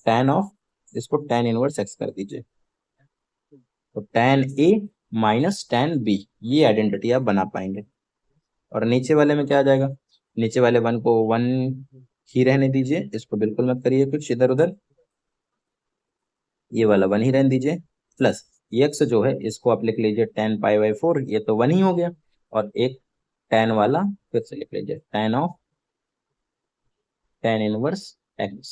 tan ऑफ, इसको tan इनवर्स x कर दीजिए, तो tan a minus tan b, ये आइडेंटिटी आप बना पाएंगे। और नीचे वाले में क्या आ जाएगा, नीचे वाले 1 को 1 ही रहने दीजिए, इसको बिल्कुल मत करिए कुछ इधर उधर, ये वाला 1 ही रहने दीजिए, प्लस ये x जो है इसको आप लिख लीजिए tan π/4, ये तो 1 ही हो गया, और एक tan वाला फिर से लिख लीजिए tan of tan inverse x,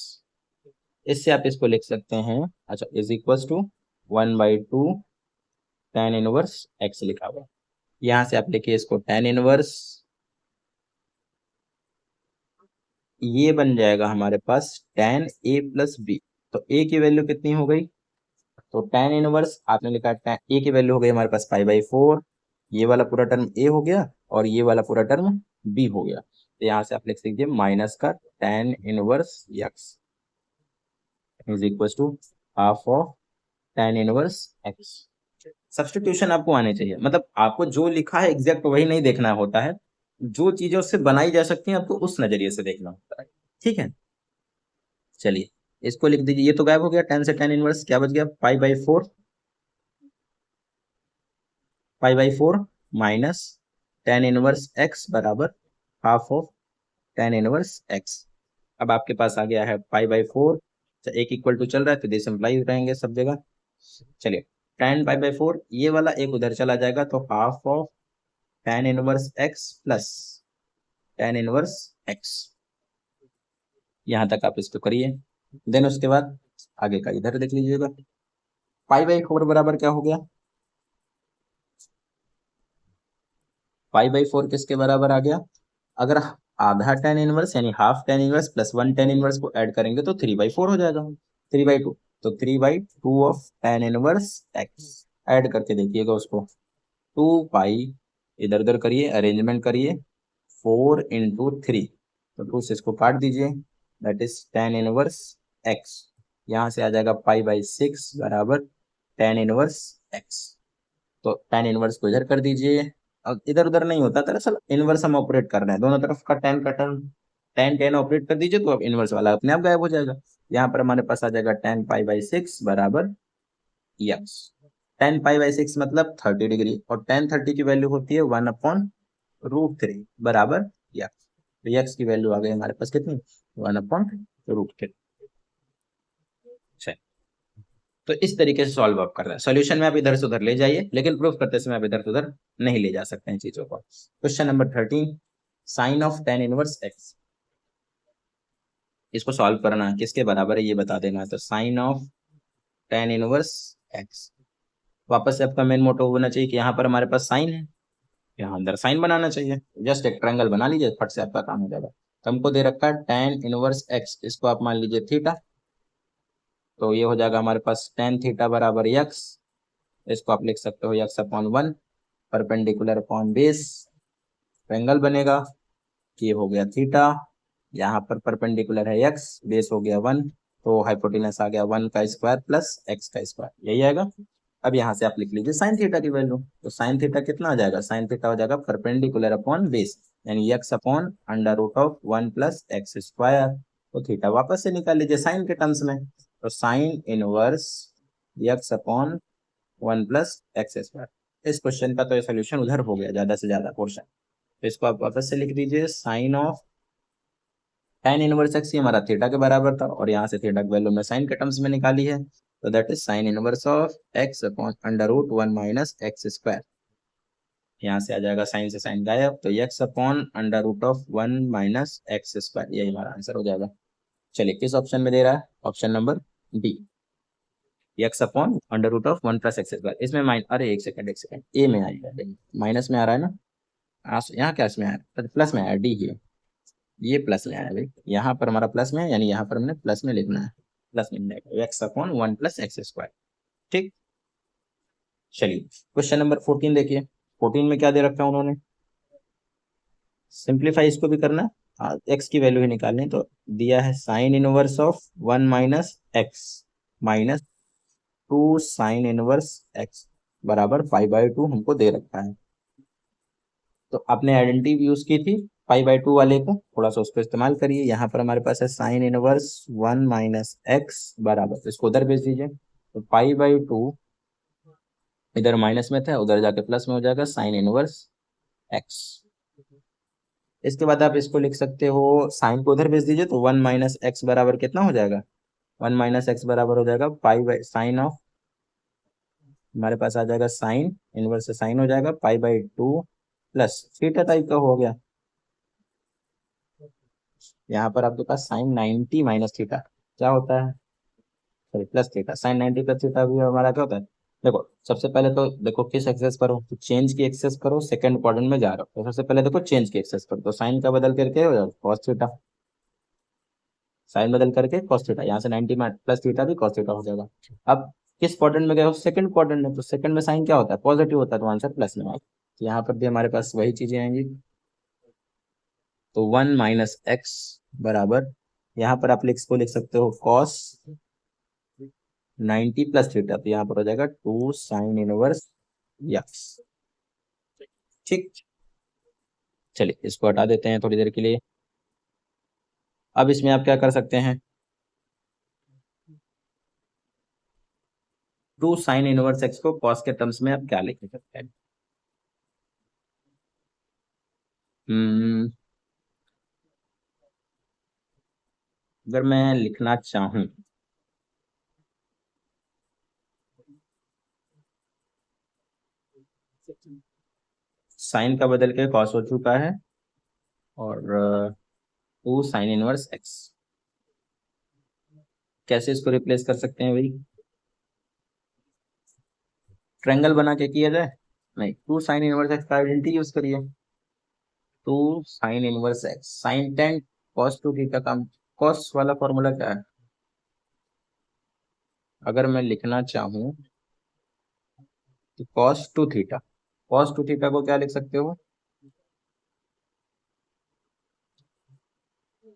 इससे आप इसको लिख सकते हैं, अच्छा is equal to 1/2 tan inverse x लिखा हुआ, यहां से आप लिखिए इसको tan इनवर्स, ये बन जाएगा हमारे पास tan a + b। तो a की वैल्यू कितनी हो गई, तो tan इनवर्स आपने लिखा tan a की वैल्यू हो गई हमारे पास π/4, ये वाला पूरा टर्म a हो गया और ये वाला पूरा टर्म b हो गया, तो यहाँ से आप लिख लीजिए माइनस का tan inverse x is equal to half of tan inverse x। Substitution आपको आने चाहिए, मतलब आपको जो लिखा है एग्जैक्ट वही नहीं देखना होता है, जो चीजें उससे बनाई जा सकती हैं आपको उस नजरिए से देखना होता है। ठीक है, चलिए इसको लिख दीजिए, ये तो गायब हो गया, tan से tan इनवर्स क्या बच गया, π/4 माइनस tan इनवर्स x बराबर half of tan inverse x। अब आपके पास आ गया है π/4, एक इक्वल टू चल रहा है तो डिसिम्प्लाई रहेंगे सब जगह। चलिए tan π/4 ये वाला एक उधर चला जाएगा, तो half of tan inverse x plus tan inverse x, यहां तक आप इसको करिए। देन उसके बाद आगे का इधर देख लीजिएगा, पाई बाई 4 बराबर क्या हो गया, पाई बाई 4 किसके बराबर आ गया, अगर आधा टेन इनवर्स यानी half tan inverse plus one tan inverse को ऐड करेंगे तो 3/4 हो जाएगा, 3/2, तो 3/2 of tan inverse x, add करके देखिएगा उसको, 2 पाई, इधर उधर करिए, अरेंजमेंट करिए, 4 × 3, तो 2 से इसको काट दीजिए, that is ten inverse x, यहाँ से आ जाएगा पाई/6 बराबर टेन इनवर्स एक्स, तो टेन इनवर्स को इधर कर दीजिए, अब इधर उधर नहीं होता, दरअसल इनवर्स हम ऑपरेट कर रहे हैं, दोनों तरफ का टेन का टर्म, टेन टेन ऑपरेट कर दीजिए तो अब इनवर्स वाला अपने आप गायब हो जाएगा, यहाँ पर हमारे पास आ जाएगा टेन पाई/6 बराबर यक्स, टेन पाई/6 मतलब 30 डिग्री, और टेन 30 की वैल्यू होती है 1/√3 बराबर यक्स, तो यक्स की वैल्यू आ गई हमारे पास कितनी, 1/√3। तो इस तरीके से सॉल्व अप कर रहा है, सोल्यूशन में आप इधर से उधर ले जाइए, लेकिन प्रूफ करते समय आप इधर से उधर नहीं ले जा सकते हैं चीजों को। Question number 13, sine of tan inverse x, इसको सॉल्व करना है, किसके बराबर है ये बता देना है, तो sine of tan inverse x, वापस से आपका मेन मोटो होना चाहिए कि यहाँ पर हमारे पास साइन है, यहाँ अंदर साइन बनाना चाहिए, जस्ट एक ट्रायंगल बना लीजिए, फट से आपका काम हो जाएगा, तो हमको दे रखा है टेन इनवर्स एक्स, इसको आप मान लीजिए थीटा, तो ये हो जाएगा हमारे पास टेन थीटा बराबर यक्स, इसको आप लिख सकते हो x upon 1, perpendicular upon base, angle बनेगा, ये हो गया थीटा, यहाँ पर परपेंडिकुलर है एक्स, बेस हो गया 1, तो हाइपोटेनस आ गया 1 का स्क्वायर प्लस एक्स का स्क्वायर, यही आएगा। अब यहाँ से आप लिख लीजिए साइन थीटा की वैल्यू, तो साइन थीटा कितना आ जाएगा, साइन थीटा हो जाएगा परपेंडिकुलर अपॉन बेस, यानी x upon √1 plus x square, तो थीटा वापस से निकाल लीजिए साइन के टर्म्स में, तो sign inverse x upon 1 plus x square, इस क्वेश्चन का तो ये सोल्यूशन उधर हो गया ज्यादा से ज्यादा पोर्शन, तो इसको आप वापस से लिख दीजिए, sine of tan inverse x हमारा थीटा के बराबर था, और यहाँ से थीटा की वैल्यू में साइन के टर्म्स में निकाली है, तो that is sine inverse of x upon √1 minus x square, यहाँ से आ जाएगा साइन से साइन गायब, तो x upon √1 minus x square, यही हमारा आंसर हो जाएगा। चलिए किस ऑप्शन में दे रहा है, option number D, x upon √1 plus x square, इसमें अरे एक सेकंड ए में आएगा, माइनस में आ रहा है ना, यहाँ क्या इसमें आया, प्लस में आया, डी ही ये प्लस में आया भाई, यहाँ पर हमारा प्लस में है, यानी यहाँ पर हमने प्लस में लिखना है, प्लस में लिखना x upon 1 plus x square, ठीक। चलिए क्वेश्चन नंबर 14 देखिए, 14 में क्या दे रखा है उन्होंने, सिंप्लीफाई इसको भी करना, एक्स की वैल्यू ही निकालनी, तो दिया है sign inverse of 1 minus x minus 2 sign inverse x बराबर 5/2 हमको दे रखा है, तो आपने आइडेंटिटी यूज की थी पाई/2 वाले को, थोड़ा सा उसको इस्तेमाल करिए, यहाँ पर हमारे पास है साइन इनवर्स 1 माइनस एक्स बराबर, तो इसको उधर भेज दीजिए, तो पाई/2 इधर माइनस में था, उधर जाके प्लस में हो जाएगा साइन इनवर्स एक्स, इसके बाद आप इसको लिख सकते हो, साइन को उधर भेज दीजिए, तो 1 माइनस एक्स बराबर कितना हो जाएगा, 1 माइनस एक्स बराबर हो जाएगा पाई बाई साइन ऑफ, हमारे पास आ जाएगा साइन इनवर्स से साइन हो जाएगा पाई/2 प्लस थीटा टाइप का हो गया, यहाँ पर आपके पास साइन 90 माइनस थीटा क्या होता है, sorry plus theta, sine 90 plus theta भी हमारा क्या होता है, देखो सबसे पहले तो देखो किस एक्सेस पर हो, तो चेंज की एक्सेस पर हो, सेकंड क्वाड्रेंट में जा रहा हो, तो सबसे पहले देखो चेंज की एक्सेस पर, तो साइन का बदल करके हो जाएगा कॉस थीटा, साइन बदल करके कॉस थीटा, यहाँ से 90 प्लस थीटा भी कॉस थीटा हो जाएगा। अब किस क्वाड्रेंट में गए हो, सेकंड क्वाड्रेंट में, तो सेकंड में साइन क्या होता है, पॉजिटिव होता है, तो आंसर प्लस में आएगा, तो यहाँ पर भी हमारे पास वही चीजें आएंगी, तो 1 माइनस एक्स बराबर, यहाँ पर आप को लिख सकते हो कॉस 90 प्लस थीटा, तो यहाँ पर हो जाएगा 2 साइन इनवर्स यक्स, ठीक। चलिए इसको हटा देते हैं थोड़ी देर के लिए, अब इसमें आप क्या कर सकते हैं, 2 साइन इनवर्स एक्स को कॉस के टर्म्स में आप क्या लिख सकते हैं, हम्म, अगर मैं लिखना चाहूं, साइन का बदल के कॉस हो चुका है, और 2 साइन इनवर्स एक्स, कैसे इसको रिप्लेस कर सकते हैं भाई? ट्रायंगल बना के किया जाए? नहीं, टू साइन इनवर्स एक्स का आइडेंटिटी यूज करिए। Two sine inverse x, sine tan cos two theta का कॉस वाला फॉर्मूला क्या है? अगर मैं लिखना चाहूं तो cos two theta, cos two theta को क्या लिख सकते हो?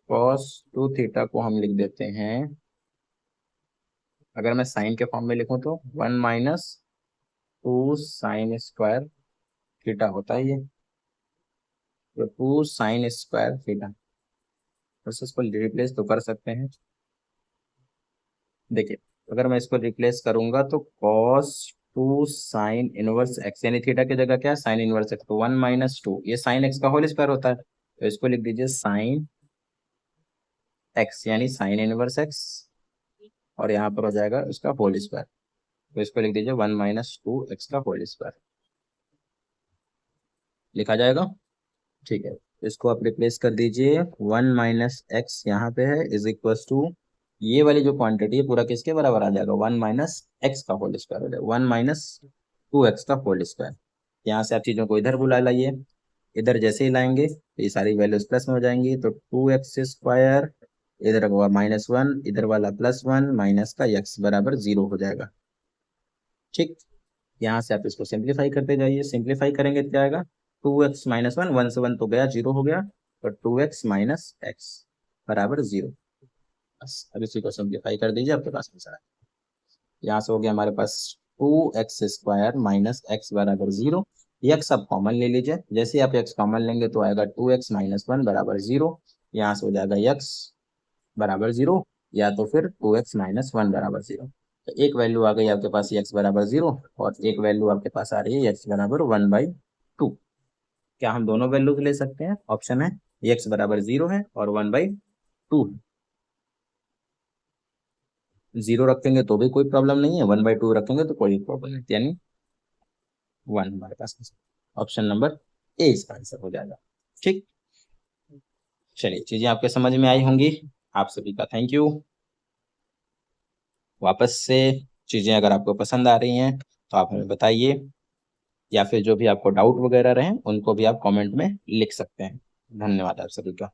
कॉस टू थीटा को हम लिख देते हैं, अगर मैं साइन के फॉर्म में लिखूं तो 1 - 2 साइन स्क्वायर थीटा होता है ये, तो 2 साइन स्क्वायर थीटा। बस इसको रिप्लेस तो कर सकते हैं। देखिए, अगर मैं इसको रिप्लेस करूंगा तो कॉस 2 साइन इनवर्स एक्स, यानी थीटा की जगह क्या है? साइन इनवर्स एक्स, तो 1 - 2, ये साइन एक्स का होल स्क्वायर होता है, तो इसको लिख दीजिए साइन एक्स, यानी साइन इनवर्स एक्स, और यहाँ पर हो जाएगा उसका होल स्क्वायर, तो इसको लिख दीजिए 1 - 2 एक्स का होल स्क्वायर, लिखा जाएगा। ठीक है, इसको आप रिप्लेस कर दीजिए, 1 - एक्स यहाँ पे है इज इक्वल टू, ये वाली जो क्वांटिटी है पूरा किसके बराबर आ जाएगा? 1 - एक्स का होल स्क्वायर हो जाएगा, 1 - 2 एक्स का होल स्क्वायर। यहाँ से आप चीज़ों को इधर बुला लाइए, इधर जैसे ही लाएंगे तो ये सारी वैल्यूज प्लस में हो जाएंगी, तो 2 एक्स स्क्वायर, इधर होगा -1, इधर वाला +1, माइनस का एक्स बराबर 0 हो जाएगा। ठीक, यहाँ से आप इसको सिंप्लीफाई करते जाइए, सिंप्लीफाई करेंगे तो क्या आएगा? 2 x - 1, 1 से 1 तो गया, 0 हो गया, तो 2 x - x बराबर 0। बस अब इसी को सिंप्लीफाई कर दीजिए, आपके पास आंसर है। यहाँ से हो गया हमारे पास 2 x² - x बराबर 0। यक्स आप कॉमन ले लीजिए, जैसे आप यक्स कॉमन लेंगे तो आएगा 2 x - 1 बराबर 0। यहाँ से हो जाएगा यक्स बराबर 0, या तो फिर 2 x - 1 बराबर 0। तो एक वैल्यू आ गई आपके पास x बराबर 0, और एक वैल्यू आपके पास आ रही है x बराबर 1/2। क्या हम दोनों वैल्यूज ले सकते हैं? ऑप्शन है, x बराबर 0 है और 1/2 है। 0 रखेंगे तो भी कोई प्रॉब्लम नहीं है, 1/2 रखेंगे तो कोई प्रॉब्लम नहीं, यानी 1 हमारे पास। ऑप्शन नंबर ए इसका आंसर हो जाएगा। ठीक, चलिए चीजें आपके समझ में आई होंगी। आप सभी का थैंक यू। वापस से चीजें अगर आपको पसंद आ रही हैं तो आप हमें बताइए, या फिर जो भी आपको डाउट वगैरह रहे उनको भी आप कमेंट में लिख सकते हैं। धन्यवाद आप सभी का।